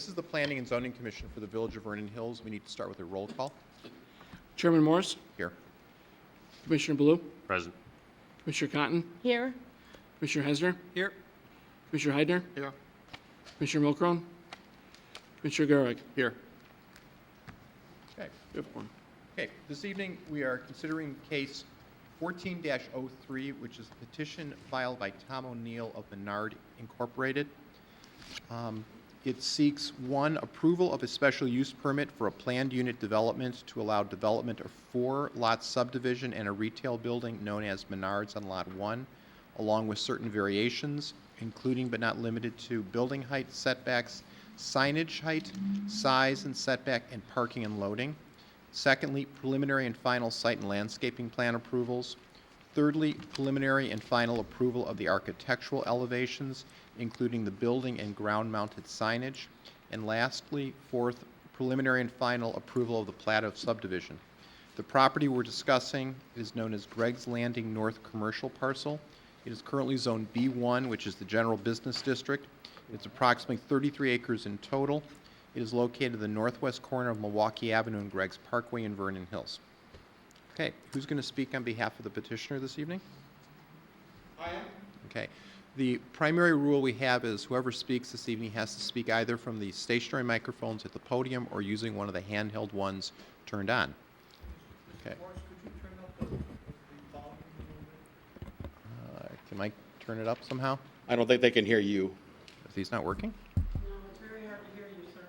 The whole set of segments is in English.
This is the Planning and Zoning Commission for the Village of Vernon Hills. We need to start with a roll call. Chairman Morris, Here. Commissioner Blue, Present. Commissioner Cotton, Here. Commissioner Hesner, Here. Commissioner Heidner, Here. Commissioner Milcron, Commissioner Garrick. Here. Okay. We have one. Okay, this evening we are considering case 14-03, which is a petition filed by Tom O'Neill of Menard Incorporated. It seeks, one, approval of a special use permit for a planned unit development to allow development of 4-lot subdivision and a retail building known as Menards on Lot 1, along with certain variations, including but not limited to building height, setbacks, signage height, size and setback, and parking and loading. Secondly, preliminary and final site and landscaping plan approvals. Thirdly, preliminary and final approval of the architectural elevations, including the building and ground-mounted signage. And lastly, fourth, preliminary and final approval of the plat of subdivision. The property we're discussing is known as Greg's Landing North Commercial Parcel. It is currently zoned B1, which is the general business district. It's approximately 33 acres in total. It is located in the northwest corner of Milwaukee Avenue and Greg's Parkway in Vernon Hills. Okay, who's going to speak on behalf of the petitioner this evening? I am. Okay. The primary rule we have is whoever speaks this evening has to speak either from the stationary microphones at the podium or using one of the handheld ones turned on. Okay. Can Mike turn it up somehow? I don't think they can hear you. If he's not working? No, it's very hard to hear you, sir.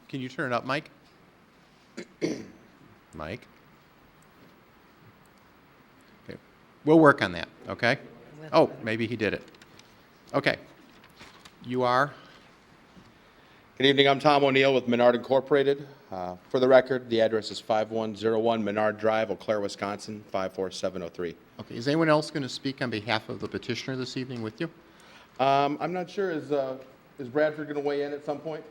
Can you turn it up, Mike? Mike? Okay. We'll work on that, okay? Oh, maybe he did it. Okay. You are? Good evening. I'm Tom O'Neill with Menard Incorporated. For the record, the address is 5101 Menard Drive, Eau Claire, Wisconsin, 54703. Okay. Is anyone else going to speak on behalf of the petitioner this evening with you? I'm not sure. Is Bradford going to weigh in at some point?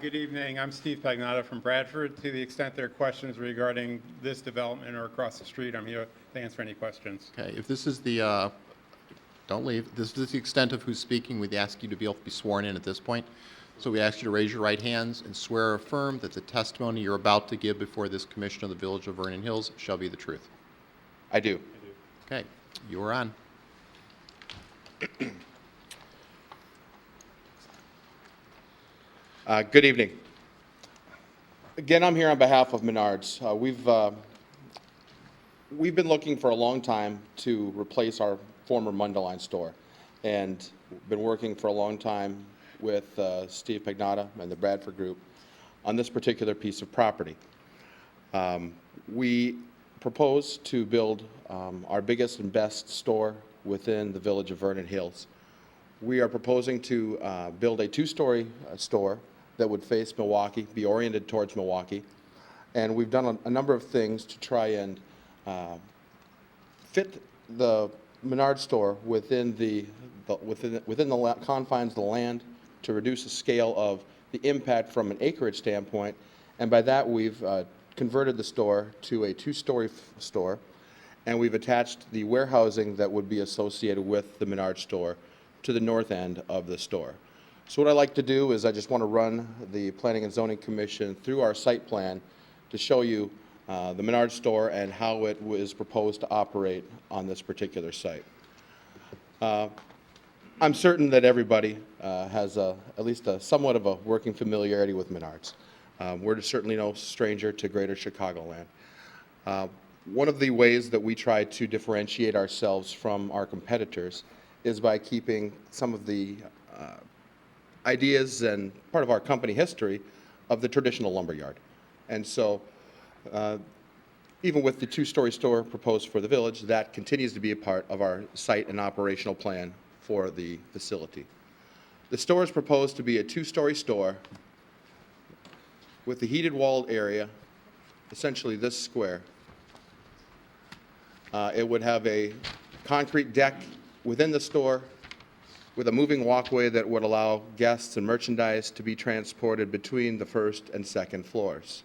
Good evening. I'm Steve Pagnotta from Bradford. To the extent there are questions regarding this development or across the street, I'm here to answer any questions. Okay. If this is the, don't leave. This is the extent of who's speaking. We'd ask you to be able to be sworn in at this point. So we ask you to raise your right hands and swear or affirm that the testimony you're about to give before this commission of the Village of Vernon Hills shall be the truth. I do. Okay. You are on. Good evening. Again, I'm here on behalf of Menards. We've been looking for a long time to replace our former Mundelein store, and been working for a long time with Steve Pagnotta and the Bradford Group on this particular piece of property. We propose to build our biggest and best store within the Village of Vernon Hills. We are proposing to build a 2-story store that would face Milwaukee, be oriented towards Milwaukee. And we've done a number of things to try and fit the Menard store within the confines of the land to reduce the scale of the impact from an acreage standpoint. And by that, we've converted the store to a 2-story store, and we've attached the warehousing that would be associated with the Menard store to the north end of the store. So what I like to do is I just want to run the Planning and Zoning Commission through our site plan to show you the Menard store and how it was proposed to operate on this particular site. I'm certain that everybody has at least somewhat of a working familiarity with Menards. We're certainly no stranger to Greater Chicagoland. One of the ways that we try to differentiate ourselves from our competitors is by keeping some of the ideas and part of our company history of the traditional lumberyard. And so even with the 2-story store proposed for the village, that continues to be a part of our site and operational plan for the facility. The store is proposed to be a 2-story store with the heated walled area, essentially this square. It would have a concrete deck within the store with a moving walkway that would allow guests and merchandise to be transported between the first and second floors.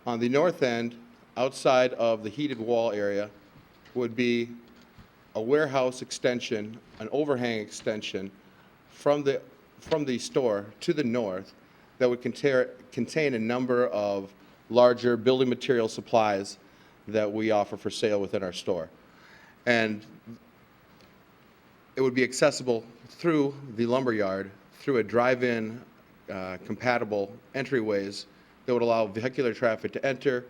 On the north end, outside of the heated wall area would be a warehouse extension, an overhang extension from the store to the north that would contain a number of larger building material supplies that we offer for sale within our store. And it would be accessible through the lumberyard, through a drive-in compatible entryways that would allow vehicular traffic to enter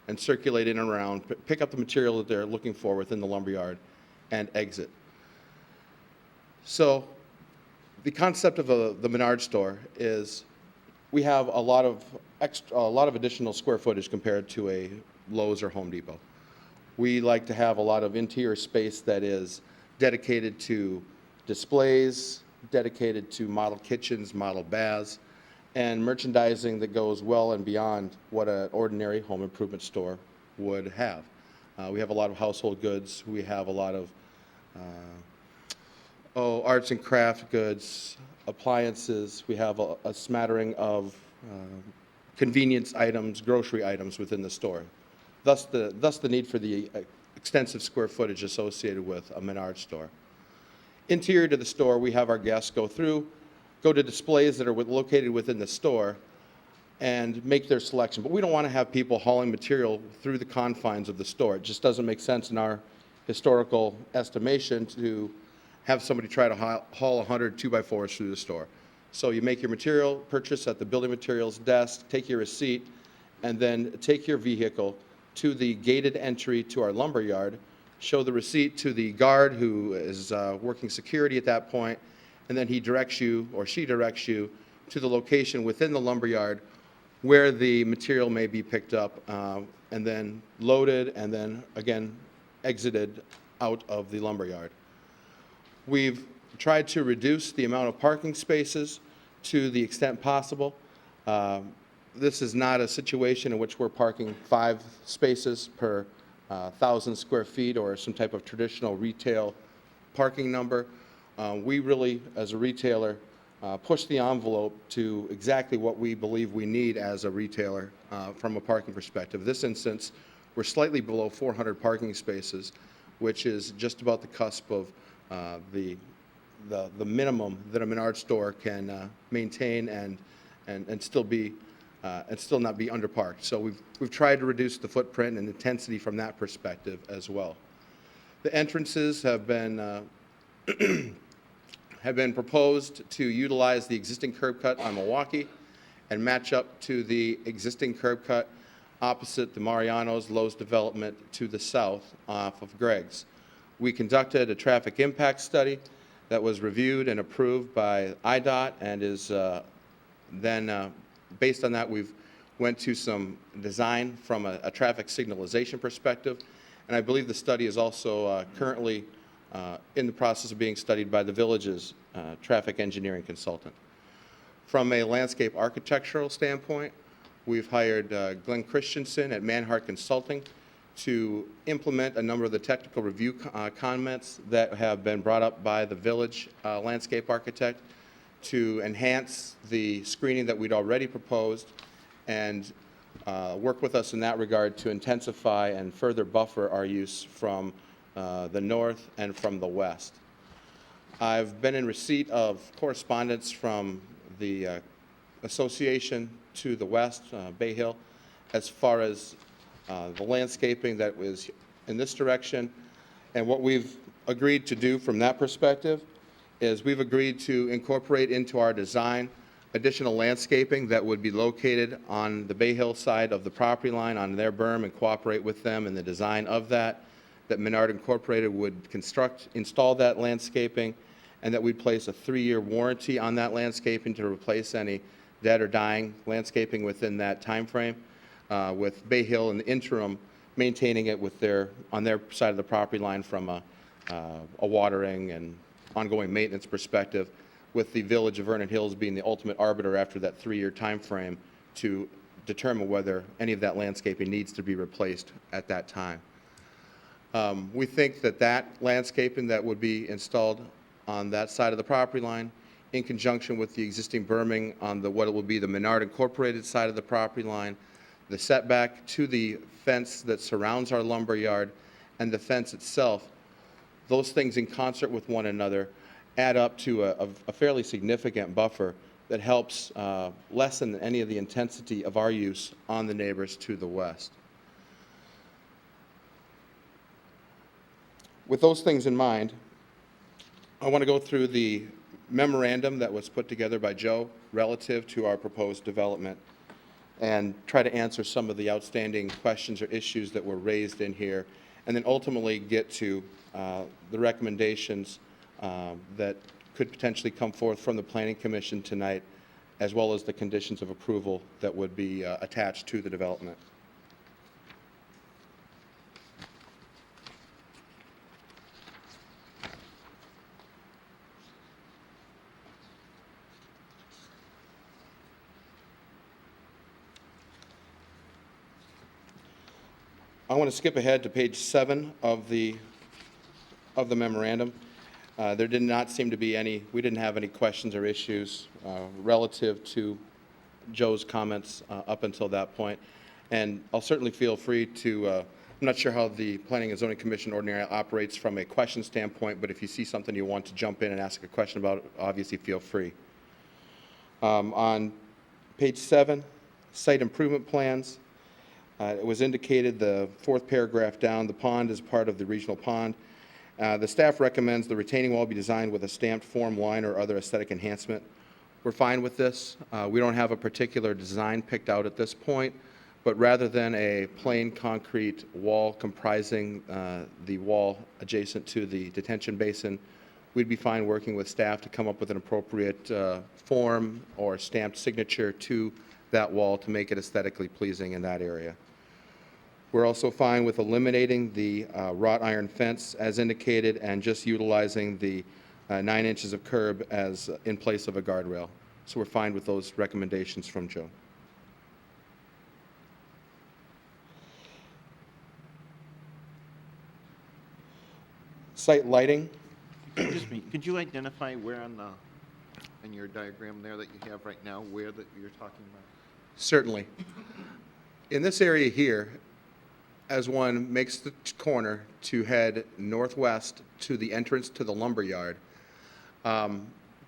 and circulate in and around, pick up the material that they're looking for within the lumberyard, and exit. So the concept of the Menard store is we have a lot of additional square footage compared to a Lowe's or Home Depot. We like to have a lot of interior space that is dedicated to displays, dedicated to model kitchens, model baths, and merchandising that goes well and beyond what an ordinary home improvement store would have. We have a lot of household goods. We have a lot of arts and craft goods, appliances. We have a smattering of convenience items, grocery items within the store. Thus the need for the extensive square footage associated with a Menard store. Interior to the store, we have our guests go to displays that are located within the store and make their selection. But we don't want to have people hauling material through the confines of the store. It just doesn't make sense in our historical estimation to have somebody try to haul 100 2x4s through the store. So you make your material purchase at the building materials desk, take your receipt, and then take your vehicle to the gated entry to our lumber yard, show the receipt to the guard who is working security at that point, and then he directs you, or she directs you, to the location within the lumber yard where the material may be picked up and then loaded and then again exited out of the lumber yard. We've tried to reduce the amount of parking spaces to the extent possible. This is not a situation in which we're parking 5 spaces per 1,000 square feet or some type of traditional retail parking number. We really, as a retailer, push the envelope to exactly what we believe we need as a retailer from a parking perspective. This instance, we're slightly below 400 parking spaces, which is just about the cusp of the minimum that a Menard store can maintain and still be and still not be underparked. So we've tried to reduce the footprint and intensity from that perspective as well. The entrances have been proposed to utilize the existing curb cut on Milwaukee and match up to the existing curb cut opposite the Mariano's Lowe's development to the south off of Greg's. We conducted a traffic impact study that was reviewed and approved by IDOT and is then based on that we've went to some design from a traffic signalization perspective, and I believe the study is also currently in the process of being studied by the village's traffic engineering consultant. From a landscape architectural standpoint, we've hired Glenn Christensen at Manhart Consulting to implement a number of the technical review comments that have been brought up by the village landscape architect to enhance the screening that we'd already proposed and work with us in that regard to intensify and further buffer our use from the north and from the west. I've been in receipt of correspondence from the association to the west, Bay Hill, as far as the landscaping that was in this direction. And what we've agreed to do from that perspective is we've agreed to incorporate into our design additional landscaping that would be located on the Bay Hill side of the property line on their berm and cooperate with them in the design of that Menard Incorporated would install that landscaping, and that we'd place a 3-year warranty on that landscaping to replace any dead or dying landscaping within that time frame, with Bay Hill in the interim maintaining it on their side of the property line from a watering and ongoing maintenance perspective, with the village of Vernon Hills being the ultimate arbiter after that 3-year time frame to determine whether any of that landscaping needs to be replaced at that time. We think that landscaping that would be installed on that side of the property line, in conjunction with the existing berming on what will be the Menard Incorporated side of the property line, the setback to the fence that surrounds our lumber yard, and the fence itself, those things in concert with one another add up to a fairly significant buffer that helps lessen any of the intensity of our use on the neighbors to the west. With those things in mind, I want to go through the memorandum that was put together by Joe relative to our proposed development and try to answer some of the outstanding questions or issues that were raised in here, and then ultimately get to the recommendations that could potentially come forth from the Planning Commission tonight, as well as the conditions of approval that would be attached to the development. I want to skip ahead to page 7 of the memorandum. There did not seem to be any, we didn't have any questions or issues relative to Joe's comments up until that point. And I'll certainly feel free to, I'm not sure how the Planning and Zoning Commission ordinarily operates from a question standpoint, but if you see something you want to jump in and ask a question about, obviously feel free. On page 7, site improvement plans. It was indicated, the 4th paragraph down, the pond is part of the regional pond. The staff recommends the retaining wall be designed with a stamped form line or other aesthetic enhancement. We're fine with this. We don't have a particular design picked out at this point, but rather than a plain concrete wall comprising the wall adjacent to the detention basin, we'd be fine working with staff to come up with an appropriate form or stamped signature to that wall to make it aesthetically pleasing in that area. We're also fine with eliminating the wrought iron fence as indicated and just utilizing the 9 inches of curb as in place of a guardrail. So we're fine with those recommendations from Joe. Site lighting. Excuse me, could you identify where on in your diagram there that you have right now, where that you're talking about? Certainly. In this area here, as one makes the corner to head northwest to the entrance to the lumber yard,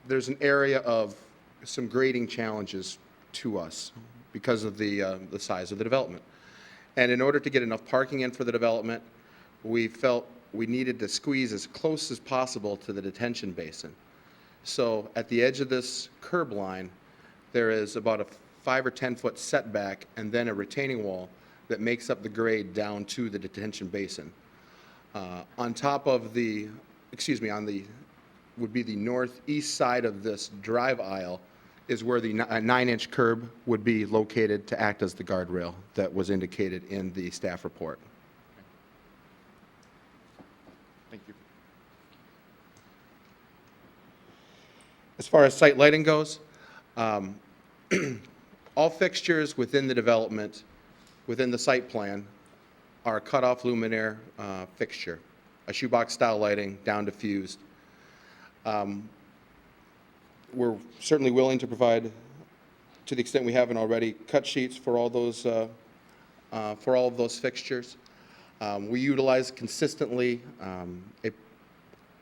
there's an area of some grading challenges to us because of the size of the development. And in order to get enough parking in for the development, we felt we needed to squeeze as close as possible to the detention basin. So at the edge of this curb line, there is about a 5 or 10 foot setback and then a retaining wall that makes up the grade down to the detention basin. On top of the, would be the northeast side of this drive aisle is where the 9-inch curb would be located to act as the guardrail that was indicated in the staff report. Thank you. As far as site lighting goes, all fixtures within the development, within the site plan, are a cutoff luminaire fixture, a shoebox style lighting, down diffused. We're certainly willing to provide, to the extent we haven't already, cut sheets for all those for all of those fixtures. We utilize consistently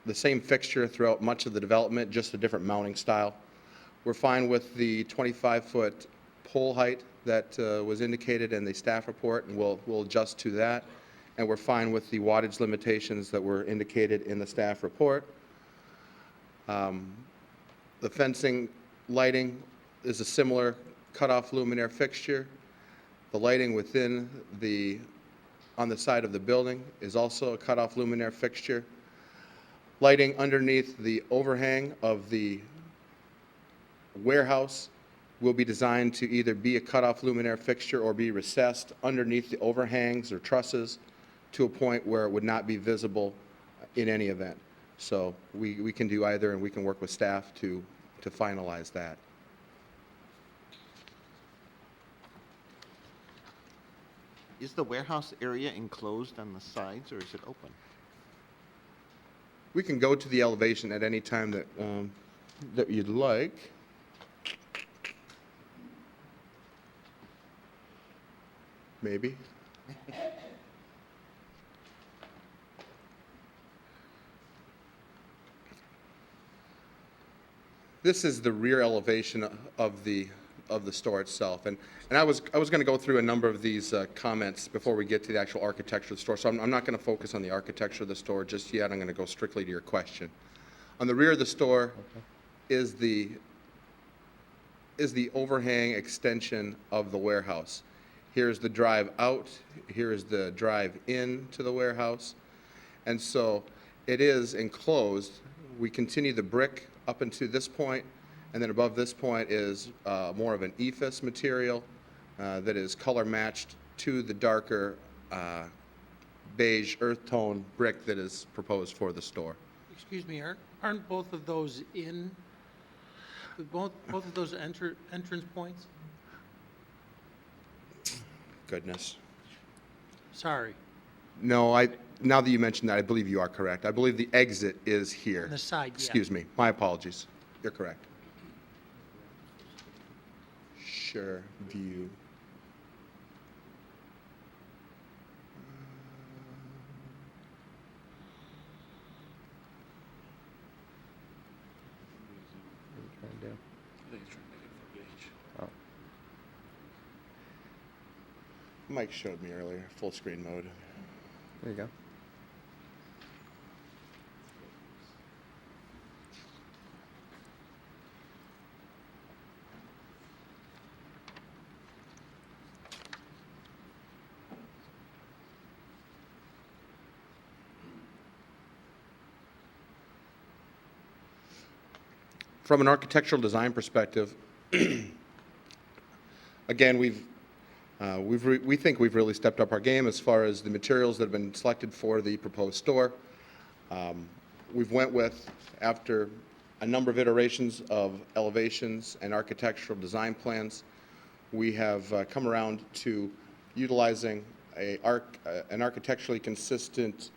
the same fixture throughout much of the development, just a different mounting style. We're fine with the 25-foot pole height that was indicated in the staff report, and we'll adjust to that. And we're fine with the wattage limitations that were indicated in the staff report. The fencing lighting is a similar cutoff luminaire fixture. The lighting within on the side of the building is also a cutoff luminaire fixture. Lighting underneath the overhang of the warehouse will be designed to either be a cutoff luminaire fixture or be recessed underneath the overhangs or trusses to a point where it would not be visible in any event. So we can do either, and we can work with staff to finalize that. Is the warehouse area enclosed on the sides, or is it open? We can go to the elevation at any time that you'd like. maybe. This is the rear elevation of the store itself, and I was going to go through a number of these comments before we get to the actual architecture of the store. So I'm not going to focus on the architecture of the store just yet. I'm going to go strictly to your question. On the rear of the store is the overhang extension of the warehouse. Here's the drive out. Here's the drive in to the warehouse, and so it is enclosed. We continue the brick up into this point, and then above this point is more of an ephes material that is color matched to the darker beige earth tone brick that is proposed for the store. Excuse me, aren't both of those both of those entrance points? Goodness. Sorry, No, now that you mention that, I believe you are correct. I believe the exit is here. on the side, yeah. Excuse me, my apologies. You're correct. Sure, view. Mike showed me earlier, full screen mode. There you go. From an architectural design perspective, again, we think we've really stepped up our game as far as the materials that have been selected for the proposed store. We've went with, after a number of iterations of elevations and architectural design plans, we have come around to utilizing an architecturally consistent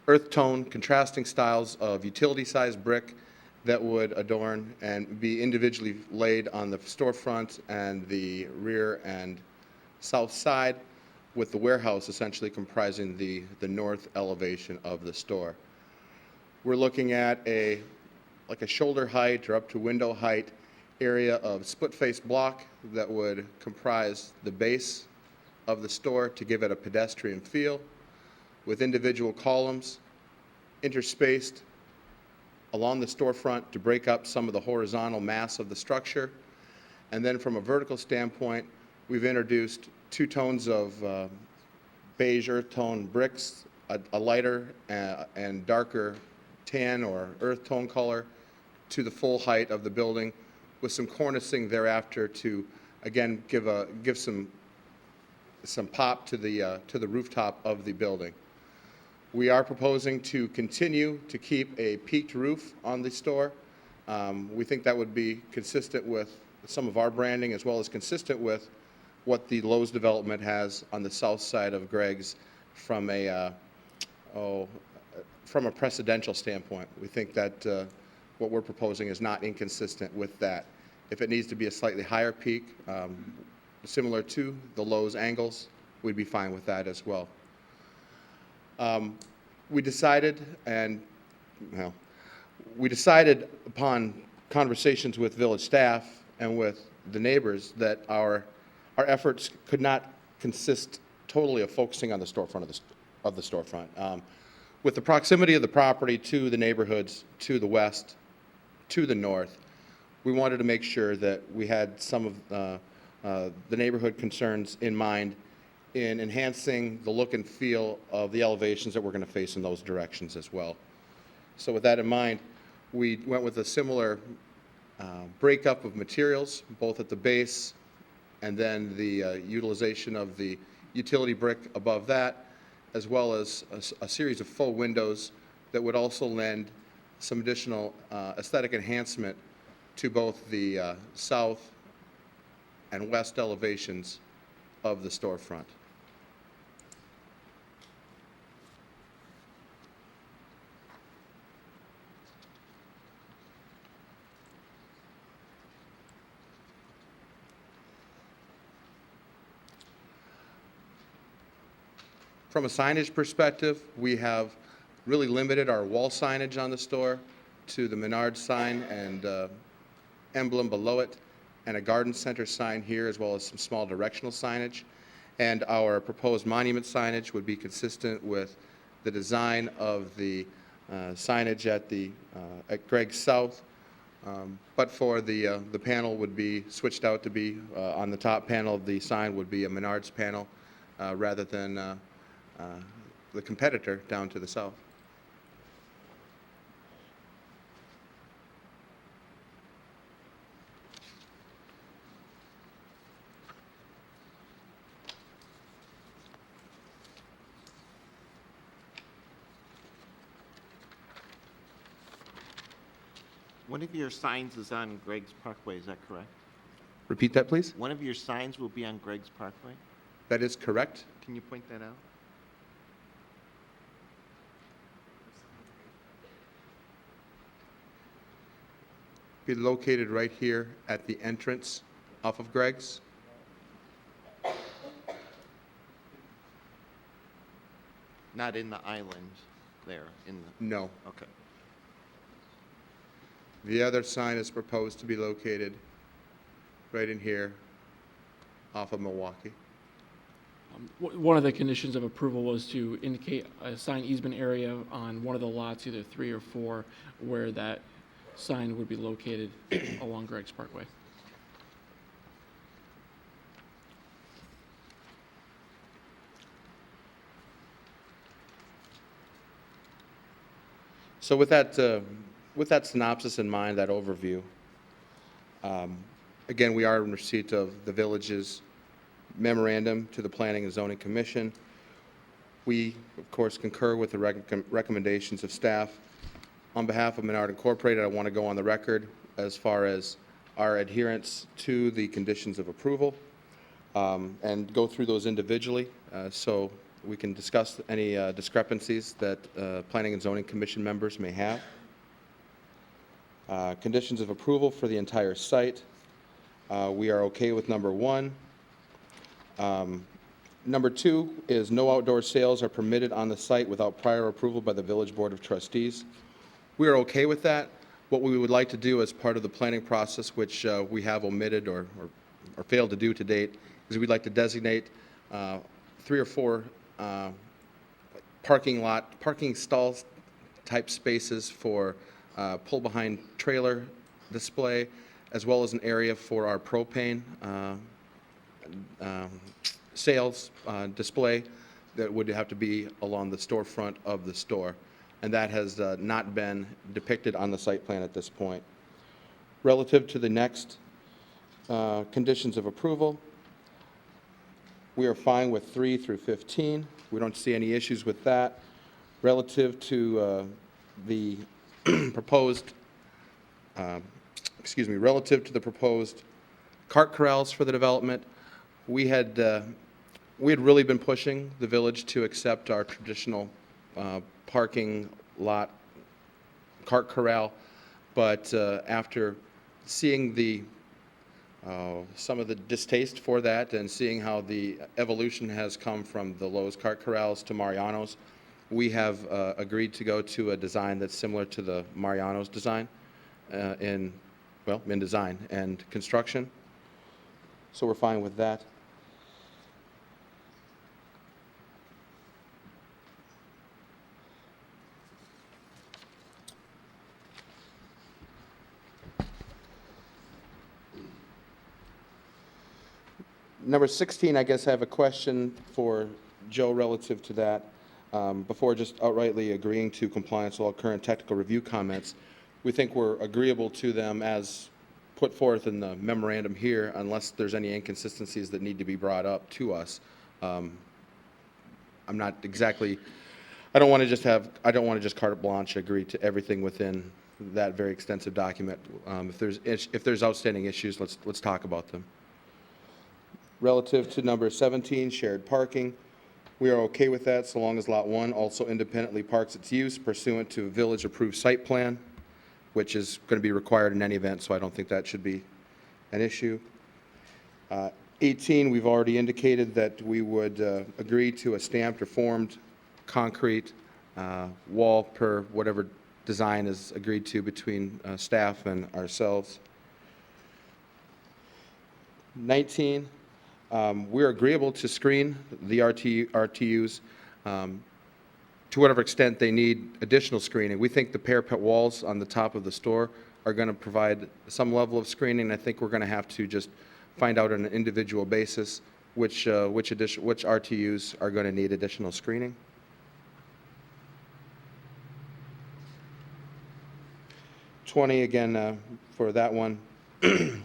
earth tone contrasting styles of utility-sized brick that would adorn and be individually laid on the storefront and the rear and south side, with the warehouse essentially comprising the north elevation of the store. We're looking at like a shoulder height or up to window height area of split-face block that would comprise the base of the store to give it a pedestrian feel, with individual columns interspaced along the storefront to break up some of the horizontal mass of the structure. And then from a vertical standpoint, we've introduced two tones of beige earth tone bricks, a lighter and darker tan or earth tone color to the full height of the building, with some cornicing thereafter to, again, give some pop to the rooftop of the building. We are proposing to continue to keep a peaked roof on the store. We think that would be consistent with some of our branding, as well as consistent with what the Lowe's development has on the south side of Greg's from a precedential standpoint. We think that what we're proposing is not inconsistent with that. If it needs to be a slightly higher peak, similar to the Lowe's angles, we'd be fine with that as well. We decided upon conversations with village staff and with the neighbors that our efforts could not consist totally of focusing on the storefront of the storefront. With the proximity of the property to the neighborhoods to the west, to the north, we wanted to make sure that we had some of the neighborhood concerns in mind in enhancing the look and feel of the elevations that we're going to face in those directions as well. So with that in mind, we went with a similar breakup of materials, both at the base and then the utilization of the utility brick above that, as well as a series of faux windows that would also lend some additional aesthetic enhancement to both the south and west elevations of the storefront. From a signage perspective, we have really limited our wall signage on the store to the Menards sign and emblem below it, and a garden center sign here, as well as some small directional signage. And our proposed monument signage would be consistent with the design of the signage at Greg's South, but for the panel would be switched out to be, on the top panel of the sign would be a Menards panel rather than the competitor down to the south. One of your signs is on Greg's Parkway, is that correct? Repeat that, please. One of your signs will be on Greg's Parkway? That is correct. Can you point that out? Be located right here at the entrance off of Greg's. Not in the island there, in the, No. okay. The other sign is proposed to be located right in here off of Milwaukee. One of the conditions of approval was to indicate a sign easement area on one of the lots, either 3 or 4, where that sign would be located along Greg's Parkway. So with that synopsis in mind, that overview, again, we are in receipt of the village's memorandum to the Planning and Zoning Commission. We, of course, concur with the recommendations of staff. On behalf of Menard Incorporated, I want to go on the record as far as our adherence to the conditions of approval and go through those individually so we can discuss any discrepancies that Planning and Zoning Commission members may have. Conditions of approval for the entire site. We are okay with number 1. Number 2 is no outdoor sales are permitted on the site without prior approval by the Village Board of Trustees. We are okay with that. What we would like to do as part of the planning process, which we have omitted or failed to do to date, is we'd like to designate 3 or 4 parking stalls type spaces for pull-behind trailer display, as well as an area for our propane sales display that would have to be along the storefront of the store. And that has not been depicted on the site plan at this point. Relative to the next conditions of approval, we are fine with 3 through 15. We don't see any issues with that. Relative to the proposed, relative to the proposed cart corrals for the development, we had really been pushing the village to accept our traditional parking lot cart corral, but after seeing the some of the distaste for that and seeing how the evolution has come from the Lowe's cart corrals to Mariano's, we have agreed to go to a design that's similar to the Mariano's design in design and construction. So we're fine with that. Number 16, I guess I have a question for Joe relative to that. Before just outrightly agreeing to compliance with all current technical review comments, we think we're agreeable to them as put forth in the memorandum here, unless there's any inconsistencies that need to be brought up to us. I'm not exactly, I don't want to just carte blanche agree to everything within that very extensive document. If there's outstanding issues, let's talk about them. Relative to number 17, shared parking, we are okay with that so long as Lot 1 also independently parks its use pursuant to a village-approved site plan, which is going to be required in any event, so I don't think that should be an issue. 18, we've already indicated that we would agree to a stamped or formed concrete wall per whatever design is agreed to between staff and ourselves. 19, we're agreeable to screen the RTUs to whatever extent they need additional screening. We think the parapet walls on the top of the store are going to provide some level of screening. I think we're going to have to just find out on an individual basis which RTUs are going to need additional screening. Again, for that one,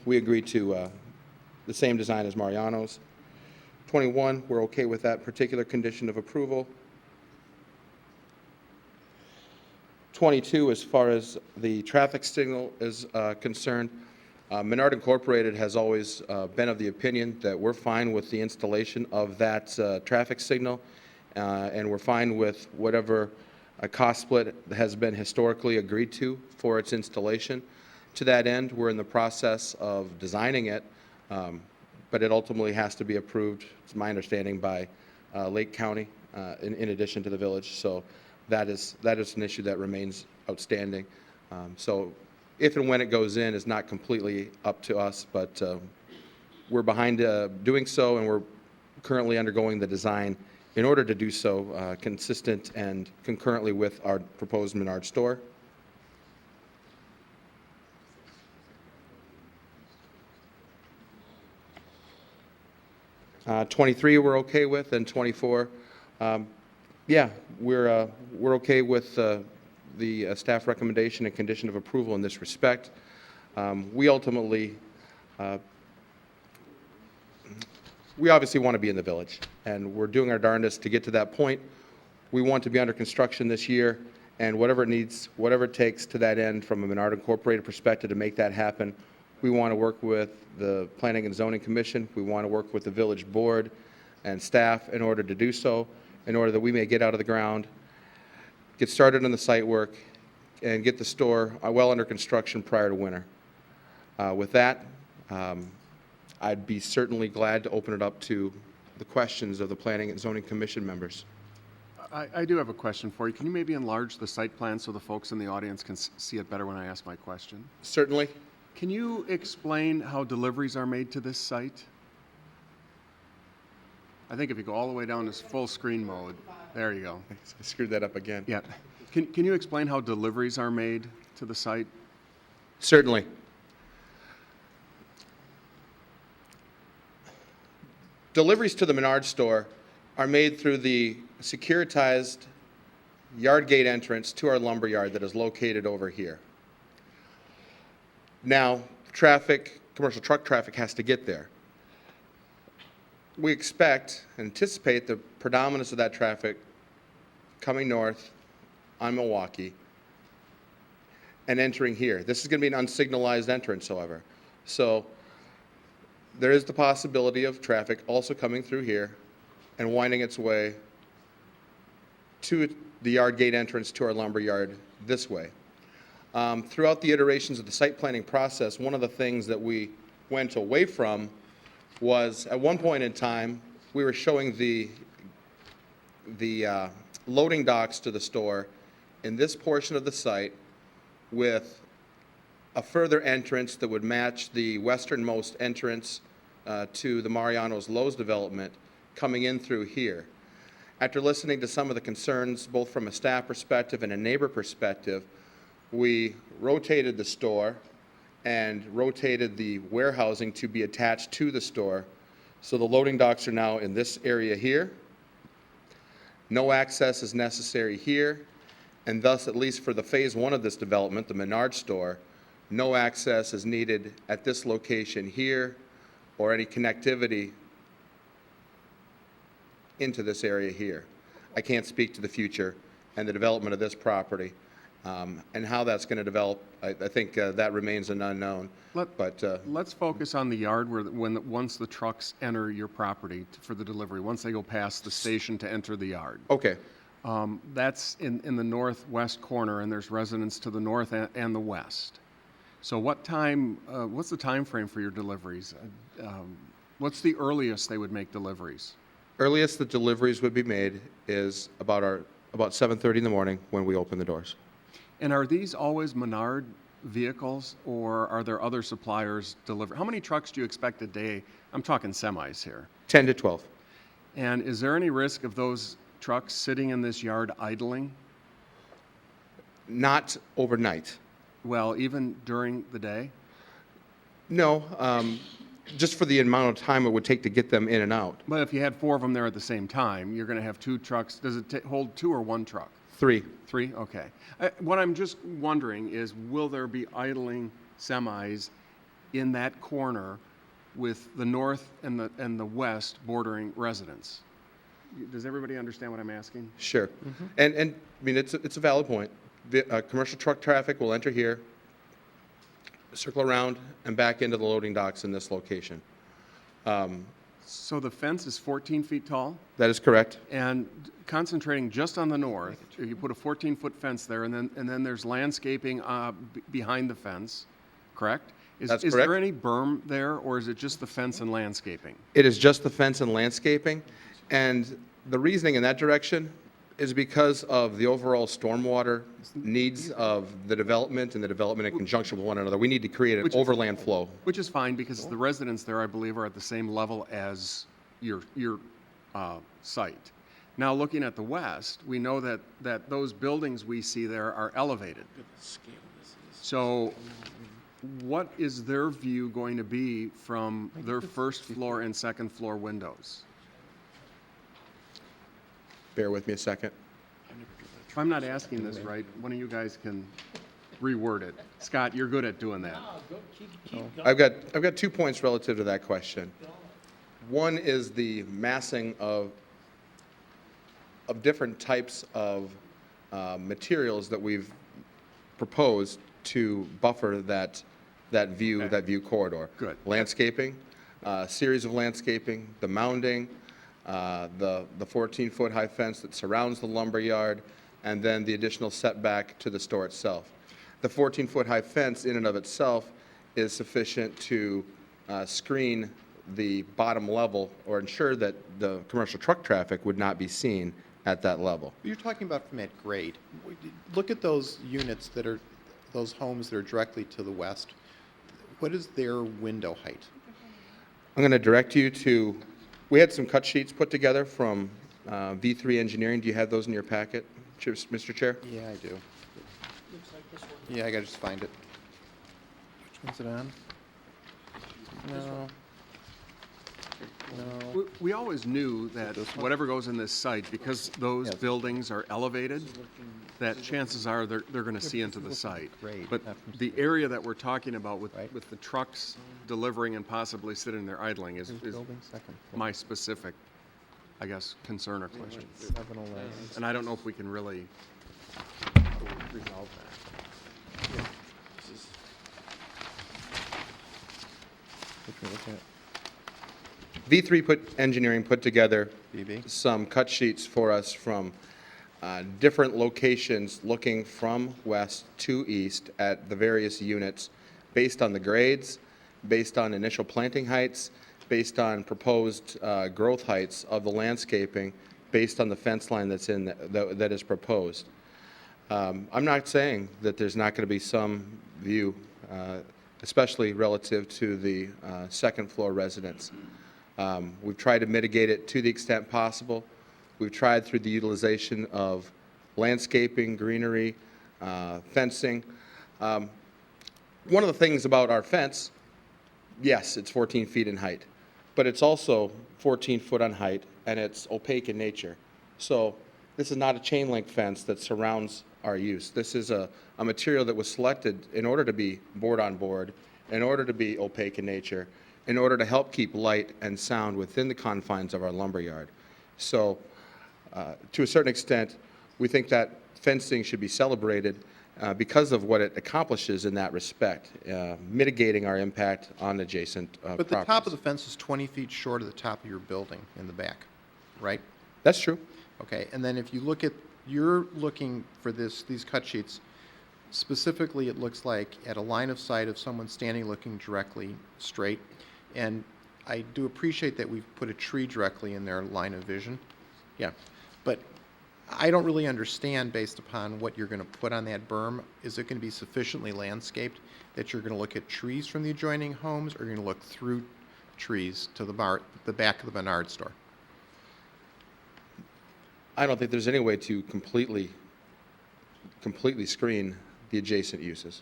we agreed to the same design as Mariano's. 21, we're okay with that particular condition of approval. 22, as far as the traffic signal is concerned, Menard Incorporated has always been of the opinion that we're fine with the installation of that traffic signal, and we're fine with whatever cost split has been historically agreed to for its installation. To that end, we're in the process of designing it, but it ultimately has to be approved, it's my understanding, by Lake County in addition to the village. So that is an issue that remains outstanding. So if and when it goes in is not completely up to us, but we're behind doing so, and we're currently undergoing the design in order to do so consistent and concurrently with our proposed Menard store. Uh, 23 we're okay with, and 24, yeah, we're okay with the staff recommendation and condition of approval in this respect. We ultimately, we obviously want to be in the village, and we're doing our darndest to get to that point. We want to be under construction this year, and whatever it needs, whatever it takes to that end from a Menard Incorporated perspective to make that happen, we want to work with the Planning and Zoning Commission. We want to work with the village board and staff in order to do so, in order that we may get out of the ground, get started on the site work, and get the store well under construction prior to winter. With that, I'd be certainly glad to open it up to the questions of the Planning and Zoning Commission members. I do have a question for you. Can you maybe enlarge the site plan so the folks in the audience can see it better when I ask my question? Certainly. Can you explain how deliveries are made to this site? I think if you go all the way down to full screen mode, there you go. I screwed that up again. Yeah. Can you explain how deliveries are made to the site? Certainly. Deliveries to the Menard store are made through the securitized yard gate entrance to our lumber yard that is located over here. Now, commercial truck traffic has to get there. We expect, anticipate the predominance of that traffic coming north on Milwaukee and entering here. This is going to be an unsignalized entrance, however. So there is the possibility of traffic also coming through here and winding its way to the yard gate entrance to our lumber yard this way. Throughout the iterations of the site planning process, one of the things that we went away from was, at one point in time, we were showing the loading docks to the store in this portion of the site with a further entrance that would match the westernmost entrance to the Mariano's Lowe's development coming in through here. After listening to some of the concerns, both from a staff perspective and a neighbor perspective, we rotated the store and rotated the warehousing to be attached to the store. So the loading docks are now in this area here. No access is necessary here, and thus, at least for the phase one of this development, the Menard store, no access is needed at this location here or any connectivity into this area here. I can't speak to the future and the development of this property. And how that's going to develop, I think that remains an unknown. Let's focus on the yard once the trucks enter your property for the delivery, once they go past the station to enter the yard. Okay. That's in the northwest corner, and there's residents to the north and the west. So what's the time frame for your deliveries? What's the earliest they would make deliveries? Earliest the deliveries would be made is about 7:30 in the morning when we open the doors. And are these always Menard vehicles, or are there other suppliers deliver? How many trucks do you expect a day? I'm talking semis here. 10 to 12. And is there any risk of those trucks sitting in this yard idling? Not overnight. Well, even during the day? No, just for the amount of time it would take to get them in and out. But if you had 4 of them there at the same time, you're going to have 2 trucks. Does it hold 2 or 1 truck? 3. 3? Okay. What I'm just wondering is, will there be idling semis in that corner with the north and the west bordering residents? Does everybody understand what I'm asking? Sure. And I mean, it's a valid point. Commercial truck traffic will enter here, circle around, and back into the loading docks in this location. So the fence is 14 feet tall? That is correct. And concentrating just on the north, you put a 14-foot fence there, and then there's landscaping behind the fence, correct? That's Is correct. there any berm there, or is it just the fence and landscaping? It is just the fence and landscaping. And the reasoning in that direction is because of the overall stormwater needs of the development and the development in conjunction with one another. We need to create an overland flow. Which is fine, because the residents there, I believe, are at the same level as your site. Now, looking at the west, we know that those buildings we see there are elevated. So what is their view going to be from their first floor and second floor windows? Bear with me a second. If I'm not asking this right, one of you guys can reword it. Scott, you're good at doing that. I've got 2 points relative to that question. One is the massing of different types of materials that we've proposed to buffer that view corridor. Good. Landscaping, series of landscaping, the mounding, the 14-foot high fence that surrounds the lumber yard, and then the additional setback to the store itself. The 14-foot high fence in and of itself is sufficient to screen the bottom level or ensure that the commercial truck traffic would not be seen at that level. You're talking about from that grade. Look at those units those homes that are directly to the west. What is their window height? I'm going to direct you to, we had some cut sheets put together from V3 Engineering. Do you have those in your packet, Mr. Chair? Yeah, I do. Yeah, I gotta just find it. Which one's it on? No. No. We always knew that whatever goes in this site, because those Yes. buildings are elevated, that chances are they're going to see into the site. grade, But not from the scale. area that we're talking about with Right. the trucks delivering and possibly sitting there idling is Building second floor. my specific, I guess, concern or question. 711. And I don't know if we can really resolve that. Which one was that? V3 Engineering put together BB? some cut sheets for us from different locations looking from west to east at the various units based on the grades, based on initial planting heights, based on proposed growth heights of the landscaping, based on the fence line that's that is proposed. I'm not saying that there's not going to be some view, especially relative to the second floor residents. We've tried to mitigate it to the extent possible. We've tried through the utilization of landscaping, greenery, fencing. One of the things about our fence, yes, it's 14 feet in height, but it's also 14 foot on height, and it's opaque in nature. So this is not a chain link fence that surrounds our use. This is a material that was selected in order to be board on board, in order to be opaque in nature, in order to help keep light and sound within the confines of our lumber yard. So to a certain extent, we think that fencing should be celebrated because of what it accomplishes in that respect, mitigating our impact on adjacent But the top of properties. the fence is 20 feet short of the top of your building in the back, right? That's true. Okay, and then if you look at, you're looking for these cut sheets, specifically it looks like at a line of sight of someone standing looking directly straight, and I do appreciate that we've put a tree directly in their line of vision. Yeah, but I don't really understand, based upon what you're going to put on that berm, is it going to be sufficiently landscaped that you're going to look at trees from the adjoining homes, or you're going to look through trees to the back of the Menard store? I don't think there's any way to completely screen the adjacent uses.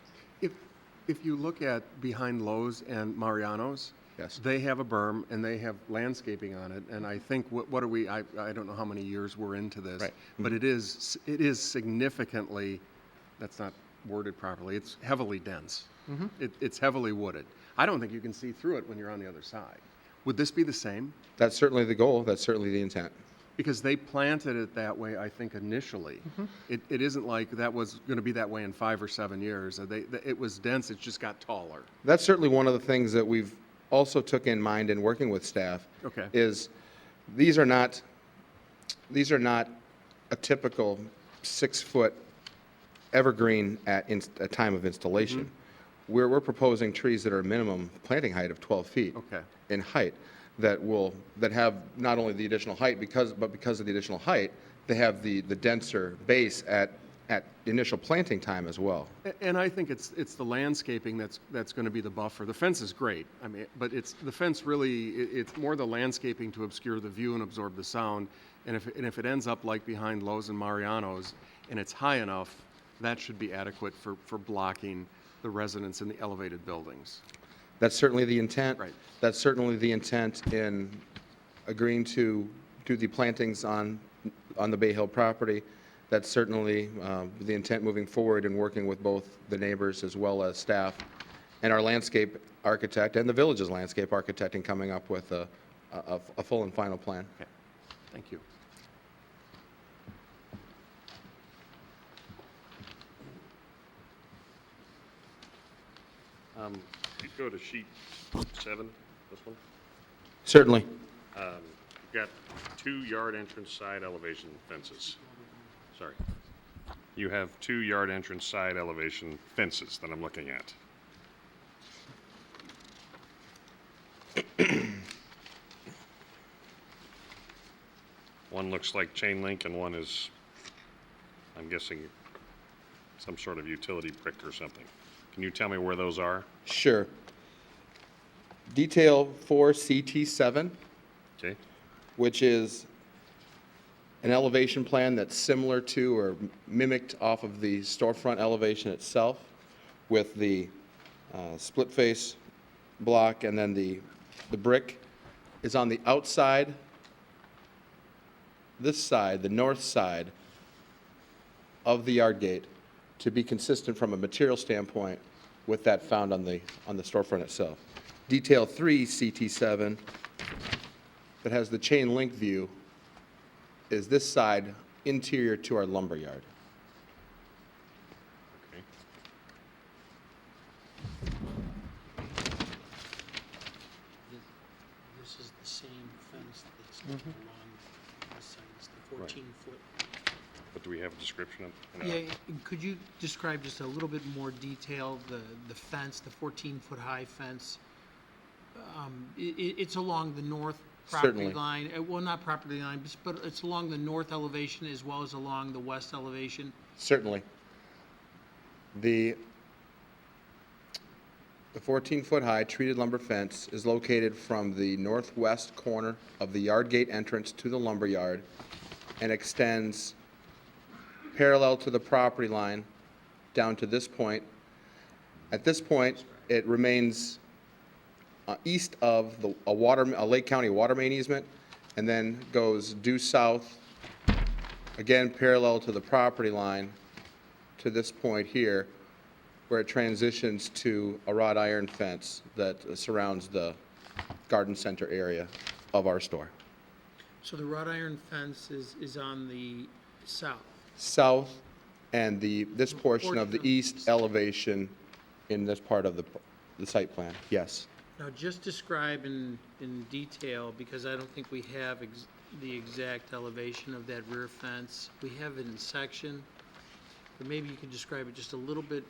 If you look at behind Lowe's and Mariano's, Yes. they have a berm and they have landscaping on it, and I think, what are we, I don't know how many years we're into this. Right. But it is significantly, that's not worded properly, it's heavily dense. It's heavily wooded. I don't think you can see through it when you're on the other side. Would this be the same? That's certainly the goal. That's certainly the intent. Because they planted it that way, I think, initially. It isn't like that was going to be that way in 5 or 7 years. It was dense, it just got taller. That's certainly one of the things that we've also took in mind in working with staff. Okay. Is these are not a typical 6-foot evergreen at time of installation. We're proposing trees that are a minimum planting height of 12 feet Okay. in height, that have not only the additional height, but because of the additional height, they have the denser base at initial planting time as well. And I think it's the landscaping that's going to be the buffer. The fence is great, I mean, but the fence really, it's more the landscaping to obscure the view and absorb the sound. And if it ends up like behind Lowe's and Mariano's, and it's high enough, that should be adequate for blocking the residents in the elevated buildings. That's certainly the intent. Right. That's certainly the intent in agreeing to do the plantings on the Bay Hill property. That's certainly the intent moving forward in working with both the neighbors as well as staff and our landscape architect and the village's landscape architect in coming up with a full and final plan. Okay, thank you. You go to sheet 7, this one. Certainly. You've got 2 yard entrance side elevation fences. Sorry. You have 2 yard entrance side elevation fences that I'm looking at. One looks like chain link and one is, I'm guessing, some sort of utility brick or something. Can you tell me where those are? Sure. Detail 4 CT7, Okay. which is an elevation plan that's similar to or mimicked off of the storefront elevation itself, with the split face block, and then the brick is on the outside, this side, the north side of the yard gate, to be consistent from a material standpoint with that found on the storefront itself. Detail 3 CT7 that has the chain link view is this side interior to our lumber yard. Okay. This is the same fence that's along this side, it's the 14-foot. But do we have a description of? Yeah, could you describe just a little bit more detail, the fence, the 14-foot high fence? It's along the north property Certainly. line, well, not property line, but it's along the north elevation as well as along the west elevation. Certainly. The 14-foot high treated lumber fence is located from the northwest corner of the yard gate entrance to the lumber yard and extends parallel to the property line down to this point. At this point, it remains east of a Lake County water main easement, and then goes due south, again parallel to the property line to this point here, where it transitions to a wrought iron fence that surrounds the garden center area of our store. So the wrought iron fence is on the south. South, and this portion of the east elevation in this part of the site plan, yes. Now, just describe in detail, because I don't think we have the exact elevation of that rear fence. We have it in section, but maybe you could describe it just a little bit,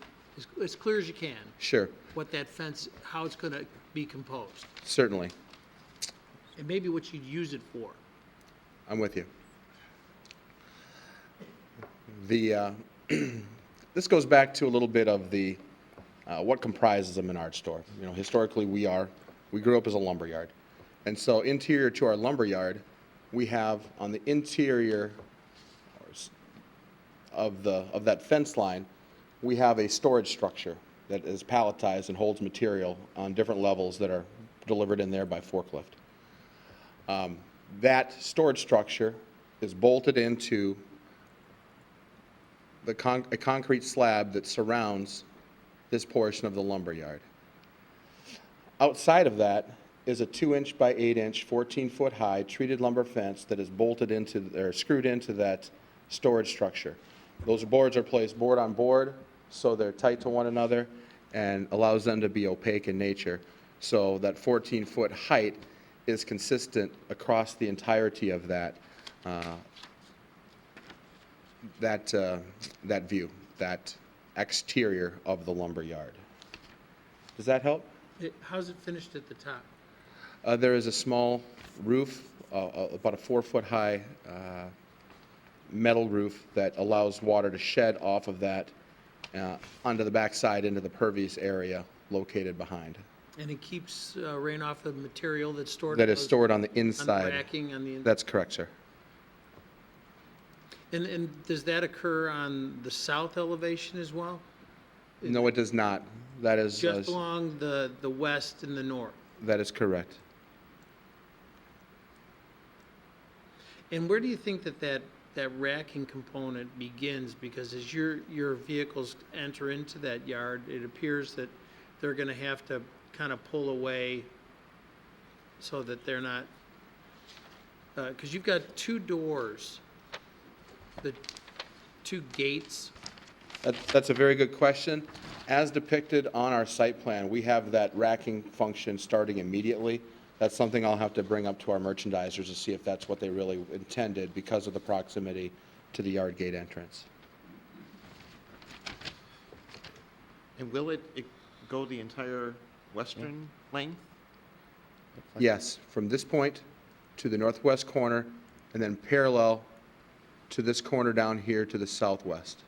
as clear as you can, Sure, what that fence, how it's going to be composed. certainly. And maybe what you'd use it for. I'm with you. The, this goes back to a little bit of the, what comprises a Menard store. You know, historically, we grew up as a lumber yard. And so interior to our lumber yard, we have on the interior of that fence line, we have a storage structure that is palletized and holds material on different levels that are delivered in there by forklift. That storage structure is bolted into a concrete slab that surrounds this portion of the lumber yard. Outside of that is a 2-inch by 8-inch, 14-foot high treated lumber fence that is bolted into, or screwed into that storage structure. Those boards are placed board on board, so they're tight to one another and allows them to be opaque in nature. So that 14-foot height is consistent across the entirety of that view, that exterior of the lumber yard. Does that help? How's it finished at the top? There is a small roof, about a 4-foot high metal roof that allows water to shed off of that onto the backside into the pervious area located behind. And it keeps rain off the material that's stored? That is stored on the On the inside. racking, on the... That's correct, sir. And does that occur on the south elevation as well? No, it does not. That is Just along the west and the north? that is correct. And where do you think that racking component begins? Because as your vehicles enter into that yard, it appears that they're going to have to kind of pull away so that they're not, because you've got two doors, the two gates. That's a very good question. As depicted on our site plan, we have that racking function starting immediately. That's something I'll have to bring up to our merchandisers to see if that's what they really intended because of the proximity to the yard gate entrance. And will it go the entire western length? Yes, from this point to the northwest corner and then parallel to this corner down here to the southwest.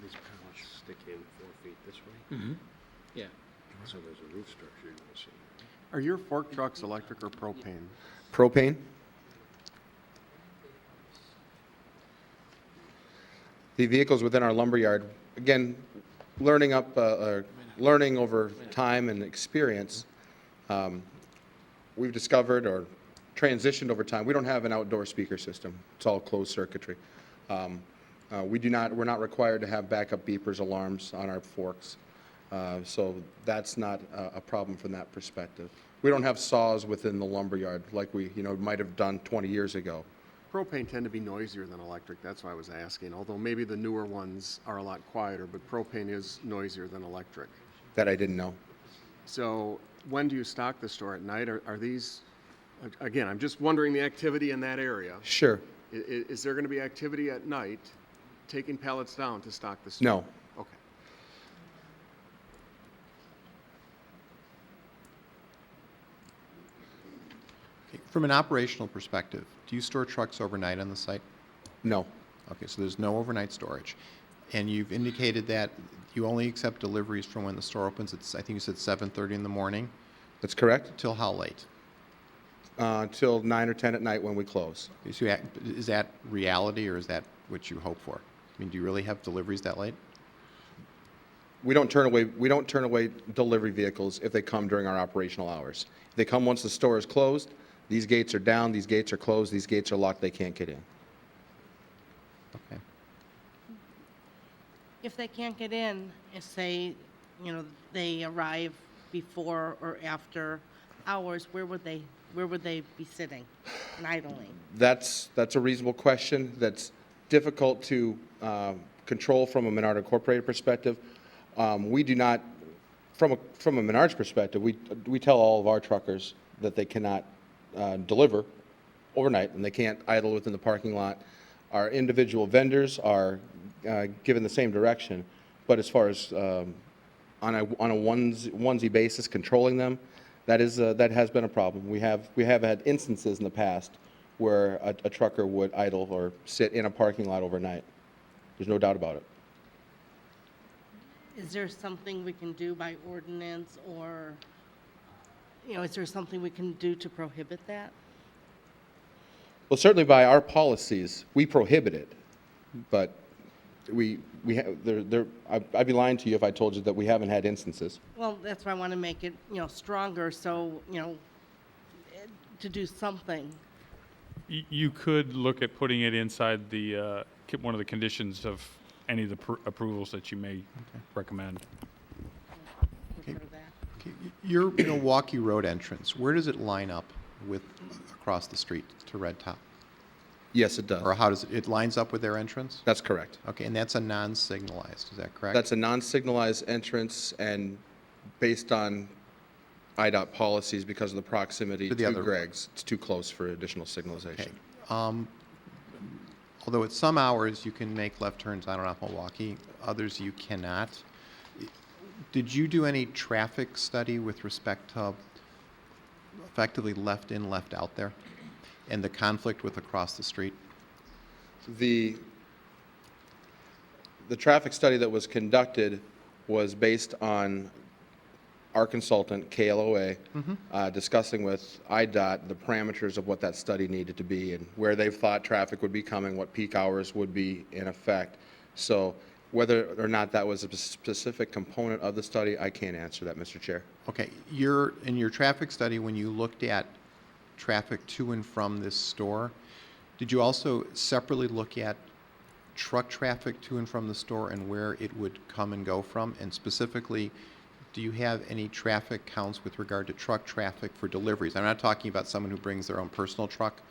These pallets stick in 4 feet this way, Mm-hmm. Yeah. so there's a roof structure you're gonna see. Are your fork trucks electric or propane? Propane. The vehicles within our lumberyard, again, learning over time and experience, we've discovered or transitioned over time. We don't have an outdoor speaker system. It's all closed circuitry. We're not required to have backup beepers, alarms on our forks. So that's not a problem from that perspective. We don't have saws within the lumberyard like we, might have done 20 years ago. Propane tend to be noisier than electric, that's why I was asking, although maybe the newer ones are a lot quieter, but propane is noisier than electric. That I didn't know. So when do you stock the store at night? Are these, again, I'm just wondering the activity in that area. Sure. Is there going to be activity at night, taking pallets down to stock the store? No. Okay. From an operational perspective, do you store trucks overnight on the site? No. Okay, so there's no overnight storage. And you've indicated that you only accept deliveries from when the store opens. It's, I think you said 7:30 in the morning. That's correct. Till how late? Till 9 or 10 at night when we close. So is that reality or is that what you hope for? I mean, do you really have deliveries that late? We don't turn away delivery vehicles if they come during our operational hours. If they come once the store is closed, these gates are down, these gates are closed, these gates are locked, they can't get in. Okay. If they can't get in, and say, they arrive before or after hours, where would they be sitting and idling? That's a reasonable question. That's difficult to control from a Menard Incorporated perspective. We do not, from a Menards perspective, we tell all of our truckers that they cannot deliver overnight and they can't idle within the parking lot. Our individual vendors are given the same direction, but as far as on a onesie basis controlling them, That has been a problem. We have had instances in the past where a trucker would idle or sit in a parking lot overnight. There's no doubt about it. Is there something we can do by ordinance or, is there something we can do to prohibit that? Well, certainly by our policies, we prohibit it, but I'd be lying to you if I told you that we haven't had instances. Well, that's why I want to make it, stronger, so, to do something. You could look at putting it inside the, one of the conditions of any of the approvals that you may recommend. Consider that. Okay, your Milwaukee Road entrance, where does it line up with across the street to Red Top? Yes, it does. Or how does it lines up with their entrance? That's correct. Okay, and that's a non-signalized, is that correct? That's a non-signalized entrance, and based on IDOT policies, because of the proximity To the to other- Greg's, it's too close for additional signalization. Okay. Although at some hours you can make left turns on and off Milwaukee, others you cannot. Did you do any traffic study with respect to effectively left in, left out there? And the conflict with across the street? The traffic study that was conducted was based on our consultant, KLOA, discussing with IDOT the parameters of what that study needed to be and where they thought traffic would be coming, what peak hours would be in effect. So whether or not that was a specific component of the study, I can't answer that, Mr. Chair. Okay, in your traffic study, when you looked at traffic to and from this store, did you also separately look at truck traffic to and from the store and where it would come and go from? And specifically, do you have any traffic counts with regard to truck traffic for deliveries? I'm not talking about someone who brings their own personal truck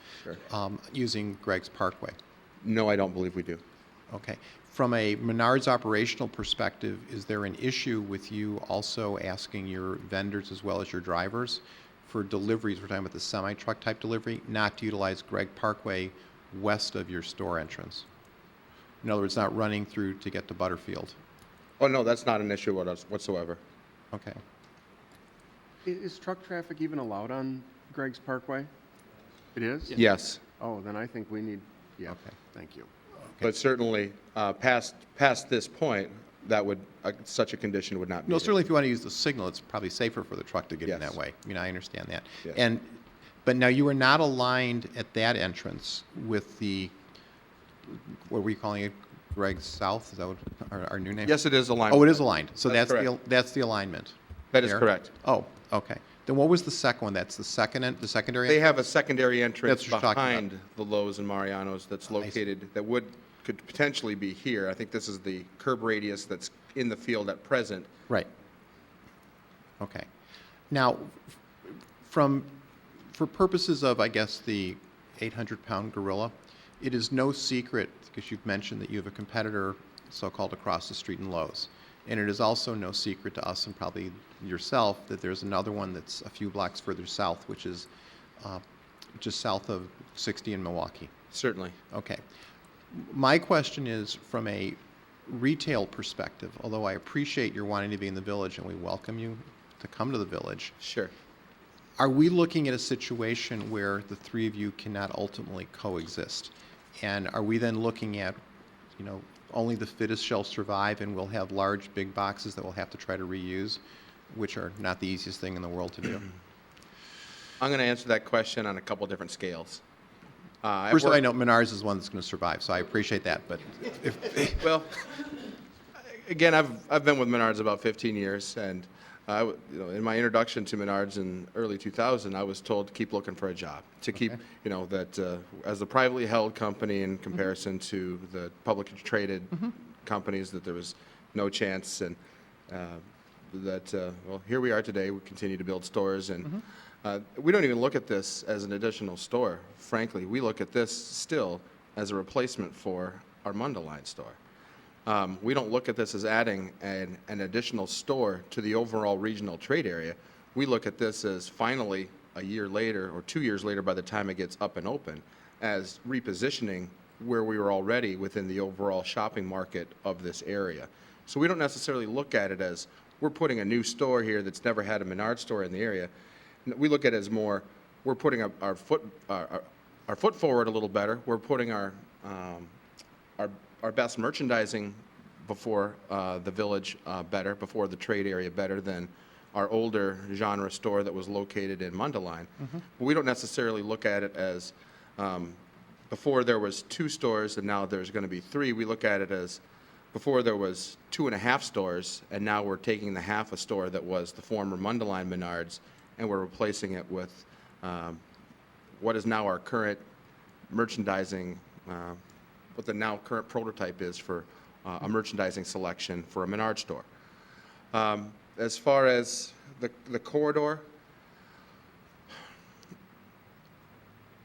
using Greg's Parkway. No, I don't believe we do. Okay. From a Menards operational perspective, is there an issue with you also asking your vendors as well as your drivers for deliveries, we're talking about the semi-truck type delivery, not to utilize Greg Parkway west of your store entrance? In other words, not running through to get to Butterfield? Oh, no, that's not an issue with us whatsoever. Okay. Is truck traffic even allowed on Greg's Parkway? It is? Yes, Oh, then I think we need, yeah, Okay. thank you. but certainly past this point, that would such a condition would not be. No, certainly if you want to use the signal, it's probably safer for the truck to get in Yes. that way. I mean, I understand that. Yes. But now you are not aligned at that entrance with the, what were you calling it, Greg South? Is that what our new name? Yes, it is aligned. Oh, it is aligned. So That's that's the alignment. That is there? correct. Oh, okay. Then what was the second one? That's the secondary? They have a secondary entrance That's what you're talking behind the Lowe's and Mariano's that's see. located, that could potentially be here. I think this is the curb radius that's in the field at present. Right. Okay. Now, for purposes of, I guess, the 800-pound gorilla, it is no secret, because you've mentioned that you have a competitor, so-called across the street in Lowe's. And it is also no secret to us and probably yourself that there's another one that's a few blocks further south, which is just south of 60 in Milwaukee. Certainly. Okay. My question is from a retail perspective, although I appreciate your wanting to be in the village and we welcome you to come to the village, Sure. are we looking at a situation where the three of you cannot ultimately coexist? And are we then looking at, only the fittest shall survive and we'll have large, big boxes that we'll have to try to reuse, which are not the easiest thing in the world to do? I'm going to answer that question on a couple different scales. First of all, I know Menards is one that's going to survive, so I appreciate that, but Well, again, I've been with Menards about 15 years, and in my introduction to Menards in early 2000, I was told to keep looking for a job, to keep, that as a privately held company in comparison to the publicly traded companies, that there was no chance, and here we are today. We continue to build stores, and we don't even look at this as an additional store. Frankly, we look at this still as a replacement for our Mundaline store. We don't look at this as adding an additional store to the overall regional trade area. We look at this as finally a year later or 2 years later by the time it gets up and open as repositioning where we were already within the overall shopping market of this area. So we don't necessarily look at it as we're putting a new store here that's never had a Menards store in the area. We look at it as more, we're putting our foot forward a little better. We're putting our best merchandising before the village better, before the trade area better than our older genre store that was located in Mundelein. But we don't necessarily look at it as before there was 2 stores and now there's going to be 3. We look at it as before there was 2.5 stores and now we're taking the half a store that was the former Mundelein Menards and we're replacing it with what is now our current merchandising, what the now current prototype is for a merchandising selection for a Menard store. As far as the corridor,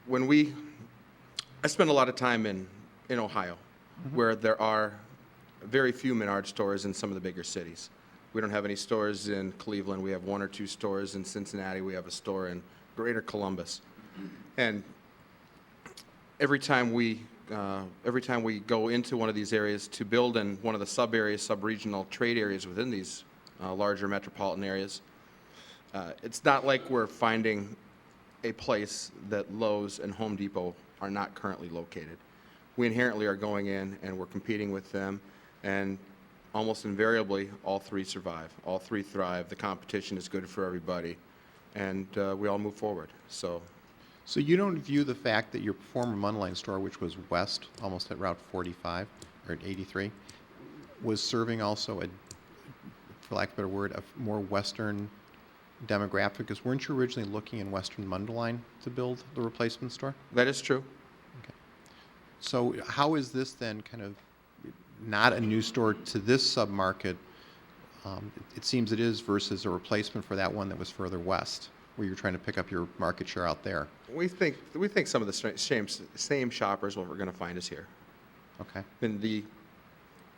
I spend a lot of time in Ohio, where there are very few Menard stores in some of the bigger cities. We don't have any stores in Cleveland. We have 1 or 2 stores in Cincinnati. We have a store in Greater Columbus. And every time we go into one of these areas to build in one of the sub-areas, sub-regional trade areas within these larger metropolitan areas, it's not like we're finding a place that Lowe's and Home Depot are not currently located. We inherently are going in and we're competing with them, and almost invariably, all 3 survive. All 3 thrive. The competition is good for everybody, and we all move forward. So you don't view the fact that your former Mundelein store, which was west, almost at Route 45, or at 83, was serving also for lack of a better word, a more Western demographic? Because weren't you originally looking in Western Mundelein to build the replacement store? that is true. Okay. So how is this then kind of not a new store to this sub-market? It seems it is, versus a replacement for that one that was further west, where you're trying to pick up your market share out there. We think some of the same shoppers what we're going to find is here. Okay. And the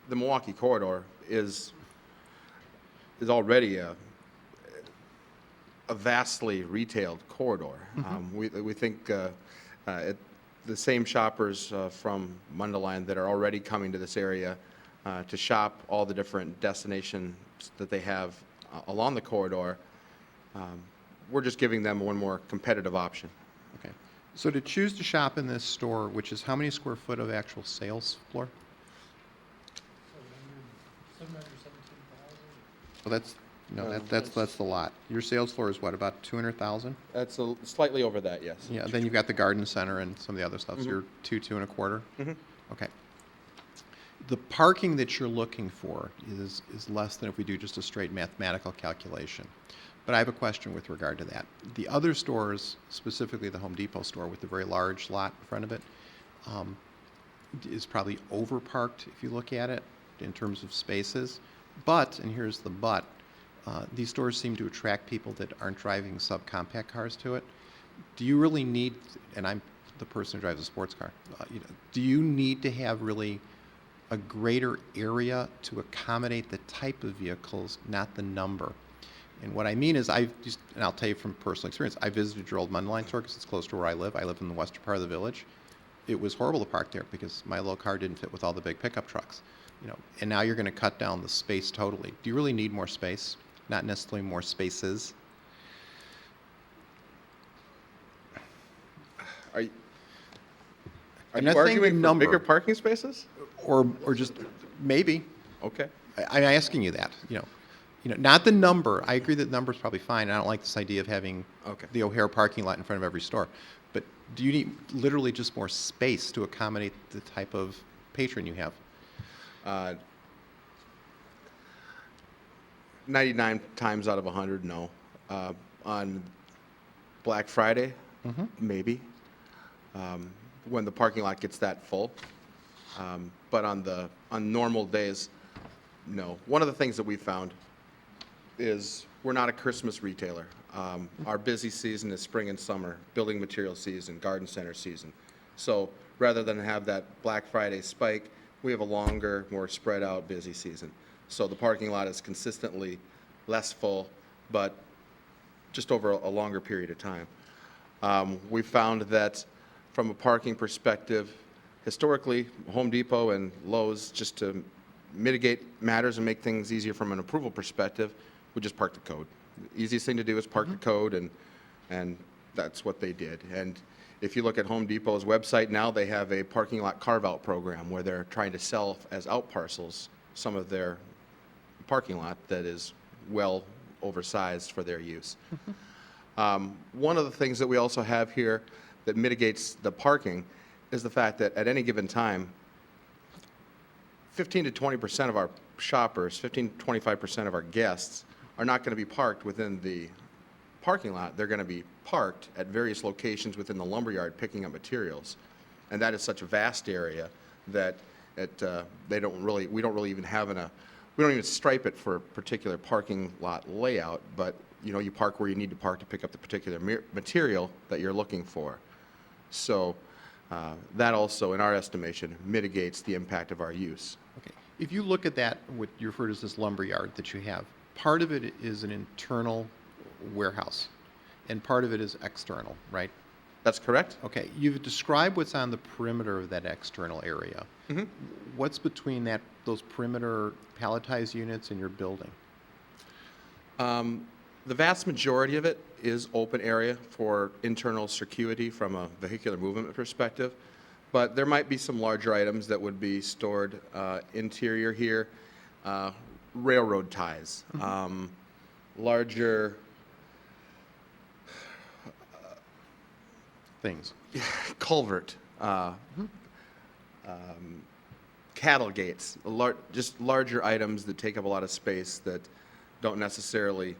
Milwaukee corridor is already a vastly retailed corridor. We think the same shoppers from Mundelein that are already coming to this area to shop all the different destinations that they have along the corridor, we're just giving them one more competitive option. Okay. So to choose to shop in this store, which is how many square foot of actual sales floor? Well, that's the lot. Your sales floor is what, about 200,000? That's slightly over that, yes. Yeah. Then you've got the garden center and some of the other stuff. So you're 2.25. Okay. The parking that you're looking for is less than if we do just a straight mathematical calculation. But I have a question with regard to that. The other stores, specifically the Home Depot store with the very large lot in front of it, is probably overparked if you look at it in terms of spaces. But, and here's the but, these stores seem to attract people that aren't driving subcompact cars to it. Do you really need, and I'm the person who drives a sports car, do you need to have really a greater area to accommodate the type of vehicles, not the number? And what I mean is, and I'll tell you from personal experience, I visited your old Mundelein store because it's close to where I live. I live in the western part of the village. It was horrible to park there because my little car didn't fit with all the big pickup trucks. And now you're going to cut down the space totally. Do you really need more space? Not necessarily more spaces. Are you I'm not saying arguing the for bigger number. parking spaces? Or just maybe. Okay. I'm asking you that. Not the number. I agree that the number is probably fine. I don't like this idea of having the O'Hare parking lot in front of every store. But do you need literally just more space to accommodate the type of patron you have? 99 times out of 100, no. On Black Friday, maybe, when the parking lot gets that full. But on normal days, no. One of the things that we found is we're not a Christmas retailer. Our busy season is spring and summer, building material season, garden center season. So rather than have that Black Friday spike, we have a longer, more spread out busy season. So the parking lot is consistently less full, but just over a longer period of time. We found that from a parking perspective, historically, Home Depot and Lowe's, just to mitigate matters and make things easier from an approval perspective, we just park the code. The easiest thing to do is park the code, and And that's what they did. And if you look at Home Depot's website now, they have a parking lot carve-out program where they're trying to sell as out parcels some of their parking lot that is well oversized for their use. One of the things that we also have here that mitigates the parking is the fact that at any given time, 15 to 20% of our shoppers, 15 to 25% of our guests are not going to be parked within the parking lot. They're going to be parked at various locations within the lumberyard picking up materials. And that is such a vast area that we don't really even have we don't even stripe it for a particular parking lot layout, but you park where you need to park to pick up the particular material that you're looking for. So that also, in our estimation, mitigates the impact of our use. Okay. If you look at that, what you refer to as this lumberyard that you have, part of it is an internal warehouse, and part of it is external, right? That's correct. Okay. You've described what's on the perimeter of that external area. Mm-hmm. What's between those perimeter palletized units and your building? The vast majority of it is open area for internal circuity from a vehicular movement perspective, but there might be some larger items that would be stored interior here, railroad ties, larger Things. culvert, cattle gates, just larger items that take up a lot of space that don't necessarily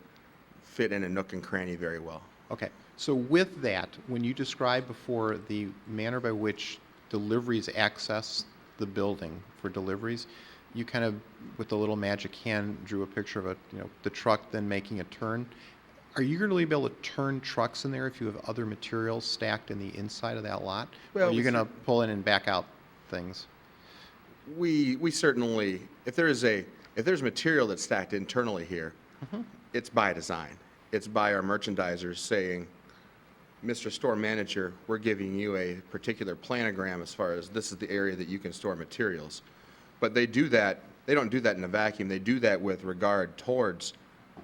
fit in a nook and cranny very well. Okay. So with that, when you described before the manner by which deliveries access the building for deliveries, you kind of, with the little magic hand, drew a picture of the truck then making a turn. Are you going to be able to turn trucks in there if you have other materials stacked in the inside of that lot? Or are you going to pull in and back out things? We certainly, if there's material that's stacked internally here, it's by design. It's by our merchandisers saying, Mr. Store Manager, we're giving you a particular planogram as far as this is the area that you can store materials. But they don't do that in a vacuum. They do that with regard towards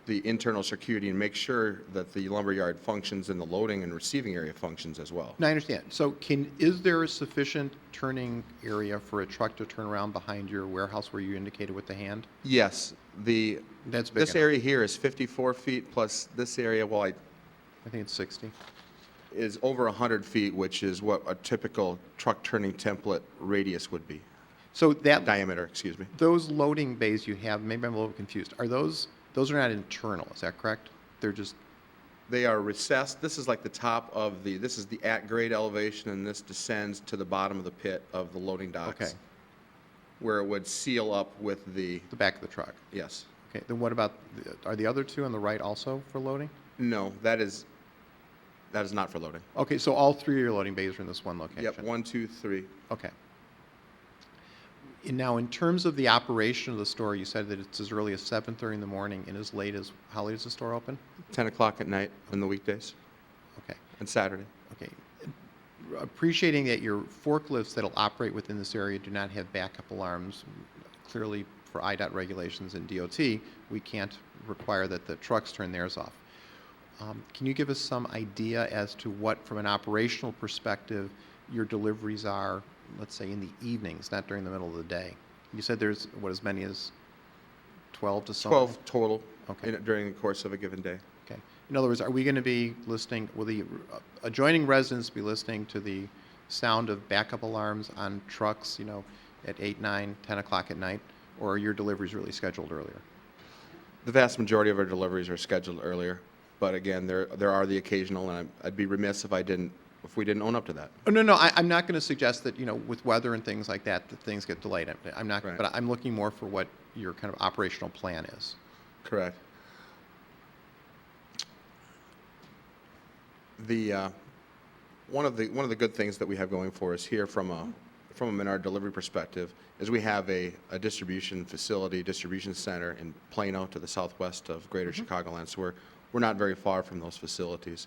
the internal security and make sure that the lumberyard functions and the loading and receiving area functions as well. No, I understand. So is there a sufficient turning area for a truck to turn around behind your warehouse where you indicated with the hand? Yes. That's big This enough. area here is 54 feet plus this area, I think it's 60. is over 100 feet, which is what a typical truck turning template radius would be. So that Diameter, excuse me. those loading bays you have, maybe I'm a little confused. Are those are not internal, is that correct? They're just, They are recessed. This is like the top of this is the at-grade elevation, and this descends to the bottom of the pit of the loading docks. Okay. Where it would seal up with the, the back of the truck. yes. Okay, then what about, are the other two on the right also for loading? No, that is not for loading. Okay, so all three of your loading bays are in this one location? Yep, 1, 2, 3. Okay. And now, in terms of the operation of the store, you said that it's as early as 7:30 in the morning and as late as, how late is the store open? 10 o'clock at night on the weekdays Okay, and Saturday. okay. Appreciating that your forklifts that'll operate within this area do not have backup alarms, clearly for IDOT regulations and DOT, we can't require that the trucks turn theirs off. Can you give us some idea as to what, from an operational perspective, your deliveries are, let's say, in the evenings, not during the middle of the day? You said there's, what, as many as 12 to some? 12 total Okay. during the course of a given day. Okay. In other words, are we going to be listening, will the adjoining residents be listening to the sound of backup alarms on trucks, at 8, 9, 10 o'clock at night? Or are your deliveries really scheduled earlier? The vast majority of our deliveries are scheduled earlier, but again, there are the occasional, and I'd be remiss if we didn't own up to that. Oh, no, I'm not going to suggest that, with weather and things like that things get delayed. I'm not, Right. but I'm looking more for what your kind of operational plan is. Correct. One of the good things that we have going for us here from a Menard delivery perspective is we have a distribution facility, distribution center in Plano to the southwest of Greater Chicagoland. So we're not very far from those facilities.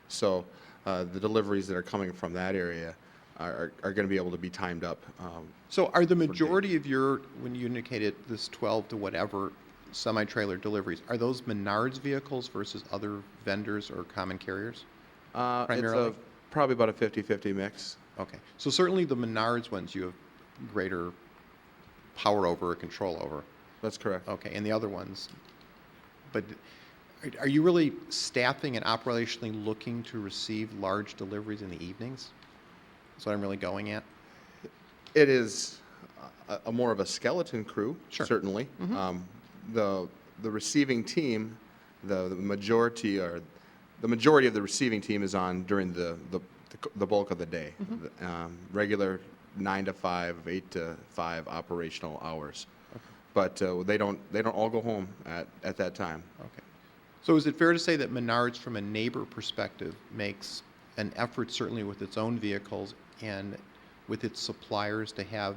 So the deliveries that are coming from that area are going to be able to be timed up. So are the majority of your, when you indicated this 12 to whatever semi-trailer deliveries, are those Menards vehicles versus other vendors or common carriers? It's primarily? probably about a 50-50 mix. Okay, so certainly the Menards ones you have greater power over or control over. That's correct. Okay, and the other ones, but are you really staffing and operationally looking to receive large deliveries in the evenings? That's what I'm really going at? It is a more of a skeleton crew, Sure. certainly. The receiving team, the majority of the receiving team is on during the bulk of the day. Regular 9 to 5, 8 to 5 operational hours. But they don't all go home at that time. Okay. So is it fair to say that Menards, from a neighbor perspective, makes an effort, certainly with its own vehicles and with its suppliers, to have,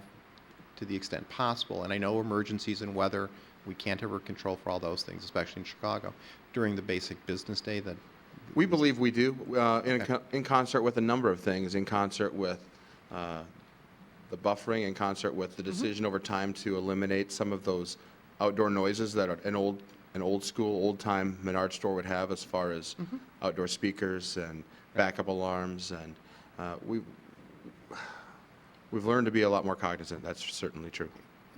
to the extent possible, and I know emergencies and weather, we can't ever control for all those things, especially in Chicago, during the basic business day, that We believe we do, Okay. in concert with a number of things, in concert with the buffering, in concert with the decision over time to eliminate some of those outdoor noises that an old school, old time Menard store would have, as far as outdoor speakers and backup alarms, and we've learned to be a lot more cognizant. That's certainly true.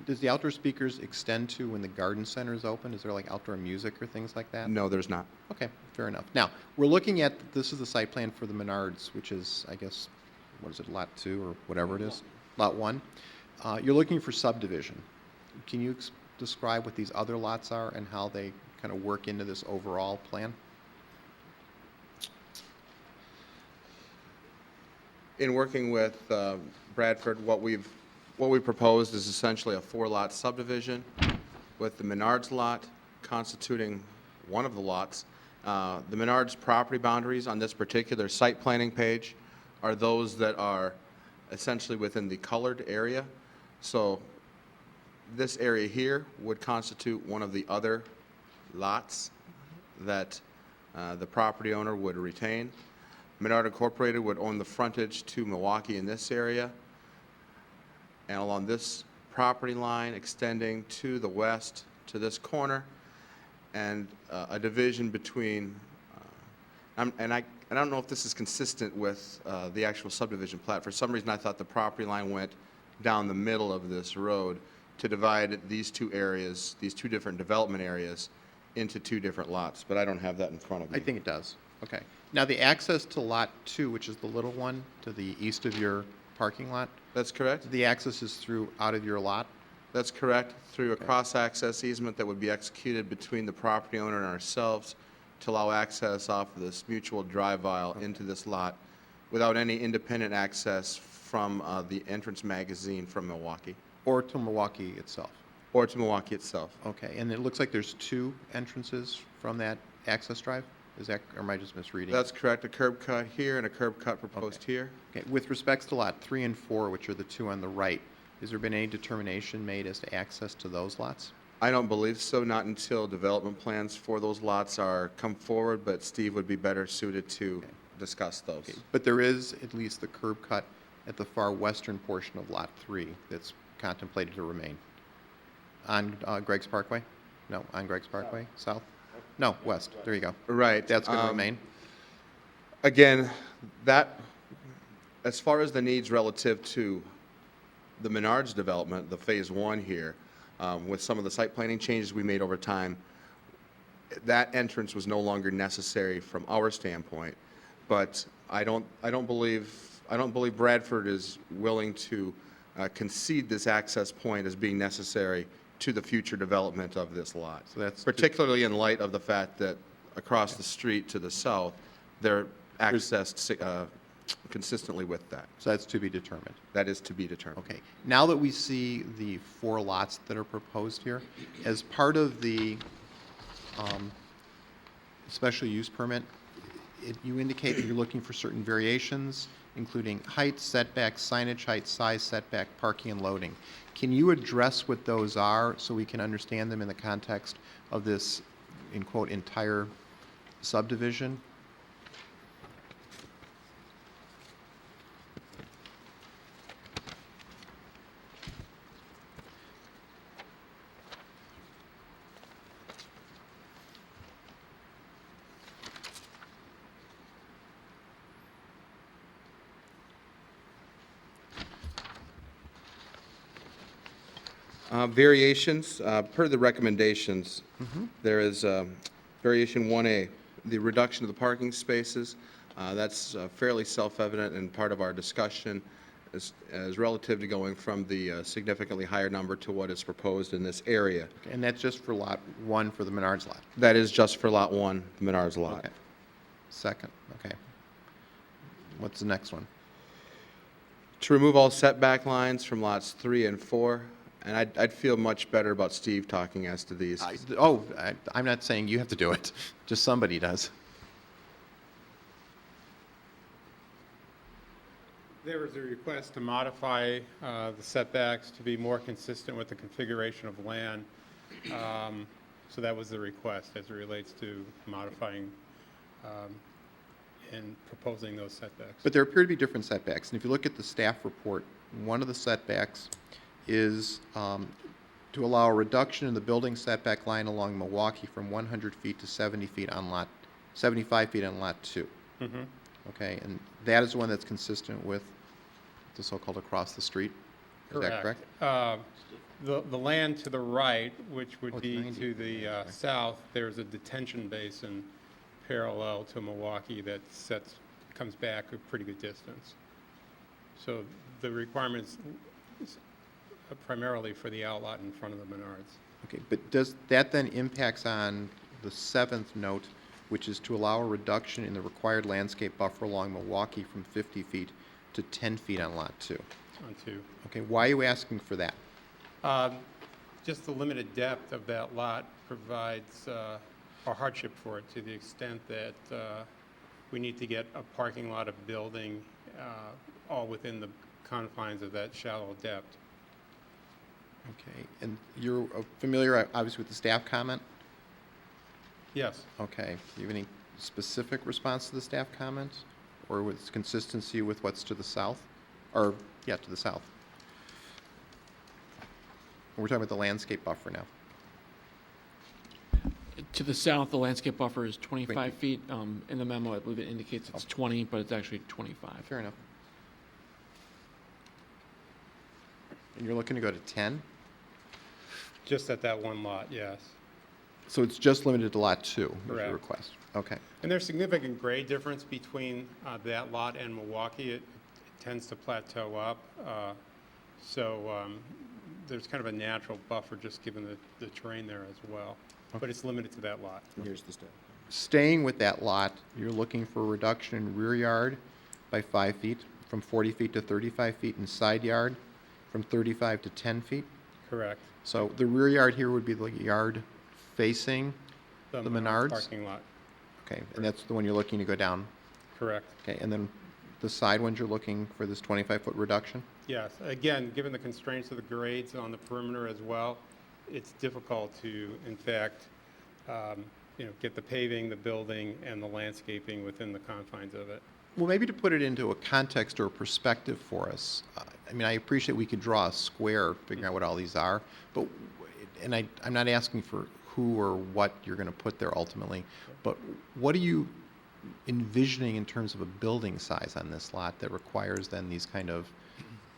Does the outdoor speakers extend to when the garden center is open? Is there like outdoor music or things like that? No, there's not. Okay, fair enough. Now, we're looking at, this is the site plan for the Menards, which is, I guess, what is it, Lot 2 or whatever it is? Lot 1. You're looking for subdivision. Can you describe what these other lots are and how they kind of work into this overall plan? In working with Bradford, what we've proposed is essentially a 4-lot subdivision, with the Menards lot constituting one of the lots. The Menards property boundaries on this particular site planning page are those that are essentially within the colored area. So this area here would constitute one of the other lots that the property owner would retain. Menard Incorporated would own the frontage to Milwaukee in this area, and along this property line extending to the west to this corner, and a division between, and I don't know if this is consistent with the actual subdivision plat. For some reason, I thought the property line went down the middle of this road to divide these two areas, these two different development areas, into 2 different lots, but I don't have that in front of me. I think it does. Okay. Now, the access to Lot 2, which is the little one to the east of your parking lot, That's correct? the access is through out of your lot? That's correct, through a cross-access easement that would be executed between the property owner and ourselves to allow access off of this mutual drive aisle into this lot without any independent access from the entrance magazine from Milwaukee, Or to Milwaukee itself? or to Milwaukee itself. Okay, and it looks like there's 2 entrances from that access drive? Is that, or am I just misreading? That's correct, a curb cut here and a curb cut proposed here. Okay, with respects to Lot 3 and 4, which are the 2 on the right, has there been any determination made as to access to those lots? I don't believe so, not until development plans for those lots are come forward, but Steve would be better suited to discuss those. Okay, but there is at least the curb cut at the far western portion of Lot 3 that's contemplated to remain. On Greg's Parkway? No, on Greg's Parkway? South? No, west. There you go. Right. That's going to remain? Again, that, as far as the needs relative to the Menards development, the Phase 1 here, with some of the site planning changes we made over time, that entrance was no longer necessary from our standpoint. But I don't believe Bradford is willing to concede this access point as being necessary to the future development of this lot. So that's particularly in light of the fact that across the street to the south, they're accessed consistently with that. So that's to be determined. That is to be determined. Okay. Now that we see the 4 lots that are proposed here, as part of the special use permit, you indicate that you're looking for certain variations, including height, setback, signage height, size, setback, parking, and loading. Can you address what those are so we can understand them in the context of this, in quote, entire subdivision? Variations, per the recommendations, there is variation 1A, the reduction of the parking spaces. That's fairly self-evident and part of our discussion as relative to going from the significantly higher number to what is proposed in this area. And that's just for Lot 1 for the Menards lot? That is just for Lot 1, the Menards lot. Okay. Second, okay. What's the next one? To remove all setback lines from lots 3 and 4, and I'd feel much better about Steve talking as to these. I'm not saying you have to do it, just somebody does. There was a request to modify the setbacks to be more consistent with the configuration of land. So that was the request as it relates to modifying and proposing those setbacks. But there appear to be different setbacks, and if you look at the staff report, one of the setbacks is to allow a reduction in the building setback line along Milwaukee from 100 feet to 70 feet on lot, 75 feet on Lot 2. Mm-hmm. Okay, and that is one that's consistent with the so-called across the street? Is that correct? The land to the right, which would it's be 90. to the south, there's a detention basin parallel to Milwaukee that comes back a pretty good distance. So the requirements primarily for the outlot in front of the Menards. Okay, but does that then impacts on the seventh note, which is to allow a reduction in the required landscape buffer along Milwaukee from 50 feet to 10 feet on Lot 2? On two. Okay, why are you asking for that? Just the limited depth of that lot provides a hardship for it to the extent that we need to get a parking lot, a building, all within the confines of that shallow depth. Okay, and you're familiar, obviously, with the staff comment? Yes. Okay, do you have any specific response to the staff comment? Or with consistency with what's to the south? Or, yeah, to the south. We're talking about the landscape buffer now. To the south, the landscape buffer is 25 feet. In the memo, I believe it indicates it's 20, but it's actually 25. Fair enough. And you're looking to go to 10? Just at that one lot, yes. So it's just limited to Lot 2, is Correct. your request? Okay. And there's significant grade difference between that lot and Milwaukee. It tends to plateau up. So there's kind of a natural buffer just given the terrain there as well. But it's limited to that lot. Here's the step. Staying with that lot, you're looking for a reduction in rear yard by 5 feet, from 40 feet to 35 feet, and side yard from 35 to 10 feet? Correct. So the rear yard here would be the yard facing the Menards? Parking lot. Okay, and that's the one you're looking to go down? Correct. Okay, and then the side ones you're looking for this 25-foot reduction? Yes. Again, given the constraints of the grades on the perimeter as well, it's difficult to, in fact, get the paving, the building, and the landscaping within the confines of it. Well, maybe to put it into a context or a perspective for us, I mean, I appreciate we could draw a square, figuring out what all these are, but, and I'm not asking for who or what you're going to put there ultimately, but what are you envisioning in terms of a building size on this lot that requires then these kind of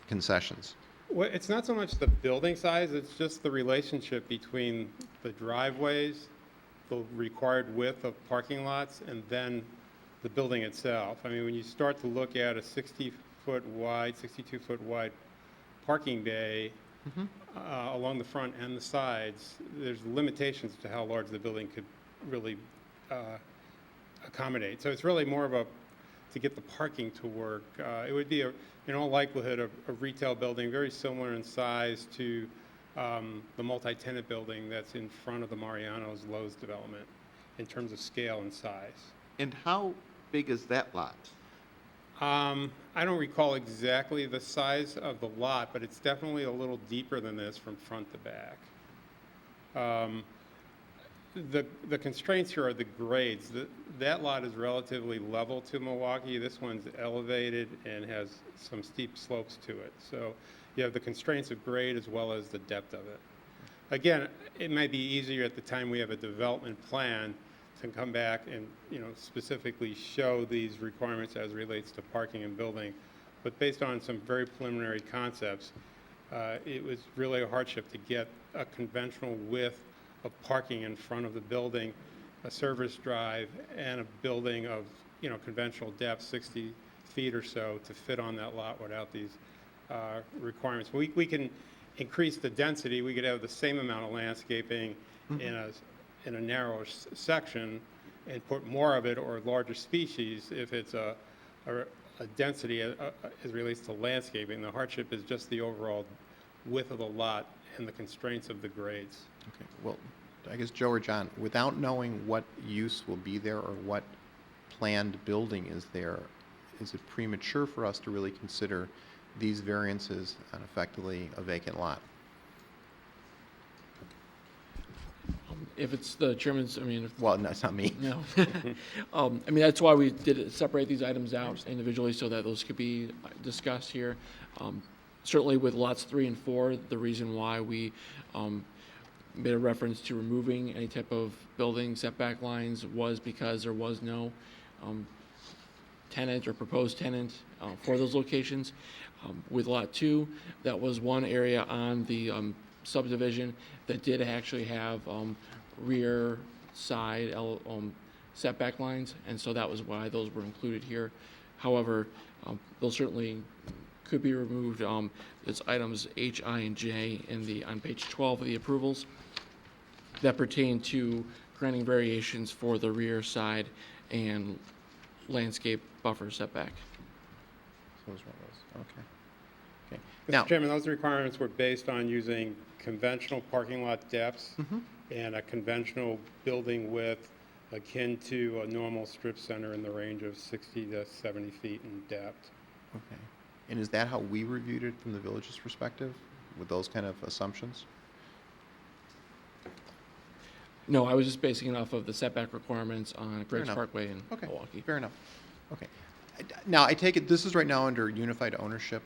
concessions? Well, it's not so much the building size, it's just the relationship between the driveways, the required width of parking lots, and then the building itself. I mean, when you start to look at a 60-foot wide, 62-foot wide parking bay along the front and the sides, there's limitations to how large the building could really accommodate. So it's really more of to get the parking to work. It would be, in all likelihood, a retail building very similar in size to the multi-tenant building that's in front of the Mariano's Lowe's development in terms of scale and size. And how big is that lot? I don't recall exactly the size of the lot, but it's definitely a little deeper than this from front to back. The constraints here are the grades. That lot is relatively level to Milwaukee. This one's elevated and has some steep slopes to it. So you have the constraints of grade as well as the depth of it. Again, it might be easier at the time we have a development plan to come back and specifically show these requirements as relates to parking and building. But based on some very preliminary concepts, it was really a hardship to get a conventional width of parking in front of the building, a service drive, and a building of, conventional depth, 60 feet or so, to fit on that lot without these requirements. We can increase the density. We could have the same amount of landscaping in a narrower section and put more of it or larger species if it's a density as relates to landscaping. The hardship is just the overall width of the lot and the constraints of the grades. Okay, well, I guess Joe or John, without knowing what use will be there or what planned building is there, is it premature for us to really consider these variances on effectively a vacant lot? If it's the chairman's, I mean, if Well, no, it's not me. no. I mean, that's why we did separate these items out individually so that those could be discussed here. Certainly with lots 3 and 4, the reason why we made a reference to removing any type of building setback lines was because there was no tenant or proposed tenant for those locations. With lot 2, that was one area on the subdivision that did actually have rear side setback lines, and so that was why those were included here. However, those certainly could be removed. It's items H, I, and J on page 12 of the approvals that pertain to granting variations for the rear side and landscape buffer setback. Those were those. Okay. Okay. Mr. Now, Chairman, those requirements were based on using conventional parking lot depths and a conventional building width akin to a normal strip center in the range of 60 to 70 feet in depth. okay. And is that how we reviewed it from the village's perspective, with those kind of assumptions? No, I was just basing it off of the setback requirements on Greg's enough. Parkway in Okay, Milwaukee. fair enough. Okay. Now, I take it this is right now under unified ownership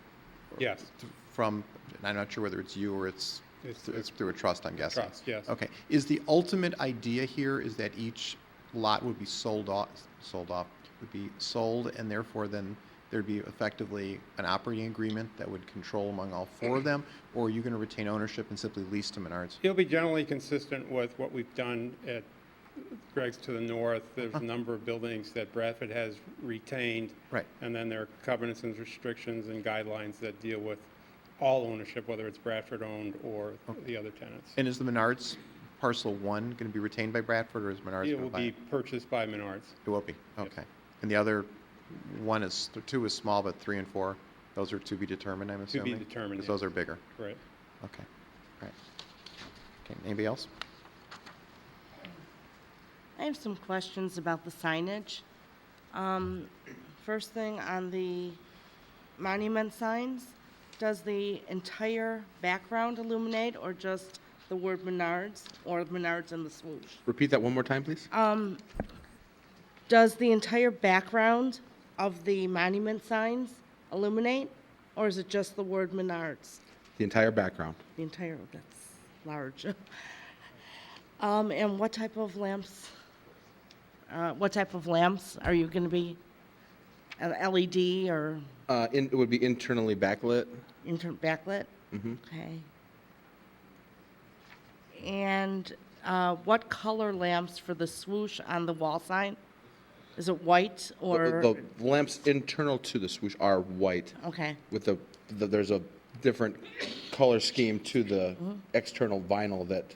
Yes, from, and I'm not sure whether it's you or it's through a trust, I'm guessing. trust, yes. Okay. Is the ultimate idea here is that each lot would be sold, and therefore then there'd be effectively an operating agreement that would control among all 4 of them? Or are you going to retain ownership and simply lease to Menards? It'll be generally consistent with what we've done at Greg's to the north. There's a number of buildings that Bradford has retained. Right. And then there are covenants and restrictions and guidelines that deal with all ownership, whether it's Bradford owned or the other tenants. And is the Menards parcel 1 going to be retained by Bradford, or is Menards It going will to buy be it? purchased by Menards. It will be, okay. And the other 2 is small, but 3 and 4, those are to be determined, I'm To assuming? be determined, Because those yes. are bigger. Right. Okay, right. Okay, anybody else? I have some questions about the signage. First thing, on the monument signs, does the entire background illuminate or just the word Menards or Menards and the swoosh? Repeat that one more time, please. Does the entire background of the monument signs illuminate, or is it just the word Menards? The entire background. The entire, that's large. And what type of lamps are you going to be? An LED or It would be internally backlit. backlit? Mhm. Okay. And what color lamps for the swoosh on the wall sign? Is it white or? The lamps internal to the swoosh are white Okay, with there's a different color scheme to the external vinyl that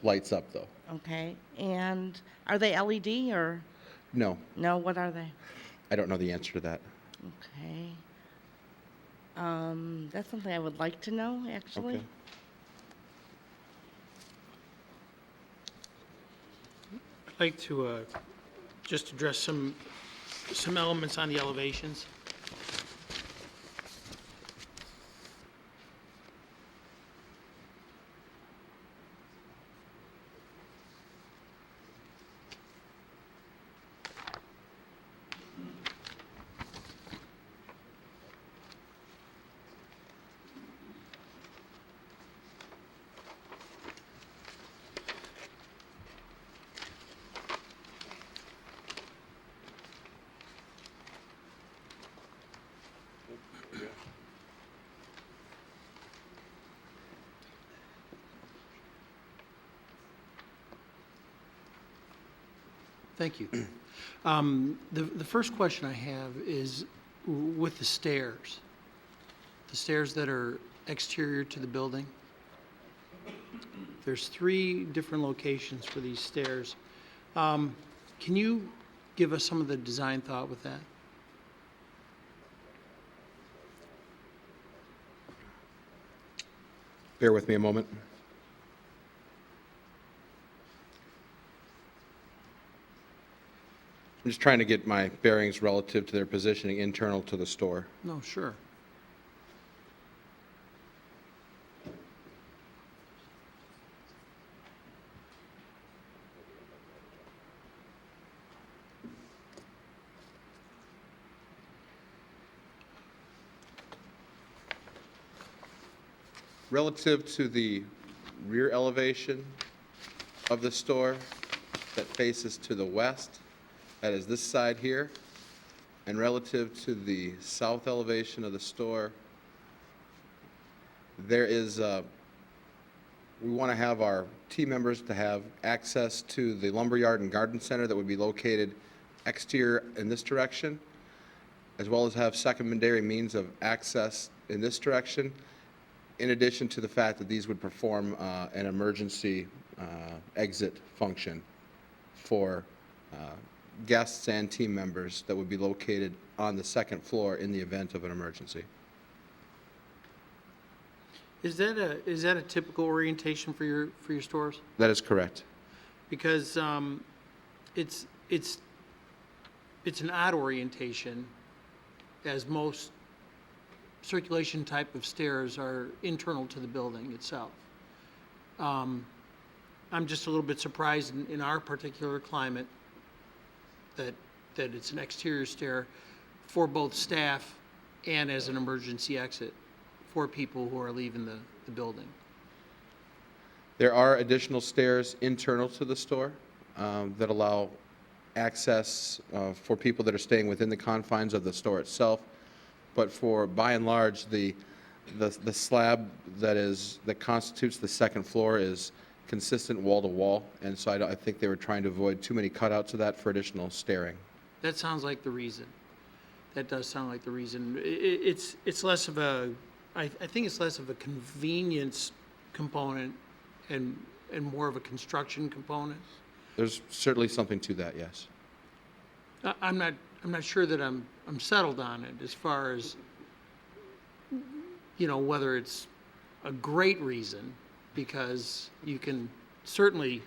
lights up, though. okay. And are they LED or, No, no, what are they? I don't know the answer to that. Okay. That's something I would like to know, actually. Okay. I'd like to just address some elements on the elevations. Thank you. The first question I have is with the stairs that are exterior to the building. There's 3 different locations for these stairs. Can you give us some of the design thought with that? Bear with me a moment. I'm just trying to get my bearings relative to their positioning internal to the store. No, sure. Relative to the rear elevation of the store that faces to the west, that is this side here, and relative to the south elevation of the store, there is, we want to have our team members to have access to the lumberyard and garden center that would be located exterior in this direction, as well as have secondary means of access in this direction, in addition to the fact that these would perform an emergency exit function for guests and team members that would be located on the second floor in the event of an emergency. Is that a typical orientation for your stores? That is correct. Because it's an odd orientation, as most circulation type of stairs are internal to the building itself. I'm just a little bit surprised in our particular climate that it's an exterior stair for both staff and as an emergency exit for people who are leaving the building. There are additional stairs internal to the store that allow access for people that are staying within the confines of the store itself. But for, by and large, the slab that constitutes the second floor is consistent wall to wall, and so I think they were trying to avoid too many cutouts of that for additional stairing. That sounds like the reason. That does sound like the reason. It's less of a, I think it's less of a convenience component and more of a construction component. There's certainly something to that, yes. I'm not sure that I'm settled on it as far as, whether it's a great reason, because you can certainly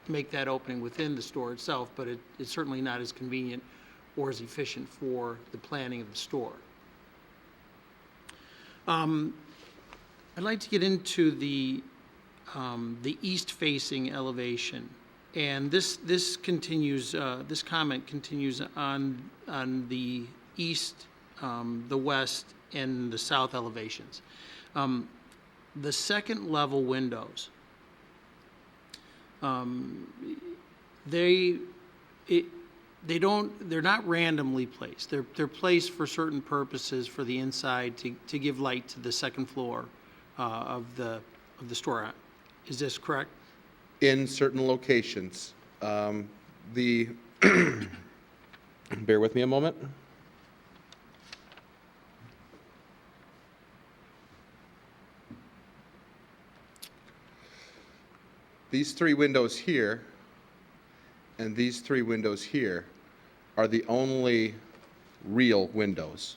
make that opening within the store itself, but it's certainly not as convenient or as efficient for the planning of the store. I'd like to get into the east-facing elevation. And this continues. This comment continues on the east, the west, and the south elevations. The second level windows. They're not randomly placed. They're placed for certain purposes for the inside to give light to the second floor of the store. Is this correct? In certain locations. Bear with me a moment. These 3 windows here and these 3 windows here are the only real windows.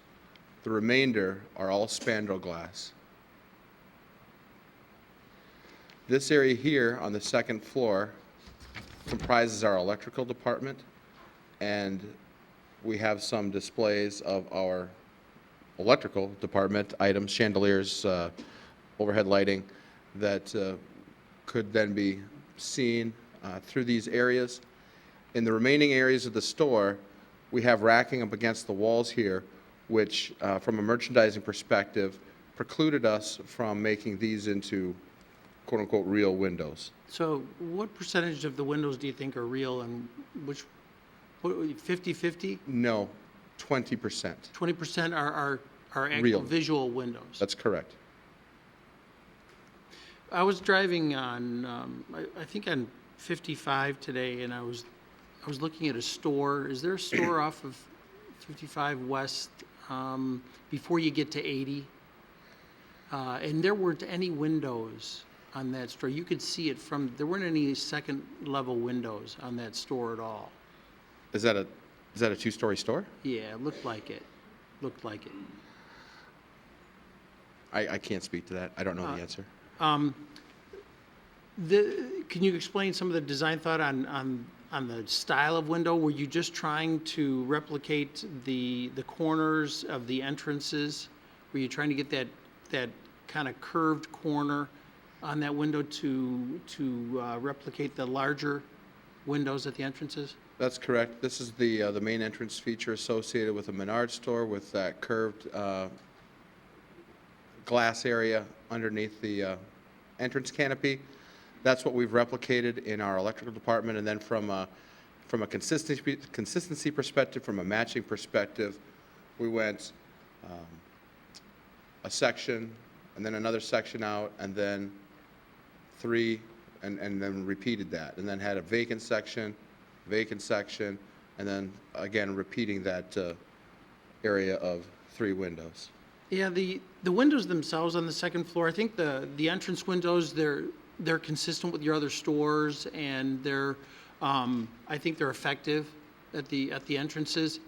The remainder are all spandrel glass. This area here on the second floor comprises our electrical department, and we have some displays of our electrical department items, chandeliers, overhead lighting, that could then be seen through these areas. In the remaining areas of the store, we have racking up against the walls here, which, from a merchandising perspective, precluded us from making these into quote-unquote real windows. So what percentage of the windows do you think are real, and which, 50-50? No, 20%. 20% are actual Real. visual windows? That's correct. I was driving on, I think on 55 today, and I was was looking at a store. Is there a store off of 55 West before you get to 80? And there weren't any windows on that store. You could see it from, there weren't any second level windows on that store at all. Is that a two-story store? Yeah, it looked like it. Looked like it. I can't speak to that. I don't know the answer. Can you explain some of the design thought on the style of window? Were you just trying to replicate the corners of the entrances? Were you trying to get that kind of curved corner on that window to replicate the larger windows at the entrances? That's correct. This is the main entrance feature associated with a Menards store with that curved glass area underneath the entrance canopy. That's what we've replicated in our electrical department, and then from a consistency perspective, from a matching perspective, we went a section, and then another section out, and then three, and then repeated that, and then had a vacant section, and then again repeating that area of 3 windows. Yeah, the windows themselves on the second floor, I think the entrance windows, they're consistent with your other stores, and I think they're effective at the entrances.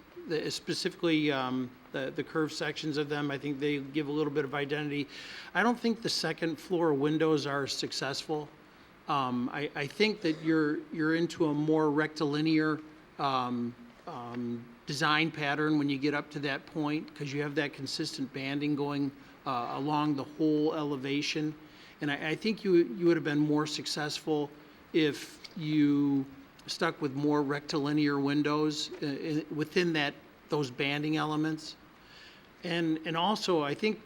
Specifically, the curved sections of them, I think they give a little bit of identity. I don't think the second floor windows are successful. I think that you're into a more rectilinear design pattern when you get up to that point, because you have that consistent banding going along the whole elevation. And I think you would have been more successful if you stuck with more rectilinear windows within those banding elements. And also, I think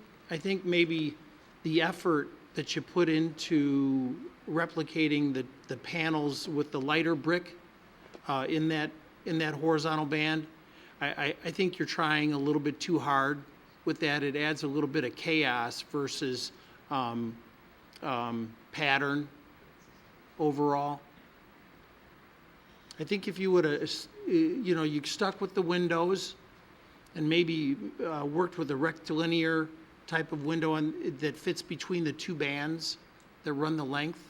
maybe the effort that you put into replicating the panels with the lighter brick in that horizontal band, I think you're trying a little bit too hard with that. It adds a little bit of chaos versus pattern overall. I think if you would have, you stuck with the windows and maybe worked with a rectilinear type of window that fits between the 2 bands that run the length.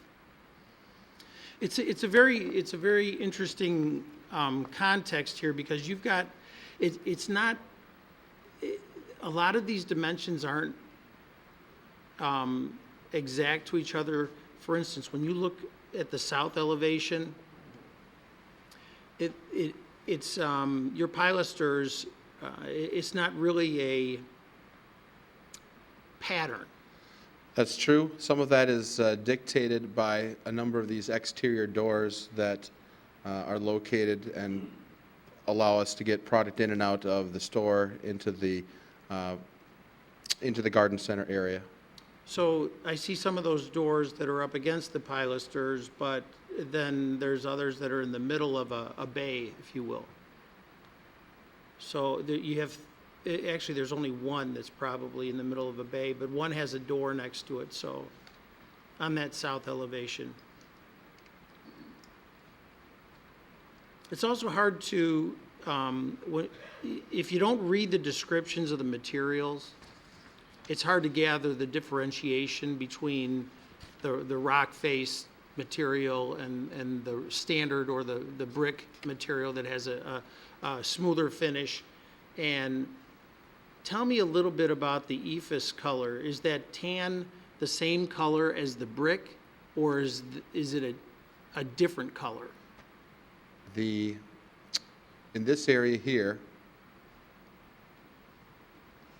It's a very interesting context here, because you've got it's not a lot of these dimensions aren't exact to each other. For instance, when you look at the south elevation, it's your pilasters. It's not really a pattern. That's true. Some of that is dictated by a number of these exterior doors that are located and allow us to get product in and out of the store into the garden center area. So I see some of those doors that are up against the pilasters, but then there's others that are in the middle of a bay, if you will. So you have, actually there's only one that's probably in the middle of a bay, but one has a door next to it, so on that south elevation. It's also hard to, if you don't read the descriptions of the materials, it's hard to gather the differentiation between the rock face material and the standard or the brick material that has a smoother finish. And tell me a little bit about the ephes color. Is that tan the same color as the brick, or is it a different color? In this area here,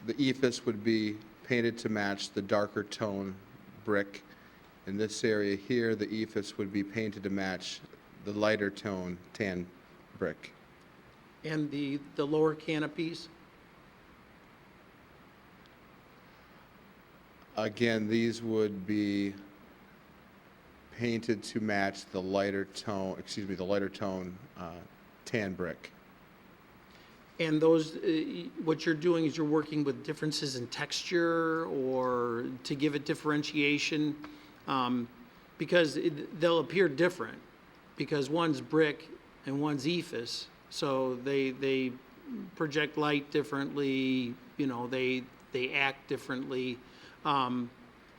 the ephes would be painted to match the darker tone brick. In this area here, the ephes would be painted to match the lighter tone tan brick. And the lower canopies? Again, these would be painted to match the lighter tone, tan brick. And those, what you're doing is you're working with differences in texture or to give it differentiation, because they'll appear different, because one's brick and one's ephes, so they project light differently, you know, they act differently.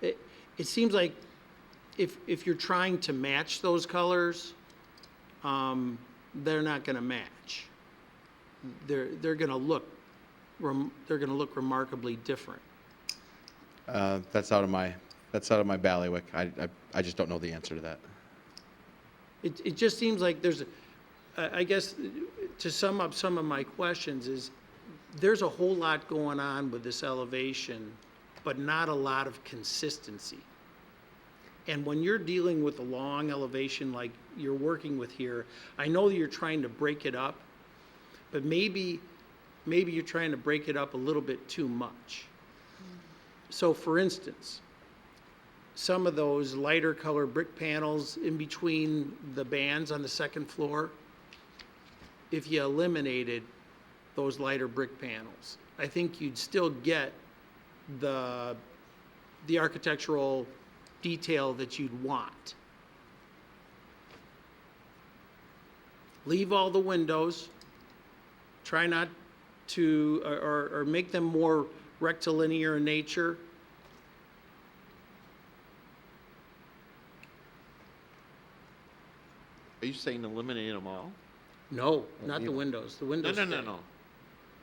It seems like if you're trying to match those colors, they're not gonna match. They're gonna look remarkably different. That's out of my bailiwick. I just don't know the answer to that. It just seems like I guess, to sum up some of my questions is, there's a whole lot going on with this elevation, but not a lot of consistency. And when you're dealing with a long elevation like you're working with here, I know you're trying to break it up, but maybe you're trying to break it up a little bit too much. So for instance, some of those lighter color brick panels in between the bands on the second floor, if you eliminated those lighter brick panels, I think you'd still get the architectural detail that you'd want. Leave all the windows, try not to, or make them more rectilinear in nature. Are you saying eliminate them all? No, not the windows. The No, windows. no, no, stay. no.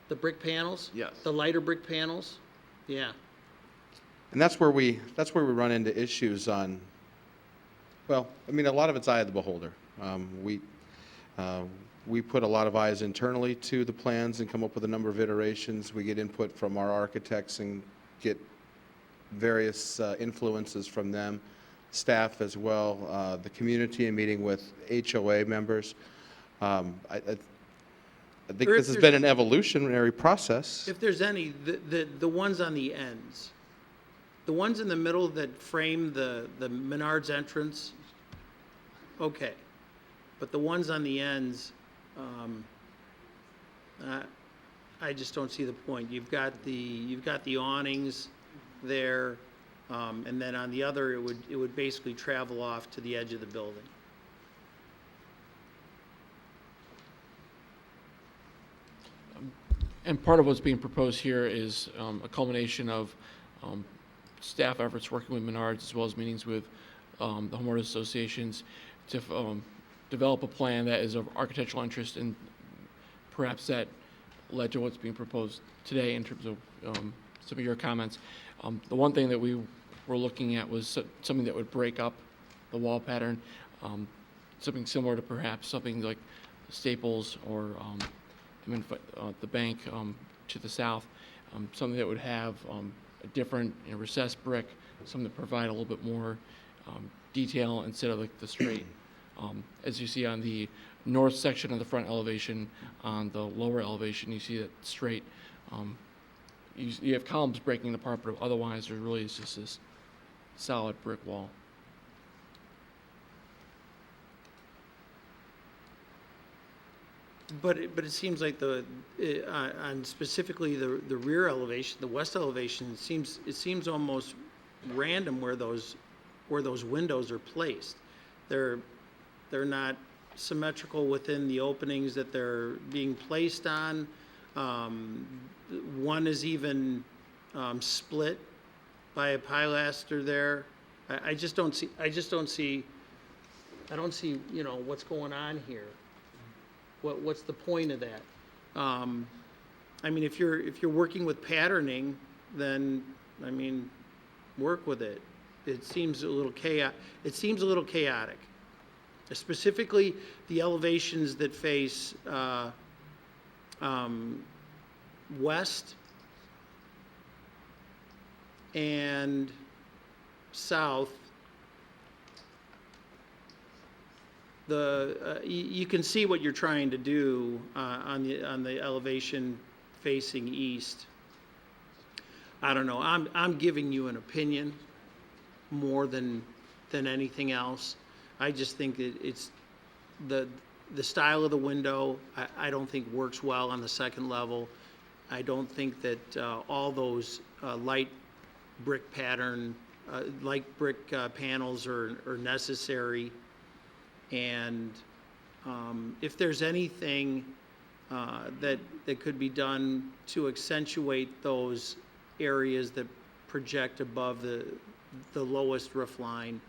The brick panels? Yes. The lighter brick panels? Yeah. And that's where we run into issues on, well, I mean, a lot of it's eye of the beholder. We put a lot of eyes internally to the plans and come up with a number of iterations. We get input from our architects and get various influences from them, staff as well, the community, and meeting with HOA members. I think Or if this has there's- been an evolutionary process. If there's any, the ones on the ends, the ones in the middle that frame the Menards entrance, okay. But the ones on the ends, I just don't see the point. You've got the awnings there, and then on the other, it would basically travel off to the edge of the building. And part of what's being proposed here is a culmination of staff efforts working with Menards, as well as meetings with the homeowners associations, to develop a plan that is of architectural interest, and perhaps that led to what's being proposed today in terms of some of your comments. The one thing that we were looking at was something that would break up the wall pattern, something similar to perhaps something like Staples or the bank to the south, something that would have a different recessed brick, something that provide a little bit more detail instead of like the straight. As you see on the north section of the front elevation, on the lower elevation, you see that straight. You have columns breaking it apart, but otherwise there really is just this solid brick wall. But it seems like on specifically the rear elevation, the west elevation, it seems almost random where those windows are placed. They're not symmetrical within the openings that they're being placed on. One is even split by a pilaster there. I don't see, you know, what's going on here. What's the point of that? I mean, if you're working with patterning, then I mean, work with it. It seems a little chaotic. Specifically, the elevations that face west and south. You can see what you're trying to do on the elevation facing east. I don't know. I'm giving you an opinion more than anything else. I just think that it's the style of the window. I don't think works well on the second level. I don't think that all those light brick panels are necessary. And If there's anything that could be done to accentuate those areas that project above the lowest roof line,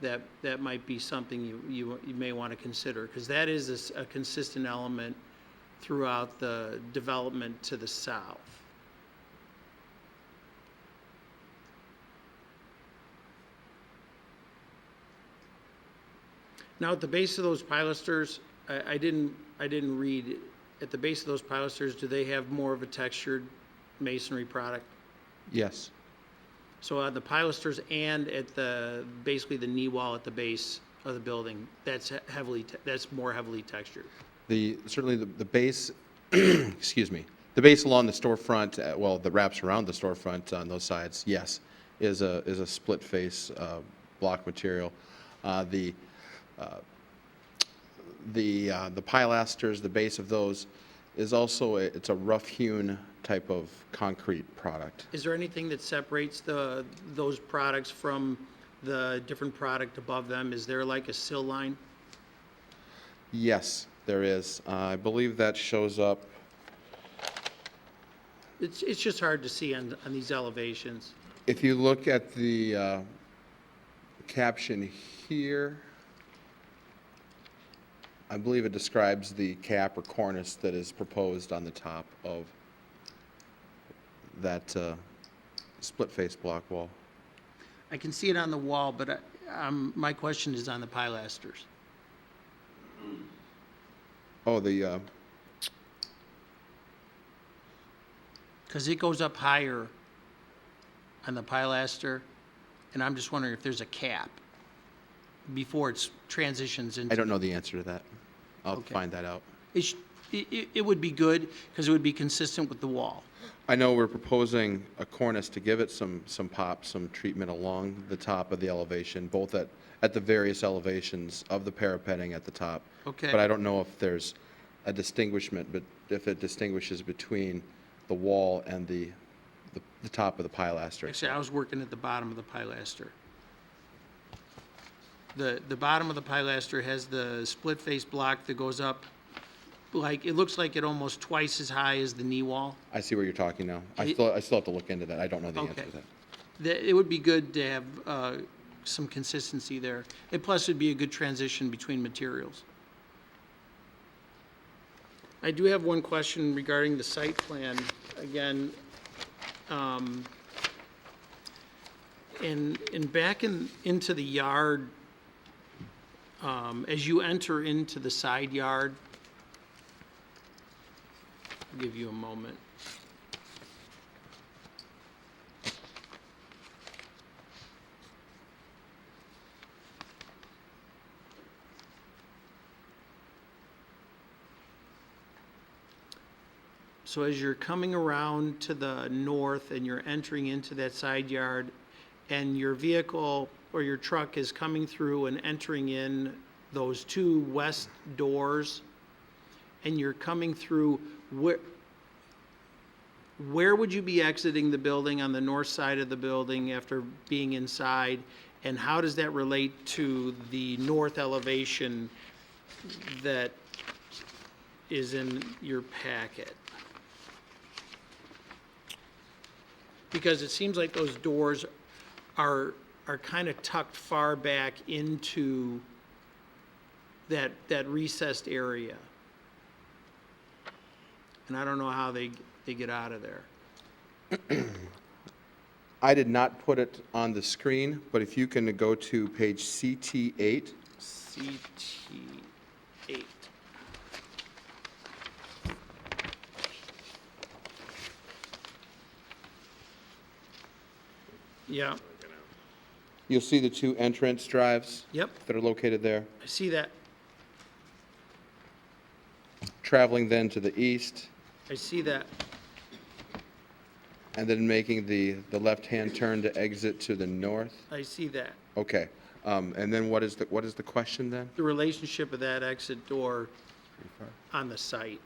that might be something you may want to consider, because that is a consistent element throughout the development to the south. Now, at the base of those pilasters, I didn't read, at the base of those pilasters, do they have more of a textured masonry product? Yes. So on the pilasters and at basically the knee wall at the base of the building, that's more heavily textured. Certainly the base, excuse me, the base along the storefront, well, that wraps around the storefront on those sides, yes, is a split face block material. The pilasters, the base of those, is also it's a rough hewn type of concrete product. Is there anything that separates those products from the different product above them? Is there like a sill line? Yes, there is. I believe that shows up. It's just hard to see on these elevations. If you look at the caption here, I believe it describes the cap or cornice that is proposed on the top of that split face block wall. I can see it on the wall, but my question is on the pilasters. Oh, the Because it goes up higher on the pilaster, and I'm just wondering if there's a cap before it transitions into... I don't know the answer to that. I'll Okay. find that out. It would be good, because it would be consistent with the wall. I know we're proposing a cornice to give it some pop, some treatment along the top of the elevation, both at the various elevations of the parapeting at the top. Okay. But I don't know if there's a distinguishment, but if it distinguishes between the wall and the top of the pilaster. Actually, I was working at the bottom of the pilaster. The bottom of the pilaster has the split face block that goes up, like, it looks like it almost twice as high as the knee wall. I see where you're talking now. I It- still have to look into that. I don't know the answer Okay. to that. It would be good to have some consistency there. And plus, it'd be a good transition between materials. I do have one question regarding the site plan. Again, and back into the yard, as you enter into the side yard, I'll give you a moment. So as you're coming around to the north and you're entering into that side yard, and your vehicle or your truck is coming through and entering in those two west doors, and you're coming through, where would you be exiting the building on the north side of the building after being inside? And how does that relate to the north elevation that is in your packet? Because it seems like those doors are kind of tucked far back into that recessed area. And I don't know how they get out of there. I did not put it on the screen, but if you can go to page CT8. CT8. Yeah, You'll see the two entrance drives yep, that are located there. I see that. Traveling then to the east, I see that. and then making the left-hand turn to exit to the north. I see that. Okay. And then what is the question then? The relationship of that exit door on the site.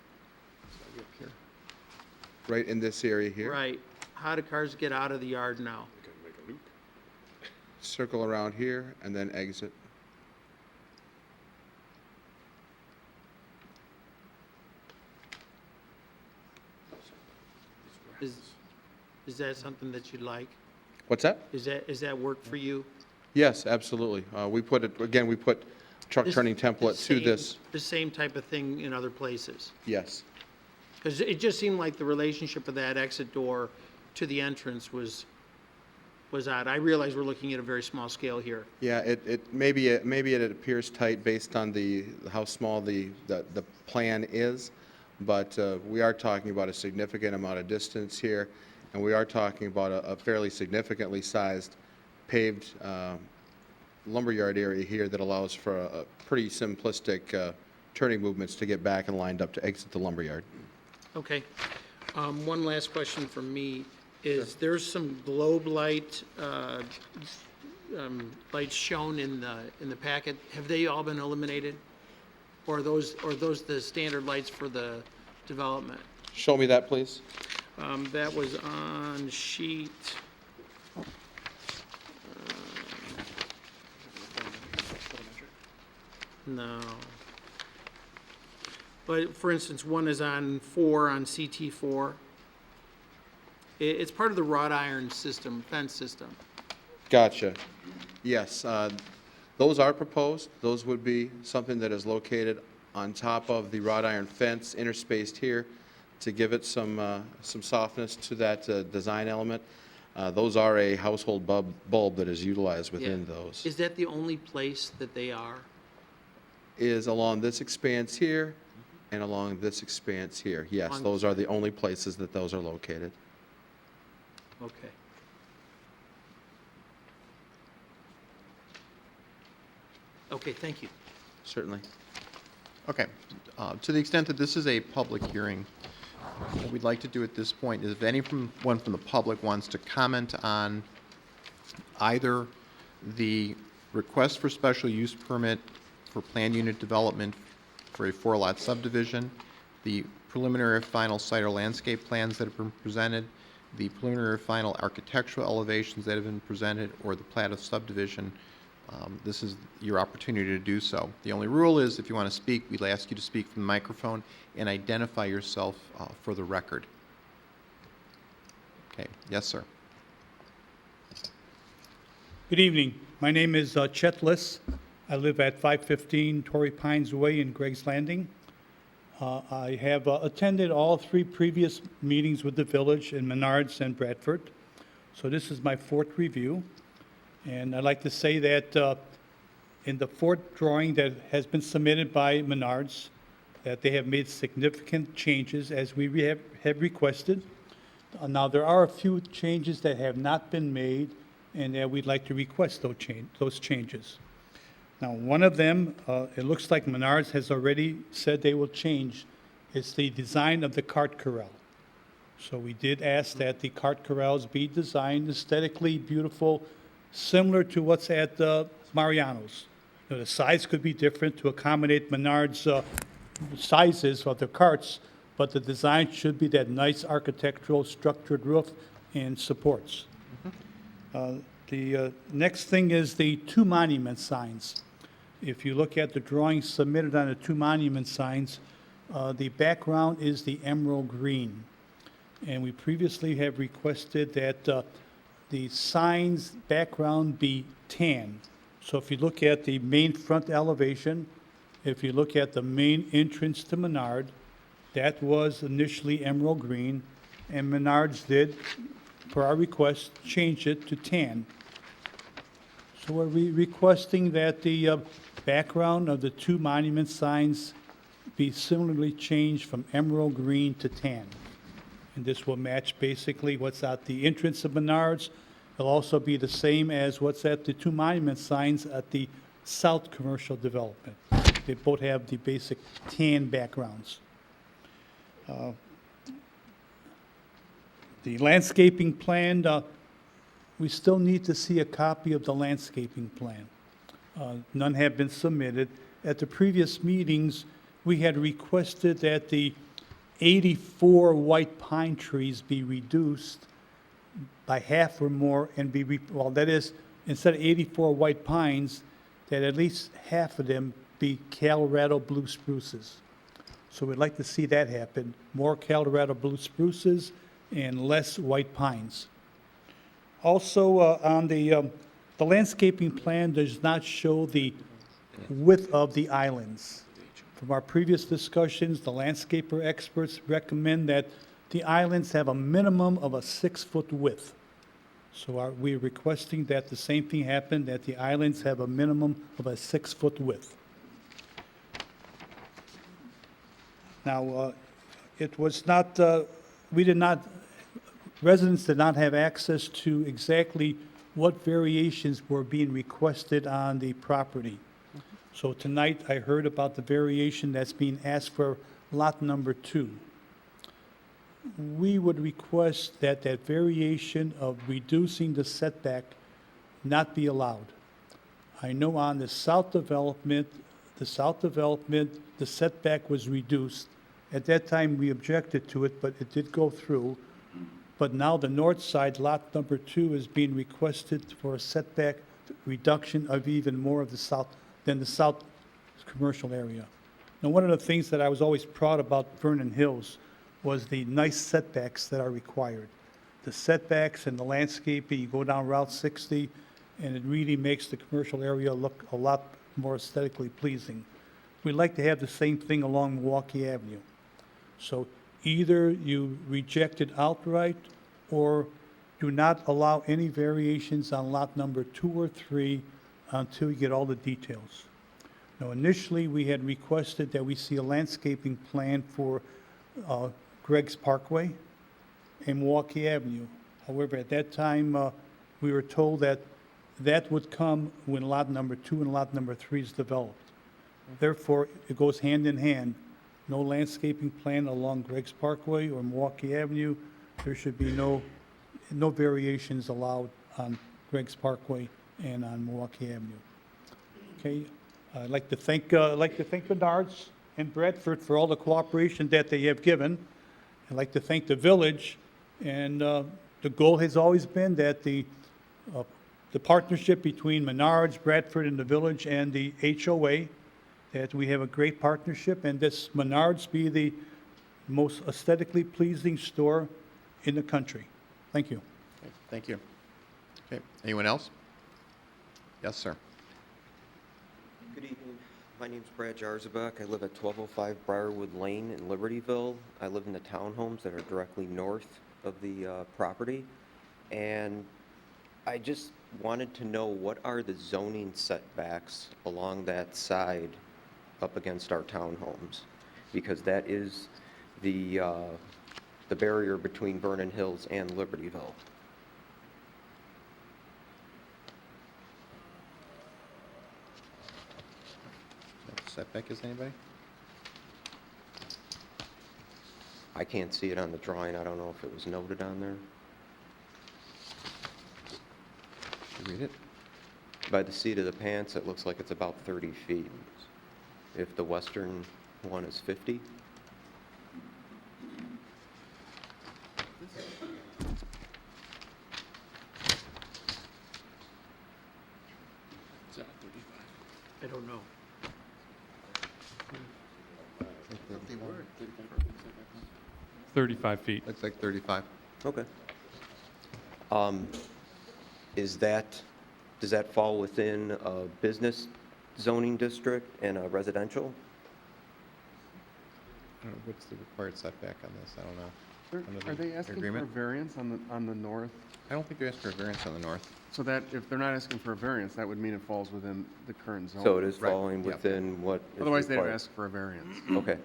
Right in this area here? Right. How do cars get out of the yard now? Circle around here and then exit. Is that something that you'd like? What's that? Is that work for you? Yes, absolutely. We put it, again, we put truck This- turning template to same- this. The same type of thing in other places? Yes. Because it just seemed like the relationship of that exit door to the entrance was odd. I realize we're looking at a very small scale here. Yeah, maybe it appears tight based on how small the plan is, but we are talking about a significant amount of distance here, and we are talking about a fairly significantly sized paved lumberyard area here that allows for a pretty simplistic turning movements to get back and lined up to exit the lumberyard. Okay. One last question from me is there's some globe light lights shown in the packet. Have they all been eliminated? Or are those the standard lights for the development? Show me that, please. That was on sheet. No. But for instance, one is on CT4. It's part of the wrought iron system, fence system. Gotcha. Yes, those are proposed. Those would be something that is located on top of the wrought iron fence, interspaced here, to give it some softness to that design element. Those are a household bulb that is utilized within Yeah. those. Is that the only place that they are? Is along this expanse here and along this expanse here. Yes, On- those are the only places that those are located. Okay. Okay, thank you. Certainly. Okay. To the extent that this is a public hearing, what we'd like to do at this point is if anyone from the public wants to comment on either the request for special use permit for planned unit development for a 4-lot subdivision, the preliminary final site or landscape plans that have been presented, the preliminary final architectural elevations that have been presented, or the plat of subdivision, this is your opportunity to do so. The only rule is if you want to speak, we'll ask you to speak from the microphone and identify yourself for the record. Okay, yes, sir. Good evening. My name is Chet Liss. I live at 515 Torrey Pines Way in Greg's Landing. I have attended all 3 previous meetings with the village in Menards and Bradford. So this is my 4th review. And I'd like to say that in the 4th drawing that has been submitted by Menards, that they have made significant changes as we have requested. Now, there are a few changes that have not been made, and that we'd like to request those changes. Now, one of them, it looks like Menards has already said they will change. It's the design of the cart corral. So we did ask that the cart corrals be designed aesthetically beautiful, similar to what's at Mariano's. You know, the size could be different to accommodate Menards' sizes of the carts, but the design should be that nice architectural structured roof and supports. The next thing is the 2 monument signs. If you look at the drawings submitted on the 2 monument signs, the background is the emerald green. And we previously have requested that the sign's background be tan. So if you look at the main front elevation, if you look at the main entrance to Menard, that was initially emerald green, and Menards did, per our request, change it to tan. So we're requesting that the background of the 2 monument signs be similarly changed from emerald green to tan. And this will match basically what's at the entrance of Menards. It'll also be the same as what's at the 2 monument signs at the South Commercial Development. They both have the basic tan backgrounds. The landscaping plan, we still need to see a copy of the landscaping plan. None have been submitted. At the previous meetings, we had requested that the 84 white pine trees be reduced by half or more and that is, instead of 84 white pines, that at least half of them be Colorado blue spruces. So we'd like to see that happen. More Colorado blue spruces and less white pines. Also, on the landscaping plan does not show the width of the islands. From our previous discussions, the landscaper experts recommend that the islands have a minimum of a 6-foot width. So we're requesting that the same thing happen, that the islands have a minimum of a 6-foot width. Now, it was not, residents did not have access to exactly what variations were being requested on the property. So tonight, I heard about the variation that's being asked for lot number 2. We would request that that variation of reducing the setback not be allowed. I know on the south development, the setback was reduced. At that time, we objected to it, but it did go through. But now the north side, lot number 2, is being requested for a setback reduction of even more of the south than the south commercial area. Now, one of the things that I was always proud about Vernon Hills was the nice setbacks that are required. The setbacks and the landscaping, you go down Route 60, and it really makes the commercial area look a lot more aesthetically pleasing. We'd like to have the same thing along Milwaukee Avenue. So either you reject it outright, or do not allow any variations on lot number 2 or 3 until you get all the details. Now, initially, we had requested that we see a landscaping plan for Greg's Parkway and Milwaukee Avenue. However, at that time, we were told that that would come when lot number 2 and lot number 3 is developed. Therefore, it goes hand in hand. No landscaping plan along Greg's Parkway or Milwaukee Avenue. There should be no variations allowed on Greg's Parkway and on Milwaukee Avenue. Okay, I'd like to thank Menards and Bradford for all the cooperation that they have given. I'd like to thank the village, and the goal has always been that the partnership between Menards, Bradford, and the village and the HOA, that we have a great partnership, and this Menards be the most aesthetically pleasing store in the country. Thank you. Okay, thank you. Okay, anyone else? Yes, sir. Good evening. My name's Brad Jarzabek. I live at 1205 Briarwood Lane in Libertyville. I live in the townhomes that are directly north of the property. And I just wanted to know, what are the zoning setbacks along that side up against our townhomes? Because that is the barrier between Vernon Hills and Libertyville. Setback is anybody? I can't see it on the drawing. I don't know if it was noted on there. Did you read it? By the seat of the pants, it looks like it's about 30 feet. If the western one is 50. I don't know. They were. 35 feet. Looks like 35. Okay. Does that fall within a business zoning district and a residential? I don't know, what's the required setback on this? I don't know. Under Are the they asking for a agreement? variance on the north? I don't think they're asking for a variance on the north. So that, if they're not asking for a variance, that would mean it falls within the current zone. So it is Right, falling yeah. within what is Otherwise, they'd required. ask for a variance. Okay.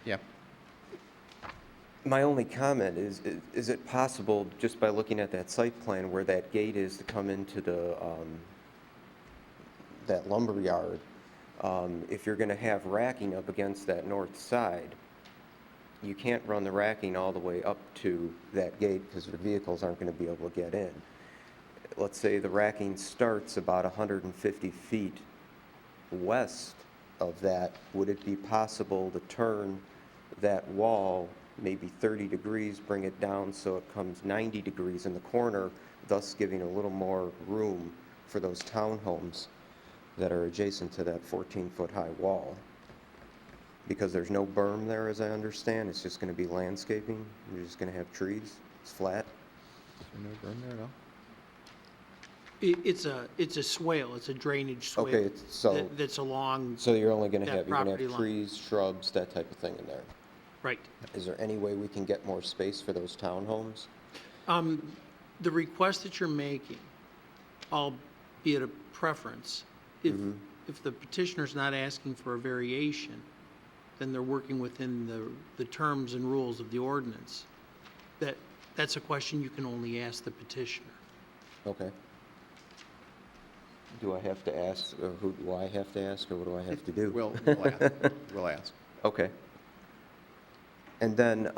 Yeah. My only comment is it possible, just by looking at that site plan, where that gate is to come into the, that lumber yard, if you're gonna have racking up against that north side, you can't run the racking all the way up to that gate because the vehicles aren't gonna be able to get in. Let's say the racking starts about 150 feet west of that. Would it be possible to turn that wall maybe 30 degrees, bring it down so it comes 90 degrees in the corner, thus giving a little more room for those townhomes that are adjacent to that 14-foot high wall? Because there's no berm there, as I understand, it's just going to be landscaping, you're just going to have trees? It's flat? Is there no berm there at all? It's a swale, it's a drainage swale. Okay, so, That's along, so you're only gonna that have, you're gonna property have line. trees, shrubs, that type of thing in there. right. Is there any way we can get more space for those townhomes? The request that you're making, albeit a preference, if the petitioner's not asking for a variation, then they're working within the terms and rules of the ordinance. That's a question you can only ask the petitioner. Okay. Do I have to ask, or who do I have to ask, or what do I have to do? We'll ask. We'll ask. Okay. And then,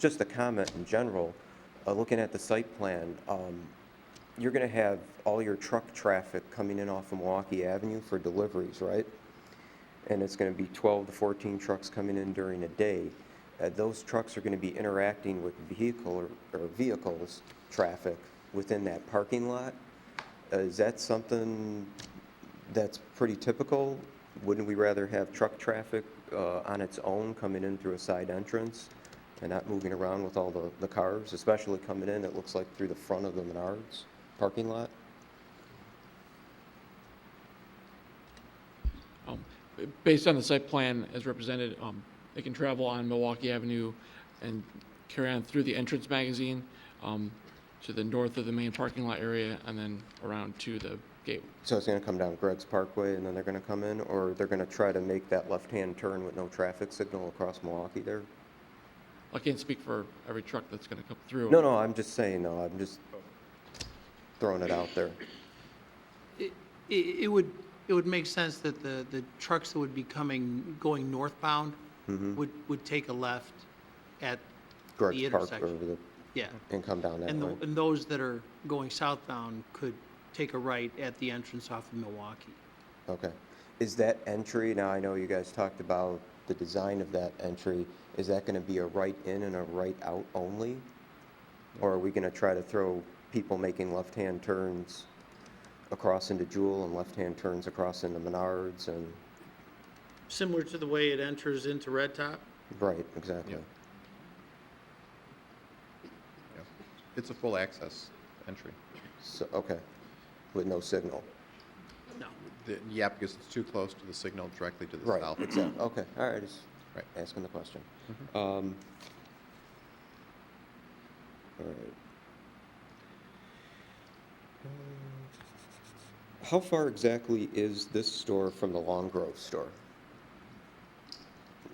just a comment in general, looking at the site plan, you're gonna have all your truck traffic coming in off of Milwaukee Avenue for deliveries, right? And it's gonna be 12 to 14 trucks coming in during a day. Those trucks are gonna be interacting with vehicles traffic within that parking lot. Is that something that's pretty typical? Wouldn't we rather have truck traffic on its own coming in through a side entrance and not moving around with all the cars, especially coming in, it looks like through the front of the Menards parking lot? Based on the site plan as represented, they can travel on Milwaukee Avenue and carry on through the entrance magazine to the north of the main parking lot area and then around to the gate. So it's gonna come down Greg's Parkway and then they're gonna come in, or they're gonna try to make that left-hand turn with no traffic signal across Milwaukee there? I can't speak for every truck that's going to come through. No, I'm just saying, no, I'm just throwing it out there. It would make sense that the trucks that would be going northbound would take a left at the Greg's Park intersection. over the, Yeah. and come down that way. And those that are going southbound could take a right at the entrance off of Milwaukee. Okay. Is that entry, now I know you guys talked about the design of that entry, is that gonna be a right in and a right out only? Or are we gonna try to throw people making left-hand turns across into Jewel and left-hand turns across into Menards and, Similar to the way it enters into Red Top? right, exactly. Yeah. Yeah. It's a full access entry. So, okay, with no signal. No. Yeah, because it's too close to the signal directly to the Right, south. exactly, okay, all right, just Right. asking the question. Mhm. All right. How far exactly is this store from the Long Grove store?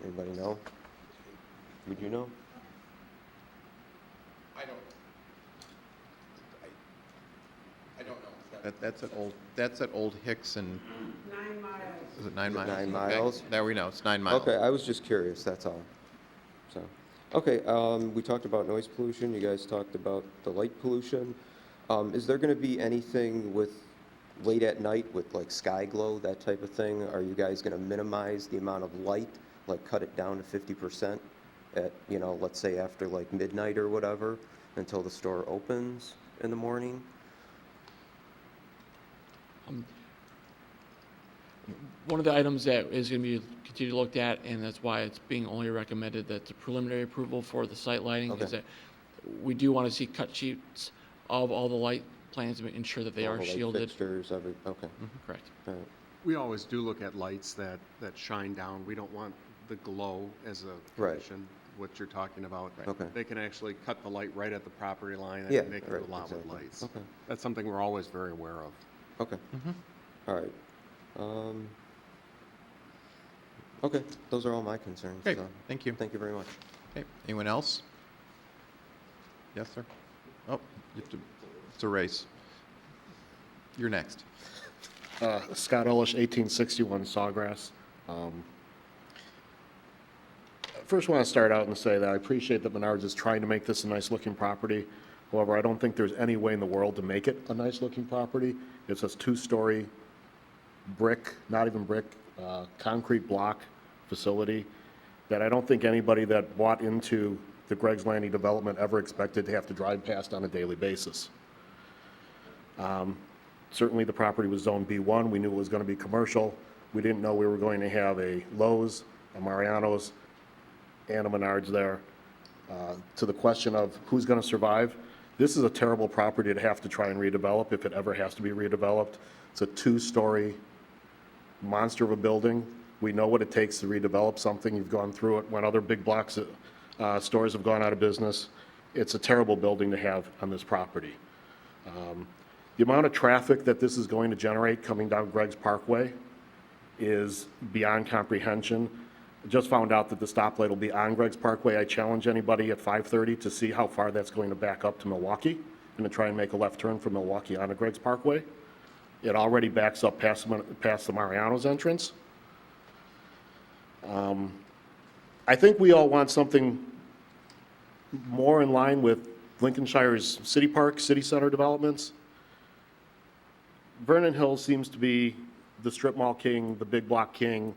Anybody know? Would you know? I don't know. That's at Old Hicks and, 9 miles. is it 9 Is it miles? 9 Okay. miles? There we know, it's 9 miles. Okay, I was just curious, that's all. So, okay, we talked about noise pollution, you guys talked about the light pollution. Is there gonna be anything with late at night with like sky glow, that type of thing? Are you guys gonna minimize the amount of light, like cut it down to 50% at, you know, let's say after like midnight or whatever, until the store opens in the morning? One of the items that is going to be continued looked at, and that's why it's being only recommended that the preliminary approval for the site lighting Okay. is that we do want to see cut sheets of all the light plans to ensure that they All are the light shielded. Fixtures, okay, Correct. all right. We always do look at lights that shine down. We don't want the glow as a Right. condition, what you're talking about. Okay. They can actually cut the light right at the property line Yeah, and make it right, a lot with exactly. lights. Okay. That's something we're always very aware of. Okay. All right. Okay, those are all my concerns. Okay, so thank you. Thank you very much. Okay, anyone else? Yes, sir? Oh, you have to, it's a race. You're next. Scott Ellis, 1861 Sawgrass. First, I want to start out and say that I appreciate that Menards is trying to make this a nice-looking property. However, I don't think there's any way in the world to make it a nice-looking property. It's a two-story brick, not even brick, concrete block facility that I don't think anybody that bought into the Greg's Landing development ever expected to have to drive past on a daily basis. Certainly, the property was zoned B1. We knew it was going to be commercial. We didn't know we were going to have a Lowe's, a Mariano's, and a Menards there. To the question of who's going to survive, this is a terrible property to have to try and redevelop if it ever has to be redeveloped. It's a two-story monster of a building. We know what it takes to redevelop something. You've gone through it when other big blocks, stores have gone out of business. It's a terrible building to have on this property. The amount of traffic that this is going to generate coming down Greg's Parkway is beyond comprehension. I just found out that the stoplight will be on Greg's Parkway. I challenge anybody at 5:30 to see how far that's going to back up to Milwaukee and to try and make a left turn from Milwaukee onto Greg's Parkway. It already backs up past the Mariano's entrance. I think we all want something more in line with Lincolnshire's city park, city center developments. Vernon Hills seems to be the strip mall king, the big block king,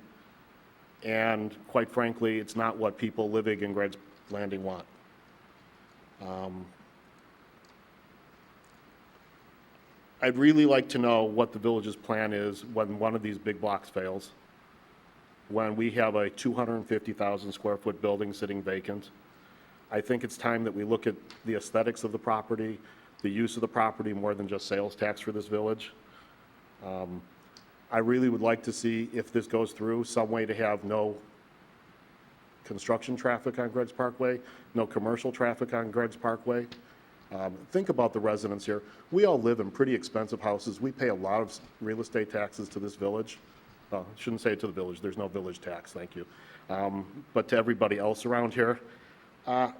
and quite frankly, it's not what people living in Greg's Landing want. I'd really like to know what the village's plan is when one of these big blocks fails, when we have a 250,000 square foot building sitting vacant. I think it's time that we look at the aesthetics of the property, the use of the property more than just sales tax for this village. I really would like to see, if this goes through, some way to have no construction traffic on Greg's Parkway, no commercial traffic on Greg's Parkway. Think about the residents here. We all live in pretty expensive houses. We pay a lot of real estate taxes to this village. I shouldn't say it to the village. There's no village tax, thank you. But to everybody else around here. I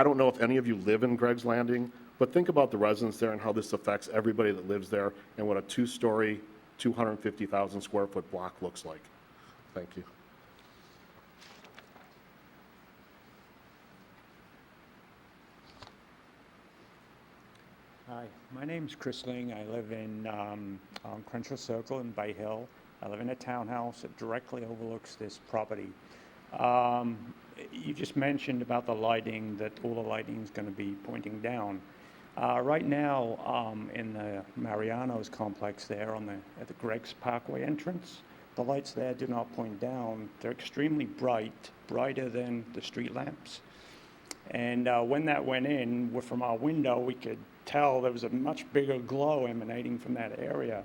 don't know if any of you live in Greg's Landing, but think about the residents there and how this affects everybody that lives there and what a two-story, 250,000 square foot block looks like. Thank you. Hi, my name's Chris Ling. I live in Crenshaw Circle in Bay Hill. I live in a townhouse that directly overlooks this property. You just mentioned about the lighting, that all the lighting is going to be pointing down. Right now, in the Mariano's complex there at the Greg's Parkway entrance, the lights there do not point down. They're extremely bright, brighter than the street lamps. And when that went in, from our window, we could tell there was a much bigger glow emanating from that area.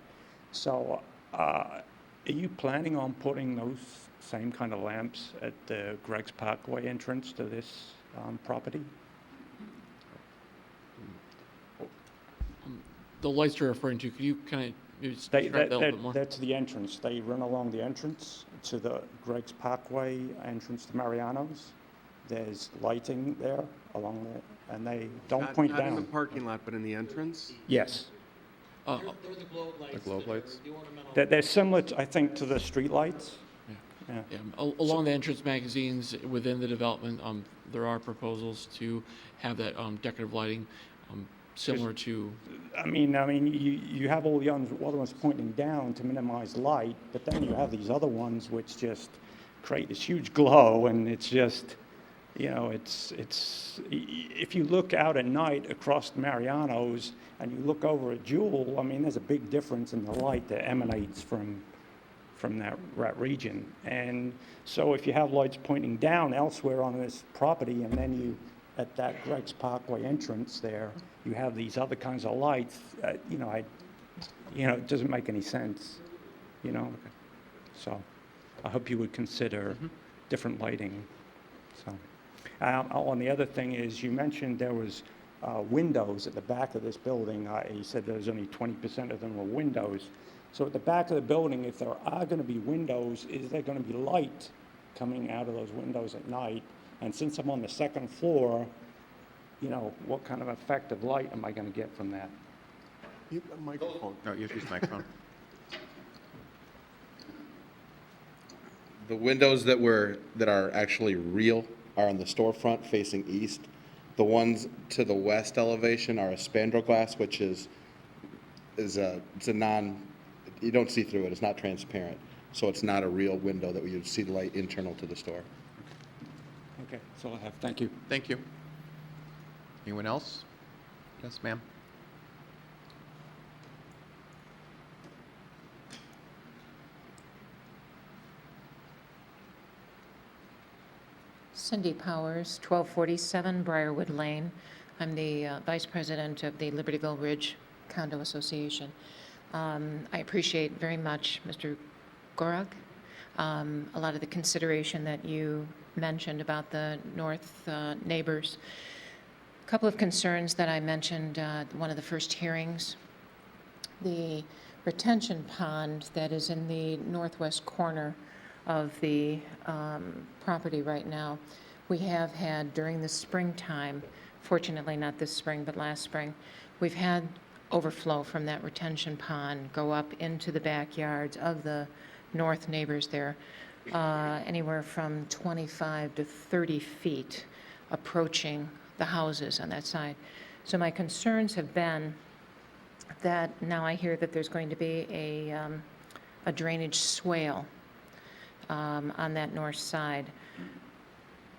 So are you planning on putting those same kind of lamps at the Greg's Parkway entrance to this property? The lights you're referring to, could you kind of describe that a little bit more? That's the entrance. They run along the entrance to the Greg's Parkway entrance to Mariano's. There's lighting there along there, and they don't point not down. in the parking lot, but in the entrance? Yes. They're the globe lights. The globe lights? The ornamental. They're similar, I think, to the street lights. Yeah. Along the entrance magazines within the development, there are proposals to have that decorative lighting similar to. I mean, you have all the other ones pointing down to minimize light, but then you have these other ones which just create this huge glow, and it's just, it's if you look out at night across Mariano's and you look over at Jewel, I mean, there's a big difference in the light that emanates from that region. And so if you have lights pointing down elsewhere on this property, and then you, at that Greg's Parkway entrance there, you have these other kinds of lights, it doesn't make any sense, So I hope you would consider different lighting. So, and the other thing is, you mentioned there was windows at the back of this building. You said there's only 20% of them were windows. So at the back of the building, if there are going to be windows, is there going to be light coming out of those windows at night? And since I'm on the second floor, what kind of effective light am I going to get from that? Microphone. No, you have to use the microphone. The windows that are actually real are on the storefront facing east. The ones to the west elevation are a spandrel glass, which it's a non, you don't see through it. It's not transparent, so it's not a real window that you'd see the light internal to the store. Okay, that's all I have. Thank you. Thank you. Anyone else? Yes, ma'am. Cindy Powers, 1247 Briarwood Lane. I'm the Vice President of the Libertyville Ridge Condo Association. I appreciate very much, Mr. Gorok, a lot of the consideration that you mentioned about the north neighbors. A couple of concerns that I mentioned one of the first hearings. The retention pond that is in the northwest corner of the property right now, we have had during the springtime, fortunately not this spring, but last spring, we've had overflow from that retention pond go up into the backyards of the north neighbors there, anywhere from 25 to 30 feet approaching the houses on that side. So my concerns have been that now I hear that there's going to be a drainage swale on that north side.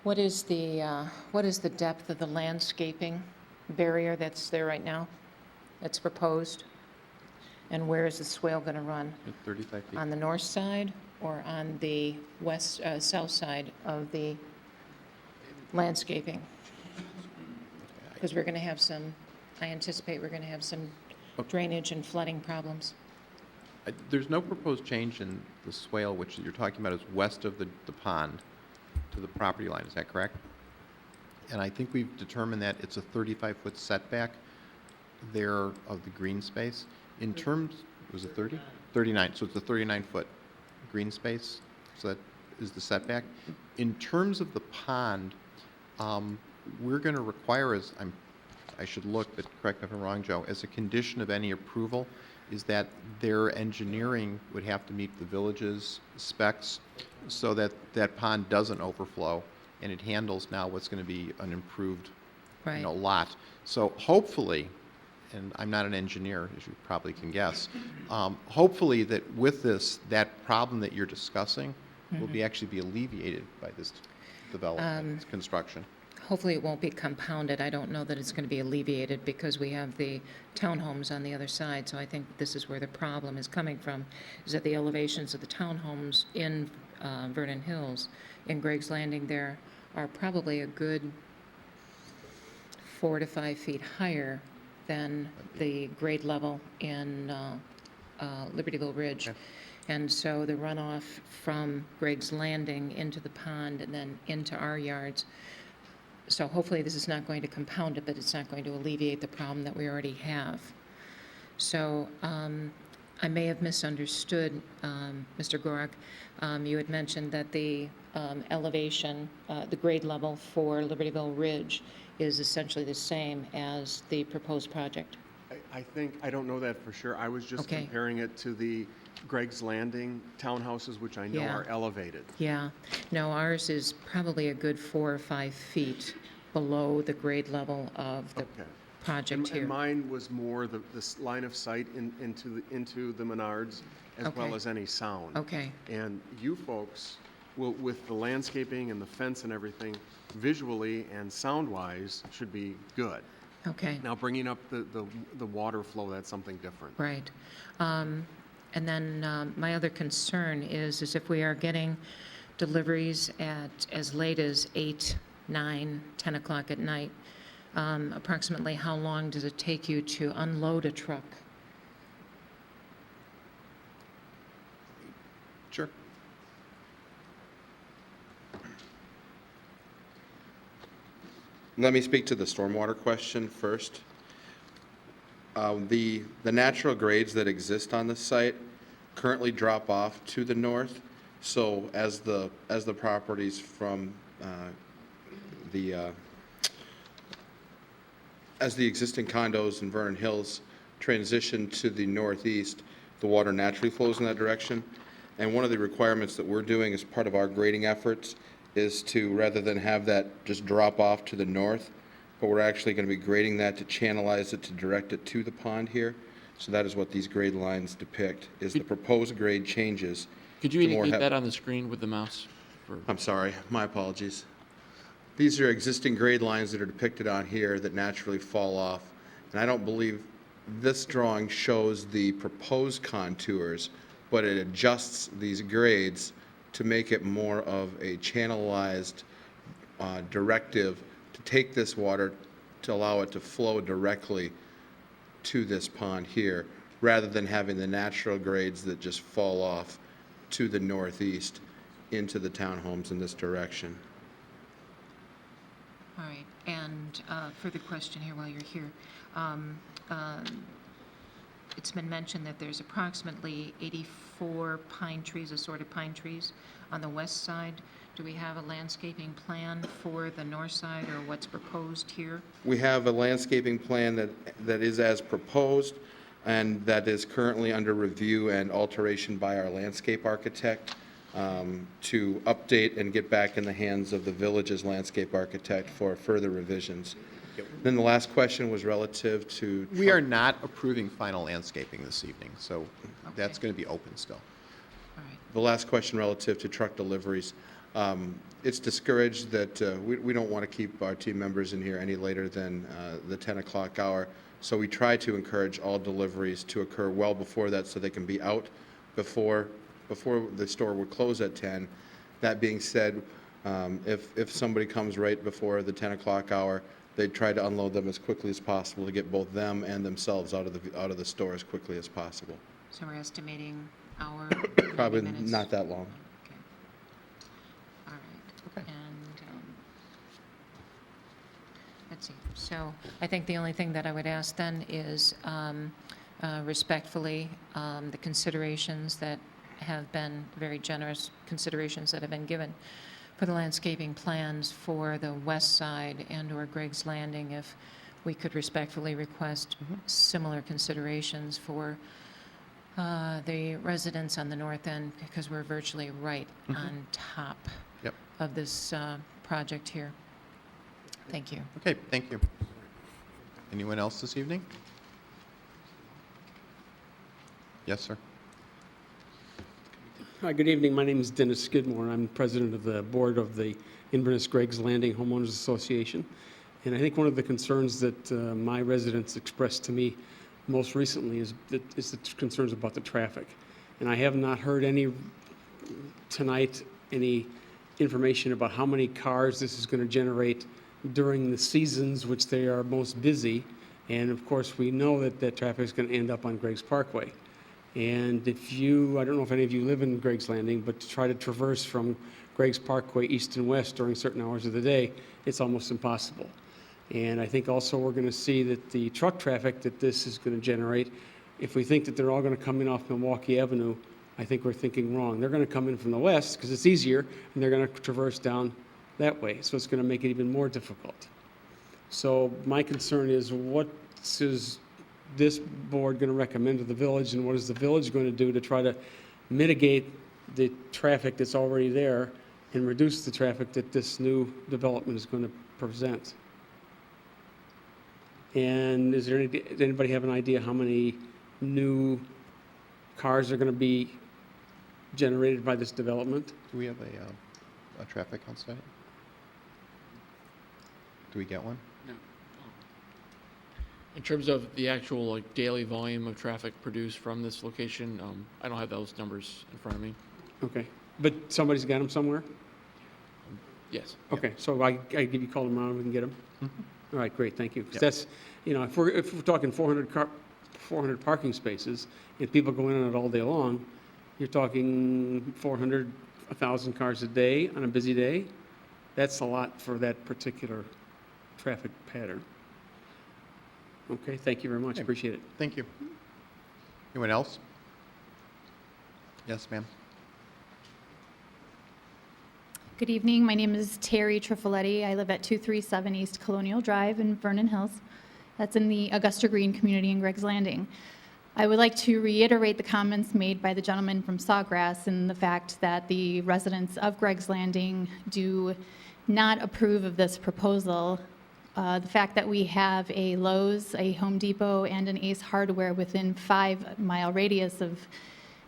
What is the depth of the landscaping barrier that's there right now, that's proposed? And where is the swale going to run? 35 feet. On the north side or on the south side of the landscaping? Because we're going to have some, I anticipate we're going to have some drainage and flooding problems. There's no proposed change in the swale, which you're talking about is west of the pond to the property line. Is that correct? And I think we've determined that it's a 35-foot setback there of the green space. In terms, was it 30? 39. So it's a 39-foot green space. So that is the setback. In terms of the pond, we're going to require, I should look, but correct me if I'm wrong, Joe, as a condition of any approval, is that their engineering would have to meet the village's specs so that that pond doesn't overflow and it handles now what's going to be an improved lot. So hopefully, and I'm not an engineer, as you probably can guess, hopefully that with this, that problem that you're discussing will be actually be alleviated by this development, construction. Hopefully it won't be compounded. I don't know that it's going to be alleviated because we have the townhomes on the other side. So I think this is where the problem is coming from, is that the elevations of the townhomes in Vernon Hills, in Greg's Landing there, are probably a good 4 to 5 feet higher than the grade level in Libertyville Ridge. Okay. And so the runoff from Greg's Landing into the pond and then into our yards. So hopefully this is not going to compound it, but it's not going to alleviate the problem that we already have. So I may have misunderstood, Mr. Gorok. You had mentioned that the elevation, the grade level for Libertyville Ridge is essentially the same as the proposed project. I don't know that for sure. I was just comparing it to the Greg's Landing townhouses, which I know are elevated. Yeah. No, ours is probably a good 4 or 5 feet below the grade level of the project here. And mine was more the line of sight into the Menards as well as any sound. Okay. And you folks will, with the landscaping and the fence and everything, visually and sound-wise should be good. Okay. Now bringing up the water flow, that's something different. Right. And then my other concern is if we are getting deliveries at as late as 8, 9, 10 o'clock at night, approximately how long does it take you to unload a truck? Sure. Let me speak to the stormwater question first. The natural grades that exist on the site currently drop off to the north. So as the properties from as the existing condos in Vernon Hills transition to the northeast, the water naturally flows in that direction. And one of the requirements that we're doing as part of our grading efforts is to, rather than have that just drop off to the north, but we're actually going to be grading that to channelize it to direct it to the pond here. So that is what these grade lines depict, is the proposed grade changes. Could you indicate that on the screen with the mouse? I'm sorry, my apologies. These are existing grade lines that are depicted on here that naturally fall off. And I don't believe this drawing shows the proposed contours, but it adjusts these grades to make it more of a channelized directive to take this water to allow it to flow directly to this pond here, rather than having the natural grades that just fall off to the northeast into the townhomes in this direction. All right, and further question here while you're here. It's been mentioned that there's approximately 84 pine trees, assorted pine trees, on the west side. Do we have a landscaping plan for the north side, or what's proposed here? We have a landscaping plan that is as proposed, and that is currently under review and alteration by our landscape architect to update and get back in the hands of the village's landscape architect for further revisions. Then the last question was relative to... We are not approving final landscaping this evening, so that's going to be open still. The last question relative to truck deliveries. It's discouraged that we don't want to keep our team members in here any later than the 10 o'clock hour. So we try to encourage all deliveries to occur well before that so they can be out before the store would close at 10. That being said, if somebody comes right before the 10 o'clock hour, they try to unload them as quickly as possible to get both them and themselves out of the store as quickly as possible. So we're estimating hour, Probably 90 minutes? not that long. Okay. All right. Okay. And let's see. So I think the only thing that I would ask then is respectfully, the considerations that have been very generous considerations that have been given for the landscaping plans for the west side and/or Greg's Landing, if we could respectfully request similar considerations for the residents on the north end, because we're virtually right on top of this project here. Thank you. Okay, thank you. Anyone else this evening? Yes, sir. Hi, good evening. My name is Dennis Skidmore. I'm president of the board of the Inverness Greg's Landing Homeowners Association. And I think one of the concerns that my residents expressed to me most recently is the concerns about the traffic. And I have not heard any information about how many cars this is going to generate during the seasons which they are most busy. And of course, we know that that traffic is going to end up on Greg's Parkway. And I don't know if any of you live in Greg's Landing, but to try to traverse from Greg's Parkway east and west during certain hours of the day, it's almost impossible. And I think also we're going to see that the truck traffic that this is going to generate, if we think that they're all going to come in off Milwaukee Avenue, I think we're thinking wrong. They're going to come in from the west because it's easier, and they're going to traverse down that way. So it's going to make it even more difficult. So my concern is, what is this board going to recommend to the village, and what is the village going to do to try to mitigate the traffic that's already there and reduce the traffic that this new development is going to present? And does anybody have an idea how many new cars are going to be generated by this development? Do we have a traffic count study? Do we get one? No. In terms of the actual daily volume of traffic produced from this location, I don't have those numbers in front of me. Okay, but somebody's got them somewhere? Yes. Okay, so I give you a call tomorrow and we can get them? All right, great, thank you. 'Cause Yep. that's, if we're talking 400 parking spaces, and people go in on it all day long, you're talking 400, 1,000 cars a day on a busy day. That's a lot for that particular traffic pattern. Okay, thank you very much, appreciate it. Thank you. Anyone else? Yes, ma'am. Good evening. My name is Terry Trifoletti. I live at 237 East Colonial Drive in Vernon Hills. That's in the Augusta Green community in Greg's Landing. I would like to reiterate the comments made by the gentleman from Sawgrass and the fact that the residents of Greg's Landing do not approve of this proposal. The fact that we have a Lowe's, a Home Depot, and an Ace Hardware within 5-mile radius of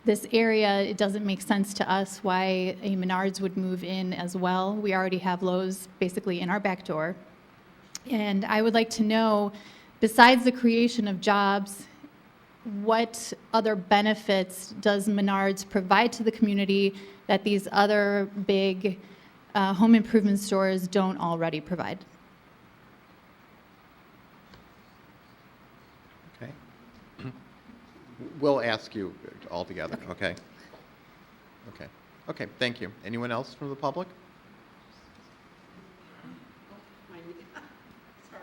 this area, it doesn't make sense to us why a Menards would move in as well. We already have Lowe's basically in our back door. And I would like to know, besides the creation of jobs, what other benefits does Menards provide to the community that these other big home improvement stores don't already provide. Okay. We'll ask you all together, okay? Okay. Okay, thank you. Anyone else from the public? Sorry,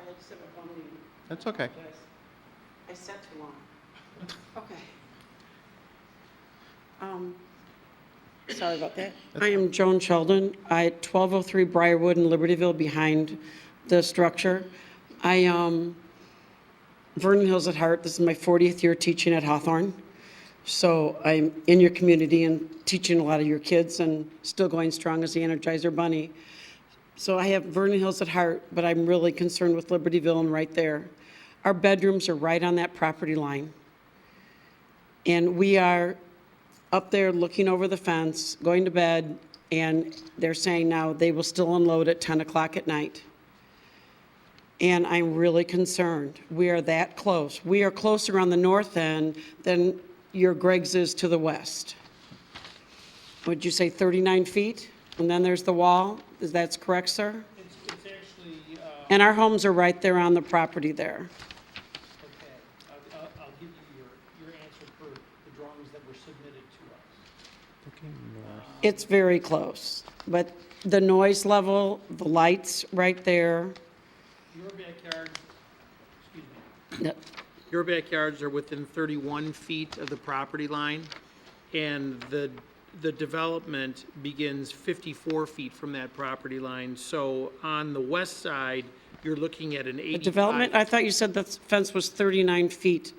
I just have a phone meeting. That's okay. I sat too long. Okay. Sorry about that. I am Joan Sheldon. I at 1203 Briarwood in Libertyville behind the structure. Vernon Hills at heart. This is my 40th year teaching at Hawthorne. So I'm in your community and teaching a lot of your kids and still going strong as the Energizer Bunny. So I have Vernon Hills at heart, but I'm really concerned with Libertyville and right there. Our bedrooms are right on that property line. And we are up there looking over the fence, going to bed, and they're saying now they will still unload at 10 o'clock at night. And I'm really concerned. We are that close. We are closer on the north end than your Greg's is to the west. Would you say 39 feet? And then there's the wall? Is that correct, sir? It's actually, And our homes are right there on the property there. okay, I'll give you your answer per the drawings that were submitted to us. It's very close, but the noise level, the lights right there. Your backyard, excuse me. Yep. Your backyards are within 31 feet of the property line, and the development begins 54 feet from that property line. So on the west side, you're looking at an 85. The development, I thought you said the fence was 39 feet.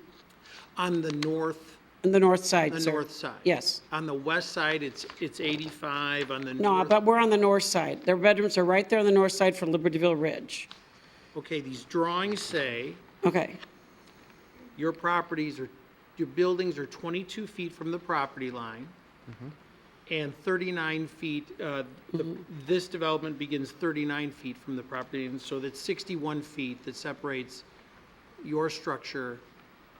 On the north. On the north side, The sir. north side. Yes. On the west side, it's 85. On the No, north. but we're on the north side. Their bedrooms are right there on the north side for Libertyville Ridge. Okay, these drawings say Okay. your buildings are 22 feet from the property line. And 39 feet, this development begins 39 feet from the property, and so that's 61 feet that separates your structure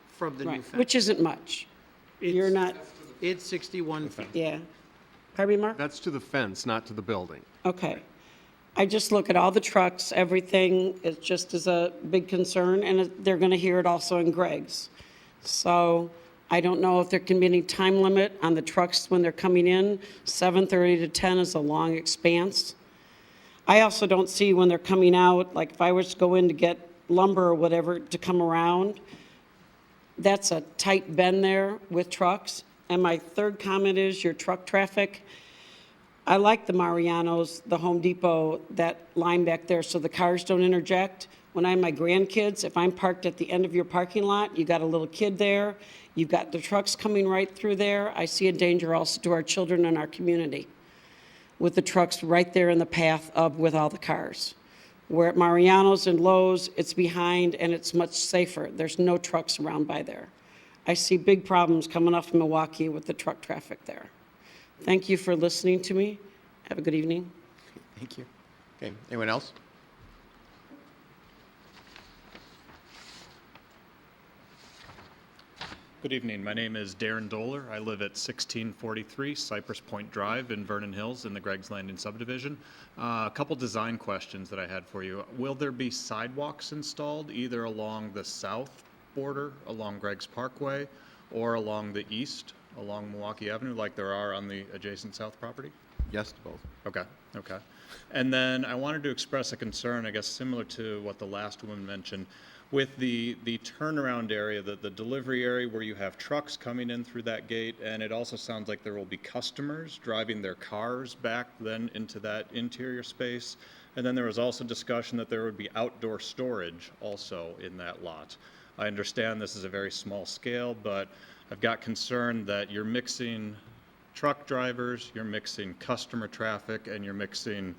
from the new Right, fence. which isn't much. You're not, It's 61 feet. yeah. Pardon me, Mark? That's to the fence, not to the building. Okay. I just look at all the trucks, everything, it just is a big concern, and they're gonna hear it also in Greg's. So I don't know if there can be any time limit on the trucks when they're coming in. 7:30 to 10 is a long expanse. I also don't see when they're coming out, like if I was to go in to get lumber or whatever to come around, that's a tight bend there with trucks. And my third comment is your truck traffic. I like the Mariano's, the Home Depot, that line back there so the cars don't interject. When I have my grandkids, if I'm parked at the end of your parking lot, you got a little kid there, you've got the trucks coming right through there. I see a danger also to our children and our community with the trucks right there in the path of with all the cars. Where at Mariano's and Lowe's, it's behind and it's much safer. There's no trucks around by there. I see big problems coming off Milwaukee with the truck traffic there. Thank you for listening to me. Have a good evening. Thank you. Okay, anyone else? Good evening. My name is Darren Doler. I live at 1643 Cypress Point Drive in Vernon Hills in the Greg's Landing subdivision. A couple design questions that I had for you. Will there be sidewalks installed either along the south border, along Greg's Parkway, or along the east, along Milwaukee Avenue, like there are on the adjacent south property? Yes to both. Okay, okay. And then I wanted to express a concern, I guess similar to what the last woman mentioned, with the turnaround area, the delivery area where you have trucks coming in through that gate, and it also sounds like there will be customers driving their cars back then into that interior space. And then there was also discussion that there would be outdoor storage also in that lot. I understand this is a very small scale, but I've got concern that you're mixing truck drivers, you're mixing customer traffic, and you're mixing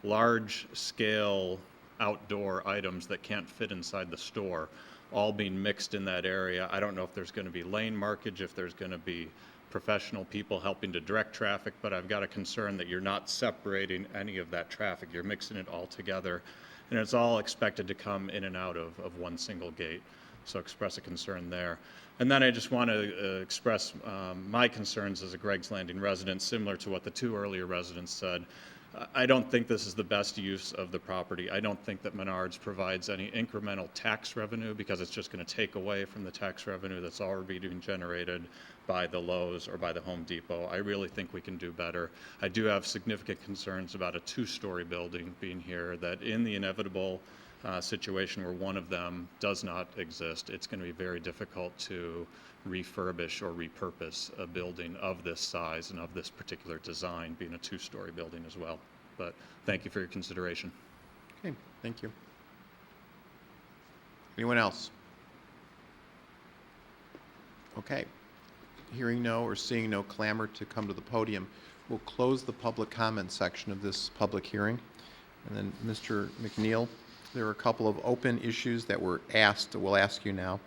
large-scale outdoor items that can't fit inside the store, all being mixed in that area. I don't know if there's going to be lane markage, if there's going to be professional people helping to direct traffic, but I've got a concern that you're not separating any of that traffic. You're mixing it all together, and it's all expected to come in and out of one single gate. So express a concern there. And then I just want to express my concerns as a Greg's Landing resident, similar to what the two earlier residents said. I don't think this is the best use of the property. I don't think that Menards provides any incremental tax revenue because it's just going to take away from the tax revenue that's already being generated by the Lowe's or by the Home Depot. I really think we can do better. I do have significant concerns about a two-story building being here, that in the inevitable situation where one of them does not exist, it's going to be very difficult to refurbish or repurpose a building of this size and of this particular design, being a two-story building as well. But thank you for your consideration. Okay, thank you. Anyone else? Okay. Hearing no or seeing no clamor to come to the podium, we'll close the public comment section of this public hearing. And then, Mr. McNeil, there are a couple of open issues that were asked, that we'll ask you now.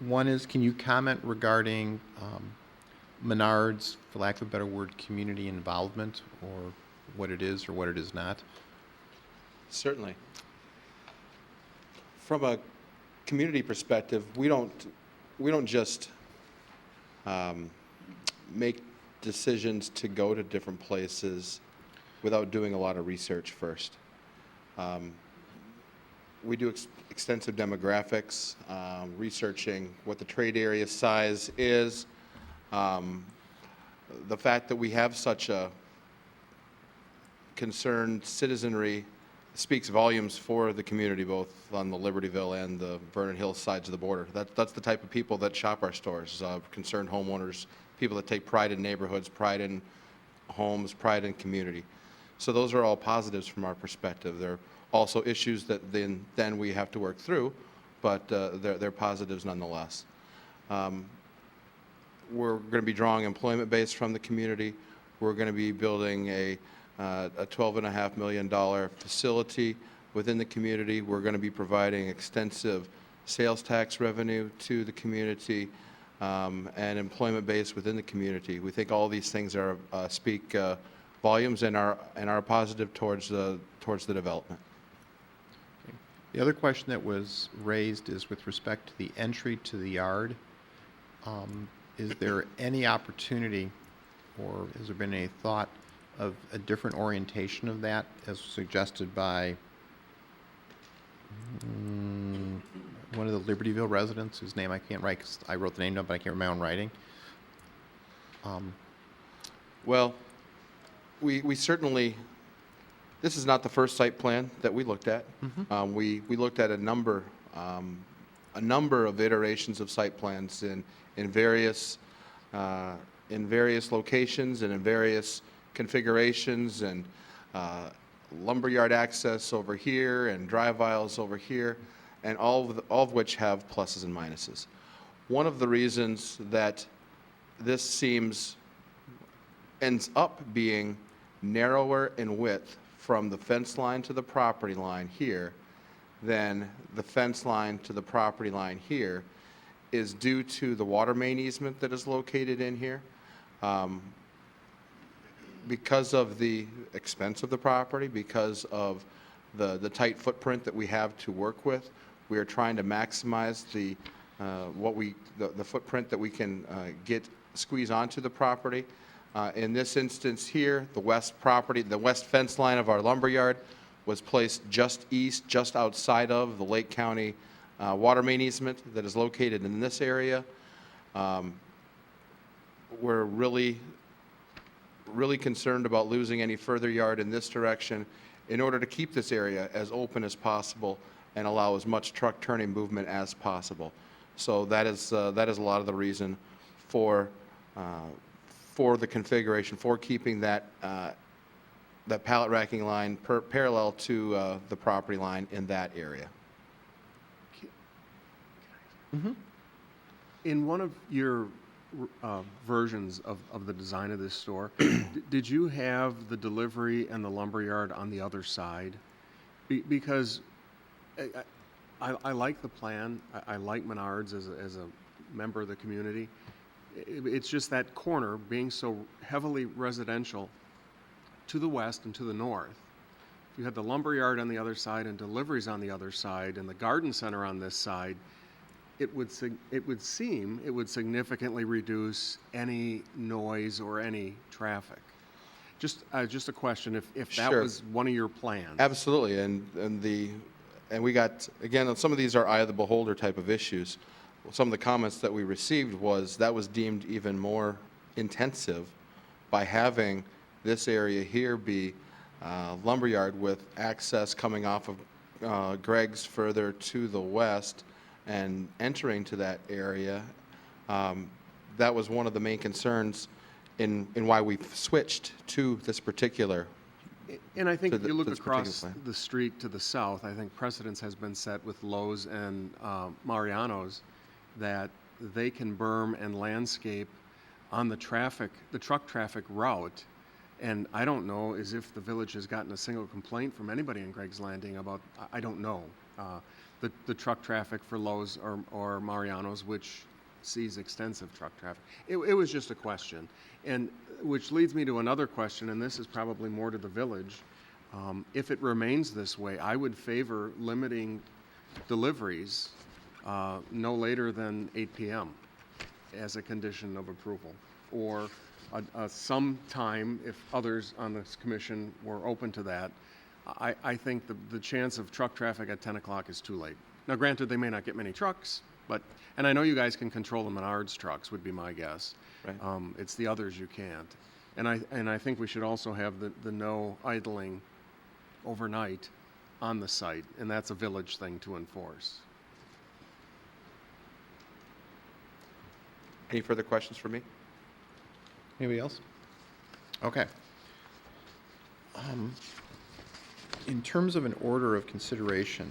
One is, can you comment regarding Menards, for lack of a better word, community involvement, or what it is or what it is not? Certainly. From a community perspective, we don't just make decisions to go to different places without doing a lot of research first. We do extensive demographics, researching what the trade area size is. The fact that we have such a concerned citizenry speaks volumes for the community, both on the Libertyville and the Vernon Hills sides of the border. That's the type of people that shop our stores, concerned homeowners, people that take pride in neighborhoods, pride in homes, pride in community. So those are all positives from our perspective. They're also issues that then we have to work through, but they're positives nonetheless. We're going to be drawing employment base from the community. We're going to be building a $12.5 million facility within the community. We're going to be providing extensive sales tax revenue to the community and employment base within the community. We think all these things are speak volumes and are positive towards the development. The other question that was raised is with respect to the entry to the yard. Is there any opportunity, or has there been any thought of a different orientation of that, as suggested by one of the Libertyville residents, whose name I can't write because I wrote the name down, but I can't remember my own writing? Well, we certainly, this is not the first site plan that we looked at. We looked at a number of iterations of site plans in various locations and in various configurations, and lumberyard access over here and drive aisles over here, and all of which have pluses and minuses. One of the reasons that this ends up being narrower in width from the fence line to the property line here than the fence line to the property line here is due to the water main easement that is located in here. Because of the expense of the property, because of the tight footprint that we have to work with, we are trying to maximize the footprint that we can squeeze onto the property. In this instance here, the west fence line of our lumberyard was placed just east, just outside of the Lake County water main easement that is located in this area. We're really concerned about losing any further yard in this direction in order to keep this area as open as possible and allow as much truck turning movement as possible. So that is a lot of the reason for the configuration, for keeping that pallet racking line parallel to the property line in that area. In one of your versions of the design of this store, did you have the delivery and the lumberyard on the other side? Because I like the plan. I like Menards as a member of the community. It's just that corner being so heavily residential to the west and to the north. If you had the lumberyard on the other side and deliveries on the other side and the garden center on this side, it would significantly reduce any noise or any traffic. Just a question, if that Sure. was one of your plans. Absolutely, and we got, again, some of these are eye of the beholder type of issues. Some of the comments that we received was that was deemed even more intensive by having this area here be lumberyard with access coming off of Greg's further to the west and entering to that area. That was one of the main concerns in why we switched to this particular. And I think if you look to this particular across plan. the street to the south, I think precedence has been set with Lowe's and Mariano's that they can berm and landscape on the truck traffic route. And I don't know as if the village has gotten a single complaint from anybody in Greg's Landing about, I don't know, the truck traffic for Lowe's or Mariano's, which sees extensive truck traffic. It was just a question. And which leads me to another question, and this is probably more to the village. If it remains this way, I would favor limiting deliveries no later than 8 p.m. as a condition of approval, or some time, if others on this commission were open to that. I think the chance of truck traffic at 10 o'clock is too late. Now, granted, they may not get many trucks, and I know you guys can control the Menards trucks, would be my guess. Right. It's the others you can't. And I think we should also have the no idling overnight on the site, and that's a village thing to enforce. Any further questions for me? Anybody else? Okay. In terms of an order of consideration,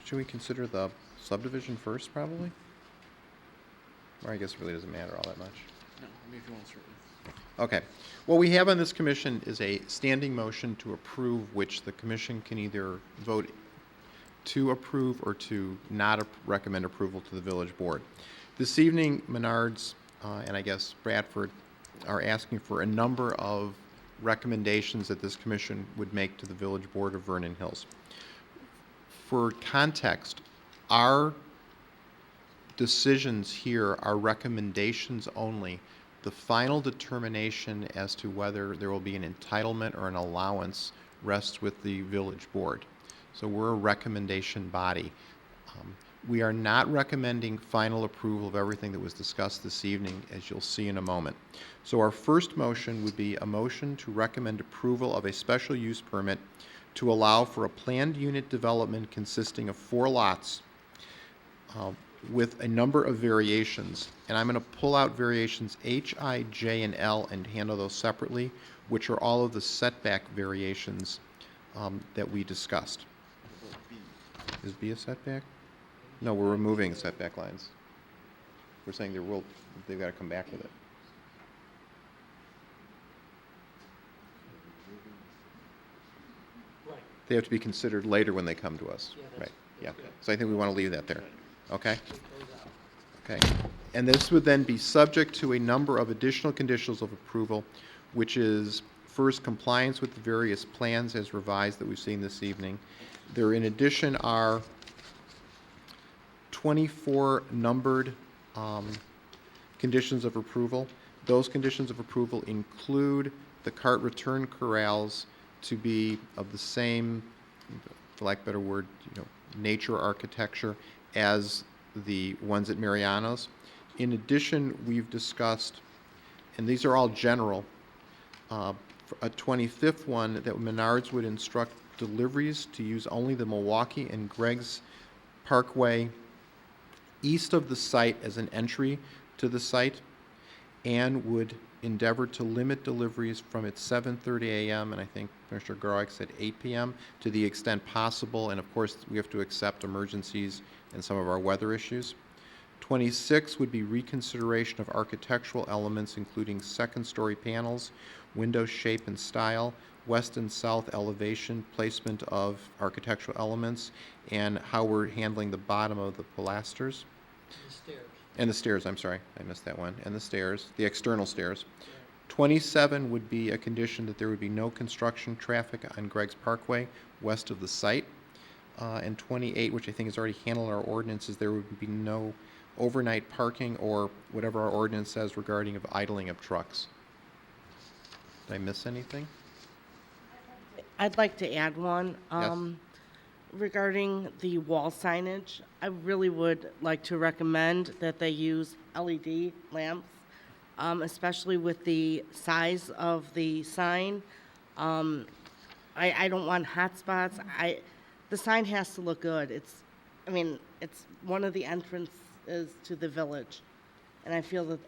should we consider the subdivision first, probably? Or I guess it really doesn't matter all that much. No, maybe if you want to start with. Okay. What we have on this commission is a standing motion to approve, which the commission can either vote to approve or to not recommend approval to the village board. This evening, Menards and I guess Bradford are asking for a number of recommendations that this commission would make to the village board of Vernon Hills. For context, our decisions here are recommendations only. The final determination as to whether there will be an entitlement or an allowance rests with the village board. So we're a recommendation body. We are not recommending final approval of everything that was discussed this evening, as you'll see in a moment. So our first motion would be a motion to recommend approval of a special use permit to allow for a planned unit development consisting of 4 lots with a number of variations. And I'm going to pull out variations H, I, J, and L and handle those separately, which are all of the setback variations that we discussed. Is B a setback? No, we're removing setback lines. We're saying they've got to come back with it. Right. They have to be considered later when they come to us. Yeah, Right, yeah. that's good. So I think we want to leave that there. Okay? Okay. And this would then be subject to a number of additional conditions of approval, which is first, compliance with the various plans as revised that we've seen this evening. There, in addition, are 24 numbered conditions of approval. Those conditions of approval include the cart return corrals to be of the same, for lack of a better word, nature architecture as the ones at Mariano's. In addition, we've discussed, and these are all general, a 25th one that Menards would instruct deliveries to use only the Milwaukee and Greg's Parkway east of the site as an entry to the site, and would endeavor to limit deliveries from its 7:30 a.m. and I think Commissioner Garwick said 8 p.m. to the extent possible, and of course we have to accept emergencies and some of our weather issues. 26 would be reconsideration of architectural elements, including second-story panels, window shape and style, west and south elevation, placement of architectural elements, and how we're handling the bottom of the pilasters. And the stairs, I'm sorry, I missed that one. And the stairs, the external stairs. 27 would be a condition that there would be no construction traffic on Greg's Parkway west of the site. And 28, which I think is already handled in our ordinances, there would be no overnight parking or whatever our ordinance says regarding of idling of trucks. Did I miss anything? I'd like to add one. Yes. Regarding the wall signage, I really would like to recommend that they use LED lamps, especially with the size of the sign. I don't want hot spots. The sign has to look good. It's one of the entrances to the village. And I feel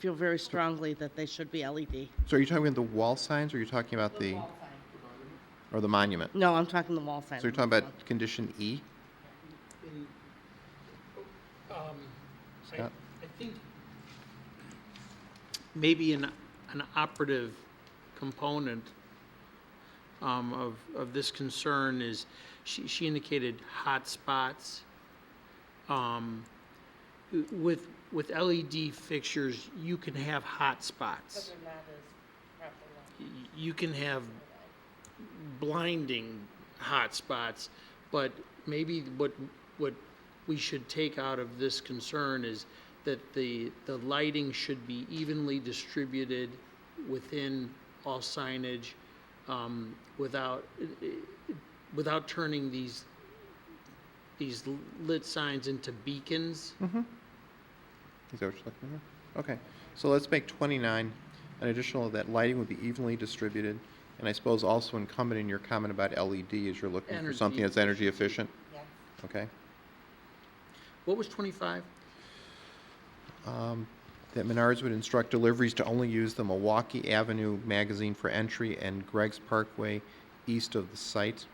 very strongly that they should be LED. So are you talking about the wall signs, or are you talking about the, or the monument? No, I'm talking the wall sign. So you're talking about condition E? Scott? I think maybe an operative component of this concern is, she indicated hot spots. With LED fixtures, you can have hot spots. You can have blinding hot spots, but maybe what we should take out of this concern is that the lighting should be evenly distributed within all signage, without turning these lit signs into beacons. Mm-hmm. Is that what you're looking for? Okay, so let's make 29 an additional that lighting would be evenly distributed, and I suppose also incumbent in your comment about LED is you're looking for something that's energy efficient? Yes. Okay. What was 25? That Menards would instruct deliveries to only use the Milwaukee Avenue magazine for entry and Greg's Parkway east of the site,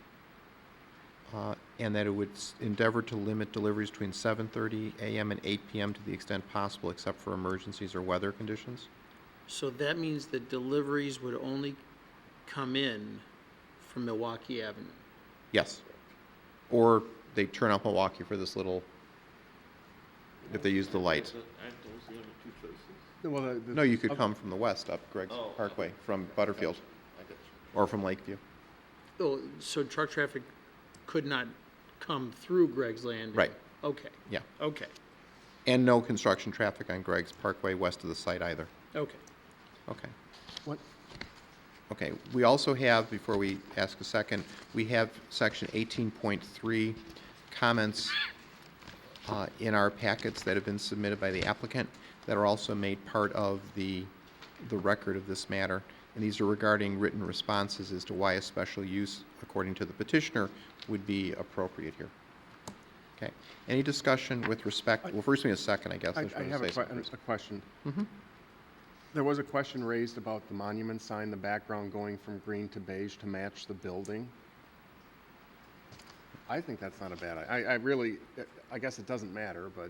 and that it would endeavor to limit deliveries between 7:30 a.m. and 8 p.m. to the extent possible, except for emergencies or weather conditions. So that means that deliveries would only come in from Milwaukee Avenue. Yes. Or they turn off Milwaukee for this little, if they use the light. Aren't those the only two choices? Well, No, you could come from the west up Greg's Parkway, from Butterfield, I got you. or from Lakeview. Oh, so truck traffic could not come through Greg's Landing? Right. Okay. Yeah. Okay. And no construction traffic on Greg's Parkway west of the site either. Okay. Okay. What? Okay, we also have, before we ask a second, we have section 18.3 comments in our packets that have been submitted by the applicant that are also made part of the record of this matter. And these are regarding written responses as to why a special use, according to the petitioner, would be appropriate here. Okay. Any discussion with respect, well, first we need a second, I guess. I Let's have say something first. a question. Mm-hmm. There was a question raised about the monument sign, the background going from green to beige to match the building. I think that's not a bad idea. I really, I guess it doesn't matter, but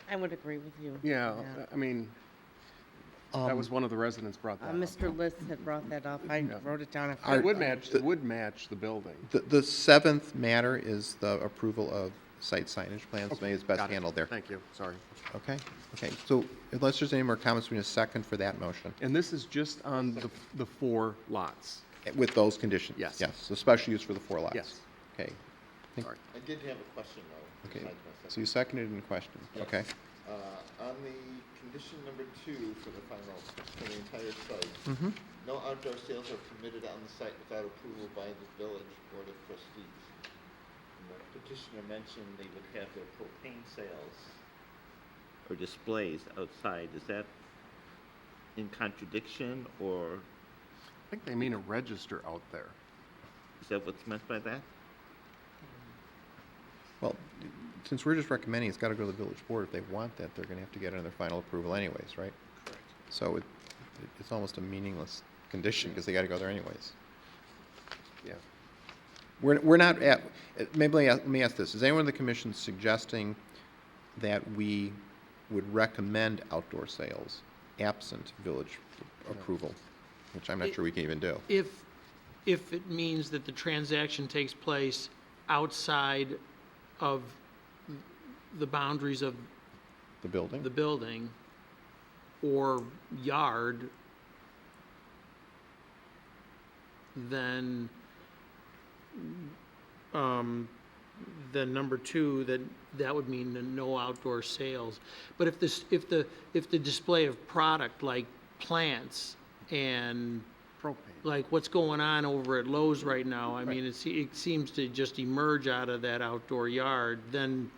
I would agree with you. yeah, I mean, that was one of the residents brought that up. Mr. List had brought that up. I wrote it down. It would match the building. The seventh matter is the approval of site signage plans. Okay, Maybe it's best got it. handled there. Thank you, sorry. Okay, okay. So unless there's any more comments, we need a second for that motion. And this is just on the 4 lots? With those conditions? Yes. Yes, so special use for the 4 lots? Yes. Okay. I did have a question, though. Okay, besides my so you seconded in question, Yes. okay? On the condition number 2 for the final, for the entire site, Mm-hmm. no outdoor sales are permitted on the site without approval by the village board of trustees. And the petitioner mentioned they would have their propane sales or displays outside. Is that in contradiction, or I think they mean a register out there. is that what's meant by that? Well, since we're just recommending, it's got to go to the village board. If they want that, they're going to have to get it in their final approval anyways, right? Correct. So it's almost a meaningless condition because they got to go there anyways. Yeah. We're not at, maybe let me ask this. Is anyone in the commission suggesting that we would recommend outdoor sales absent village approval, which I'm not sure we can even do? If it means that the transaction takes place outside of the boundaries of The building? the building or yard, then then number two, that would mean the no outdoor sales. But if the display of product like plants and Propane. like what's going on over at Lowe's right now, I mean, it seems to just emerge out of that outdoor yard, then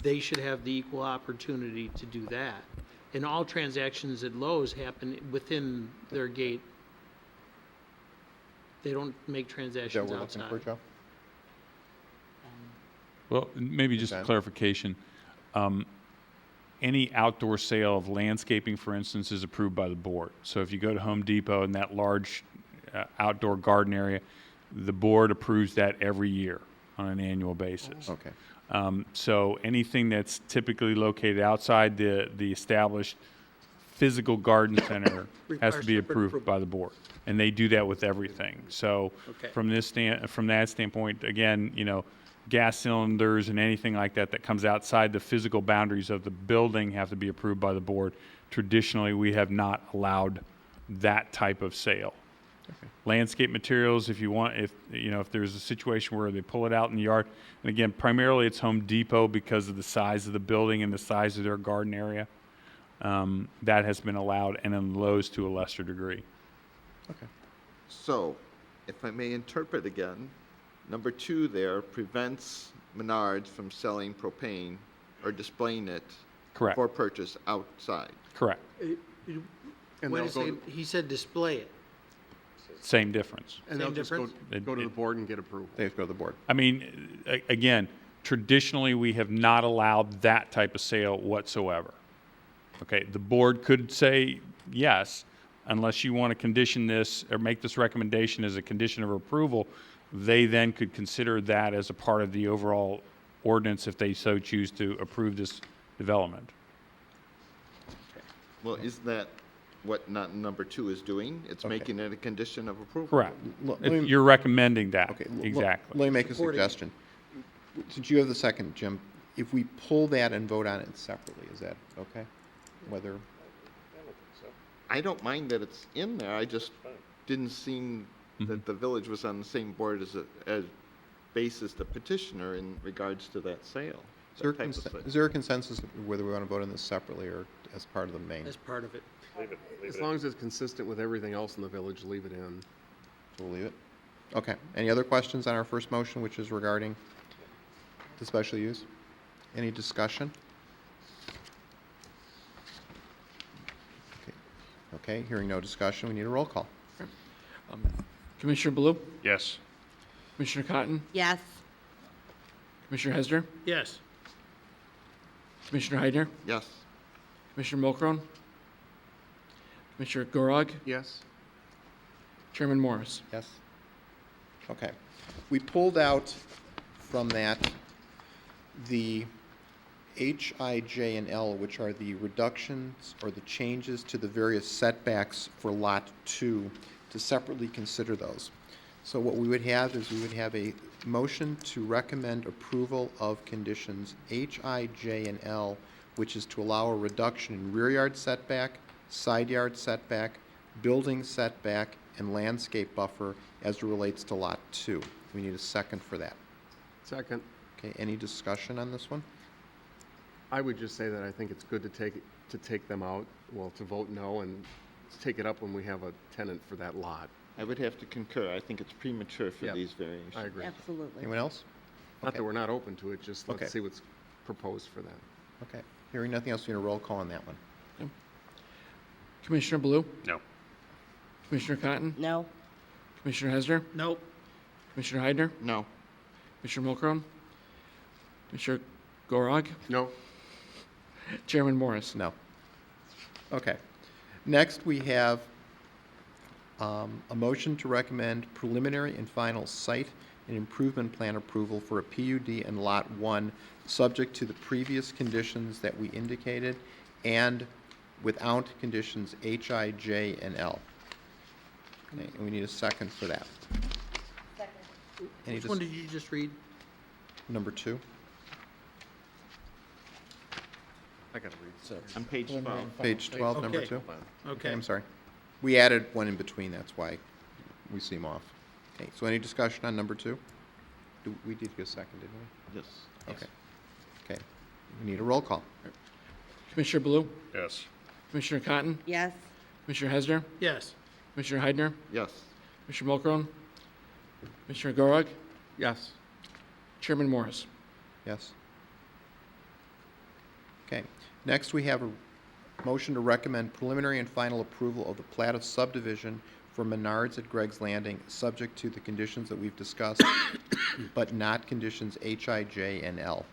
they should have the equal opportunity to do that. And all transactions at Lowe's happen within their gate. They don't make Is that transactions what we're looking outside. for, Joe? Well, maybe just a Okay. clarification. Any outdoor sale of landscaping, for instance, is approved by the board. So if you go to Home Depot in that large outdoor garden area, the board approves that every year on an annual basis. Okay. So anything that's typically located outside the established physical garden center has to be Requires separate approved by the board. And they do that with everything. So Okay. from that standpoint, again, gas cylinders and anything like that that comes outside the physical boundaries of the building have to be approved by the board. Traditionally, we have not allowed that type of sale. Landscape materials, if there's a situation where they pull it out in the yard, and again, primarily it's Home Depot because of the size of the building and the size of their garden area, that has been allowed, and in Lowe's to a lesser degree. Okay. So, if I may interpret again, number 2 there prevents Menards from selling propane or displaying it Correct. for purchase outside. Correct. And Wait they'll a second, he said display it. Same difference. And they'll Same just go difference? to the board and get approval. They have to go to the board. I mean, again, traditionally, we have not allowed that type of sale whatsoever. Okay, the board could say yes, unless you want to condition this or make this recommendation as a condition of approval, they then could consider that as a part of the overall ordinance if they so choose to approve this development. Well, isn't that what number 2 is doing? It's Okay. making it a condition of approval. Correct. L- let me- You're recommending that, Okay. exactly. Let me make a Supporting. suggestion. Since you have the second, Jim, if we pull that and vote on it separately, is that okay? Whether, I don't mind that it's in there, I just didn't seem that the village was on the same board as basis the petitioner in regards to that sale. is there a consensus whether we want to vote on this separately or as part of the main? As part of it. As long as it's consistent with everything else in the village, leave it in. So we'll leave it? Okay. Any other questions on our first motion, which is regarding the special use? Any discussion? Okay, hearing no discussion, we need a roll call. Commissioner Blue? Yes. Commissioner Cotton? Yes. Commissioner Hesder? Yes. Commissioner Heidner? Yes. Commissioner Mulcrone? Commissioner Gorog? Yes? Chairman Morris? Yes? Okay. We pulled out from that the H, I, J, and L, which are the reductions or the changes to the various setbacks for Lot 2, to separately consider those. So what we would have is we would have a motion to recommend approval of conditions H, I, J, and L, which is to allow a reduction in rear yard setback, side yard setback, building setback, and landscape buffer as it relates to Lot 2. We need a second for that. Second. Okay, any discussion on this one? I would just say that I think it's good to take them out, well, to vote no, and take it up when we have a tenant for that lot. I would have to concur, I think it's premature for Yep. these variations. I agree. Absolutely. Anyone else? Not Okay. that we're not open to it, just Okay. let's see what's proposed for that. Okay, hearing nothing else, we need a roll call on that one. Commissioner Blue? No. Commissioner Cotton? No. Commissioner Hesder? Nope. Commissioner Heidner? No. Commissioner Mulcrone? Commissioner Gorog? No? Chairman Morris? No. Okay. Next, we have a motion to recommend preliminary and final site and improvement plan approval for a PUD in Lot 1, subject to the previous conditions that we indicated and without conditions H, I, J, and L. Okay, and we need a second for that. Any Which one did you just read? Number 2. I gotta read. On page 12. Page 12, number Okay. 2? Okay. I'm sorry. We added one in between, that's why we seem off. Okay, so any discussion on number 2? We did get a second, didn't we? Yes. Okay. Okay. We need a roll call. Commissioner Blue? Yes. Commissioner Cotton? Yes. Commissioner Hesner? Yes. Commissioner Heidner? Yes. Commissioner Mulcrone? Commissioner Gorog? Yes. Chairman Morris? Yes. Okay. Next, we have a motion to recommend preliminary and final approval of the plat of subdivision for Menards at Greg's Landing, subject to the conditions that we've discussed, but not conditions H, I, J, and L.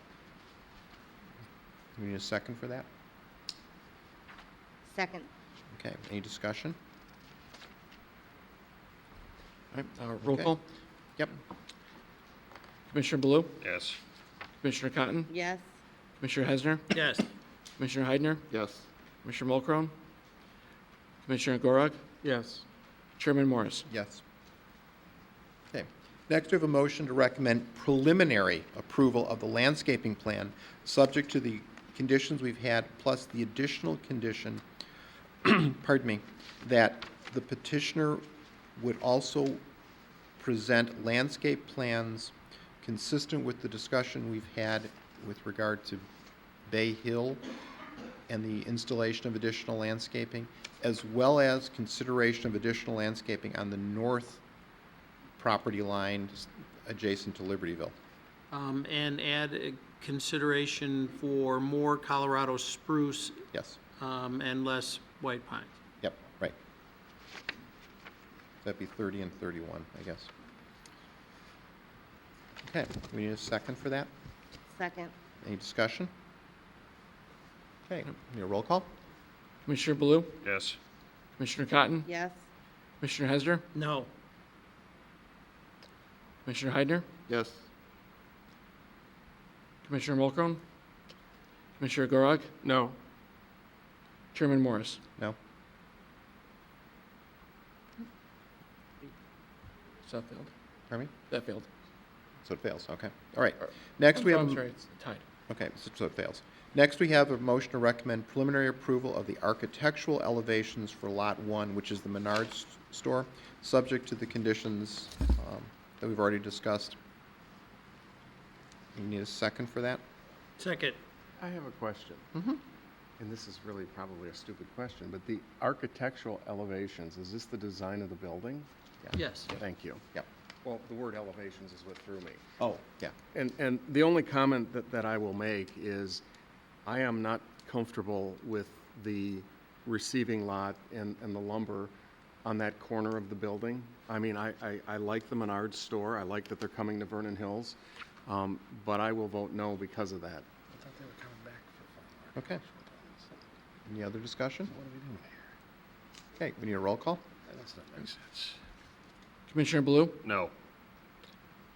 We need a second for that? Second. Okay. Any discussion? All right, roll Okay. call. Yep. Commissioner Blue? Yes. Commissioner Cotton? Yes. Commissioner Hesner? Yes. Commissioner Heidner? Yes. Commissioner Mulcrone? Commissioner Gorog? Yes. Chairman Morris? Yes. Okay. Next, we have a motion to recommend preliminary approval of the landscaping plan, subject to the conditions we've had, plus the additional condition, pardon me, that the petitioner would also present landscape plans consistent with the discussion we've had with regard to Bay Hill and the installation of additional landscaping, as well as consideration of additional landscaping on the north property line adjacent to Libertyville. And add a consideration for more Colorado spruce. Yes. And less white pine. Yep, right. That'd be 30 and 31, I guess. Okay, we need a second for that. Second. Any discussion? Okay, need a roll call? Commissioner Blue? Yes. Commissioner Cotton? Yes. Commissioner Hesner? No. Commissioner Heidner? Yes. Commissioner Mulcrone? Commissioner Gorog? No. Chairman Morris? No? So that failed. Pardon me? That failed. So it fails, okay. All right. Next, we have. I'm sorry, it's tied. Okay, so it fails. Next, we have a motion to recommend preliminary approval of the architectural elevations for Lot 1, which is the Menards store, subject to the conditions that we've already discussed. You need a second for that? Second. I have a question. Mm-hmm. And this is really probably a stupid question, but the architectural elevations, is this the design of the building? Yes. Thank you. Yep. Well, the word elevations is what threw me. Oh, yeah. And the only comment that I will make is I am not comfortable with the receiving lot and the lumber on that corner of the building. I mean, I like the Menards store. I like that they're coming to Vernon Hills. But I will vote no because of that. I thought they were coming back for Okay. Any other discussion? Okay, we need a roll call? That does not make sense. Commissioner Blue? No.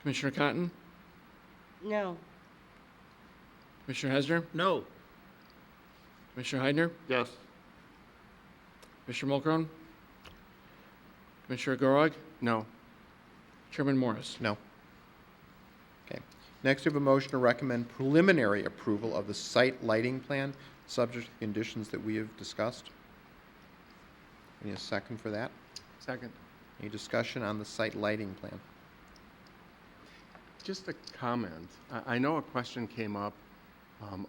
Commissioner Cotton? No. Commissioner Hesner? No. Commissioner Heidner? Yes. Commissioner Mulcrone? Commissioner Gorog? No. Chairman Morris? No. Okay. Next, we have a motion to recommend preliminary approval of the site lighting plan, subject to the conditions that we have discussed. Need a second for that? Second. Any discussion on the site lighting plan? Just a comment. I know a question came up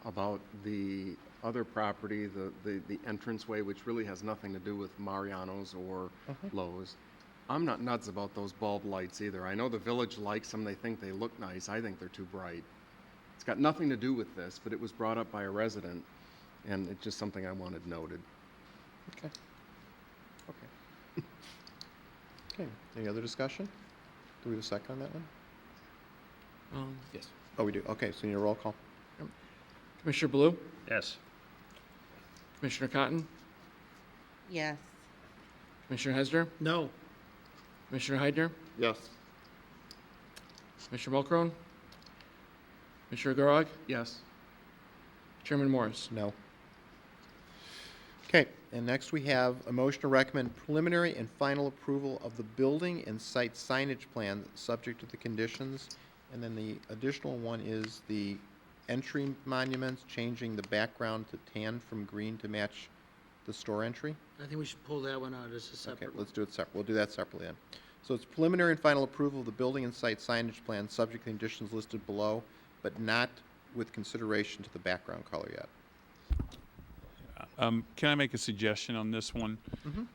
about the other property, the entranceway, which really has nothing to do with Mariano's or Lowe's. I'm not nuts about those bulb lights either. I know the village likes them. They think they look nice. I think they're too bright. It's got nothing to do with this, but it was brought up by a resident, and it's just something I wanted noted. Okay. Okay. Okay, any other discussion? Do we have a second on that one? Yes. Oh, we do, okay, so we need a roll call. Commissioner Blue? Yes. Commissioner Cotton? Yes. Commissioner Hesner? No. Commissioner Heidner? Yes. Commissioner Mulcrone? Commissioner Gorog? Yes. Chairman Morris? No. Okay, and next we have a motion to recommend preliminary and final approval of the building and site signage plan, subject to the conditions. And then the additional one is the entry monuments, changing the background to tan from green to match the store entry. I think we should pull that one out as a separate. Okay, let's do it separate. We'll do that separately then. So it's preliminary and final approval of the building and site signage plan, subject to conditions listed below, but not with consideration to the background color yet. Can I make a suggestion on this one? Mhm.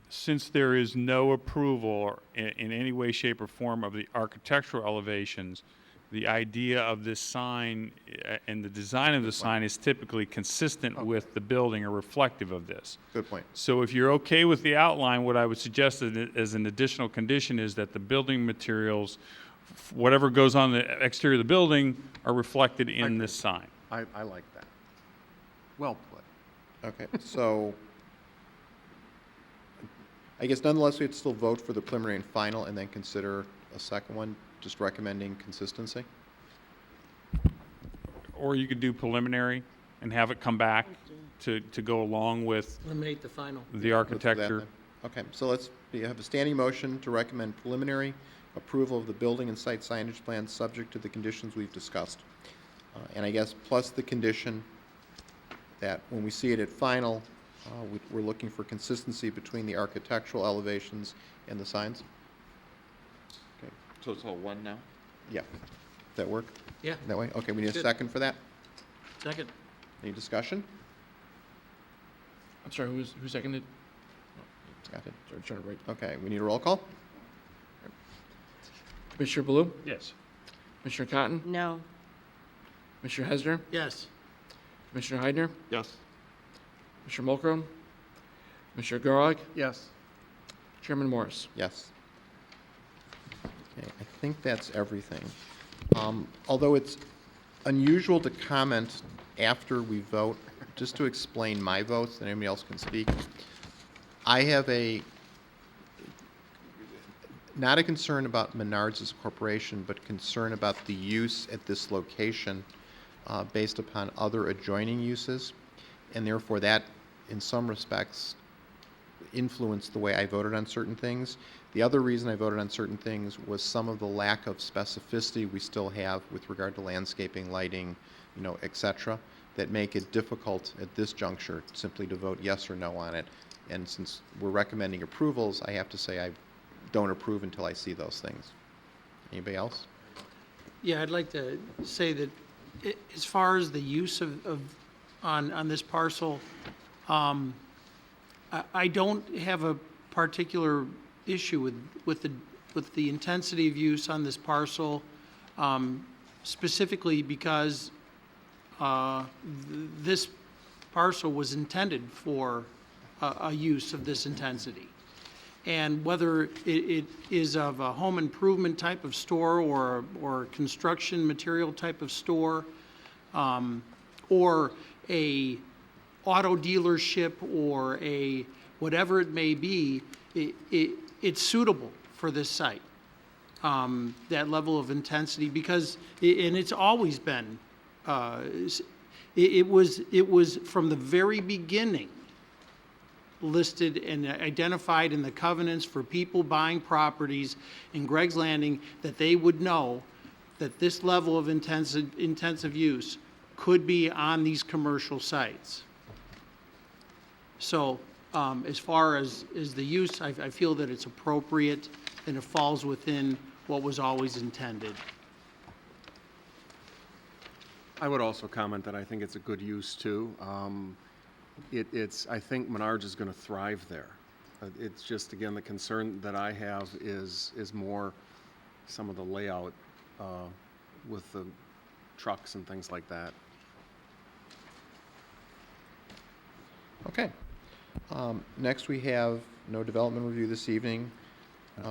Since there is no approval in any way, shape, or form of the architectural elevations, the idea of this sign and the design of the sign is typically consistent with the building or reflective of this. Good point. So if you're okay with the outline, what I would suggest as an additional condition is that the building materials, whatever goes on the exterior of the building, are reflected in this sign. I like that. Well put. Okay, so I guess nonetheless, we have to still vote for the preliminary and final and then consider a second one, just recommending consistency. Or you could do preliminary and have it come back to go along with Eliminate the final. the architecture. Okay, so we have a standing motion to recommend preliminary approval of the building and site signage plan subject to the conditions we've discussed. And I guess plus the condition that when we see it at final, we're looking for consistency between the architectural elevations and the signs. Okay, So it's all one now? yeah. Does that work? Yeah. That way? Okay, we need a Good. second for that. Second. Any discussion? I'm sorry, who seconded? Got it. Sorry, trying to write. Okay, we need a roll call? Commissioner Baloo? Yes. Commissioner Cotton? No. Commissioner Hesner? Yes. Commissioner Heidner? Yes. Commissioner Mulcrum? Commissioner Gorog? Yes. Chairman Morris? Yes. Okay, I think that's everything. Although it's unusual to comment after we vote, just to explain my votes, and anybody else can speak. I have not a concern about Menards as a corporation, but concern about the use at this location based upon other adjoining uses, and therefore that, in some respects, influenced the way I voted on certain things. The other reason I voted on certain things was some of the lack of specificity we still have with regard to landscaping, lighting, et cetera, that make it difficult at this juncture simply to vote yes or no on it. And since we're recommending approvals, I have to say I don't approve until I see those things. Anybody else? Yeah, I'd like to say that as far as the use on this parcel, I don't have a particular issue with the intensity of use on this parcel, specifically because this parcel was intended for a use of this intensity. And whether it is of a home improvement type of store or construction material type of store, or a auto dealership or a whatever it may be, it's suitable for this site. That level of intensity, because and it's always been it was from the very beginning listed and identified in the covenants for people buying properties in Greg's Landing that they would know that this level of intensive use could be on these commercial sites. So as far as the use, I feel that it's appropriate and it falls within what was always intended. I would also comment that I think it's a good use too. I think Menards is going to thrive there. It's just, again, the concern that I have is more some of the layout with the trucks and things like that. Okay. Next, we have no development review this evening.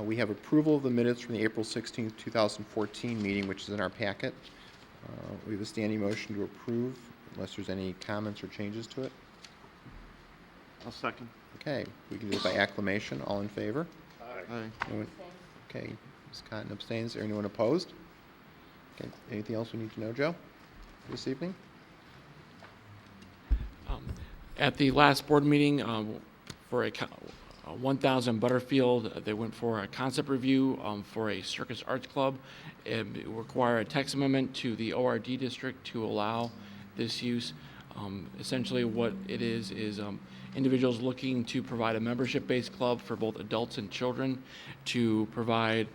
We have approval of the minutes from the April 16th, 2014 meeting, which is in our packet. We have a standing motion to approve, unless there's any comments or changes to it. I'll second. Okay, we can do it by acclamation. All in favor? Aye. Anyone? Okay, Ms. Cotton abstains. Is there anyone opposed? Okay, anything else we need to know, Joe, this evening? At the last board meeting, for a 1000 Butterfield, they went for a concept review for a Circus Arts Club. It required a text amendment to the ORD district to allow this use. Essentially what it is individuals looking to provide a membership-based club for both adults and children to provide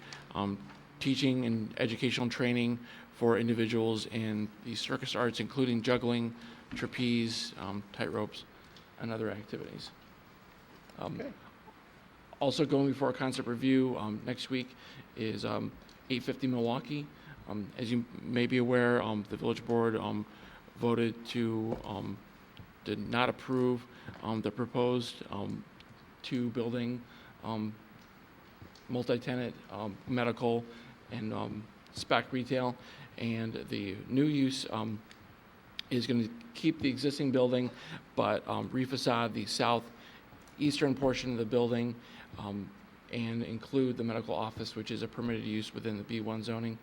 teaching and educational training for individuals in the circus arts, including juggling, trapeze, tight ropes, and other activities. Also going before a concept review next week is 850 Milwaukee. As you may be aware, the village board voted to did not approve the proposed two-building multi-tenant medical and spec retail, and the new use is going to keep the existing building but refacade the southeastern portion of the building and include the medical office, which is a permitted use within the B1 zoning.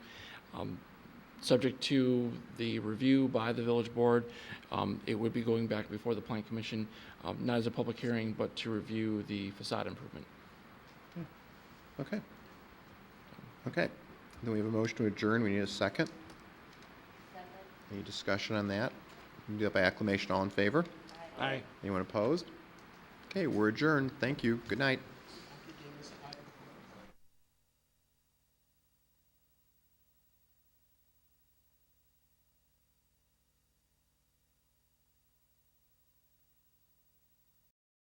Subject to the review by the village board, it would be going back before the plan commission, not as a public hearing, but to review the facade improvement. Okay. Okay. Then we have a motion to adjourn. We need a second. Any discussion on that? We can do it by acclamation. All in favor? Aye. Anyone opposed? Okay, we're adjourned. Thank you. Good night.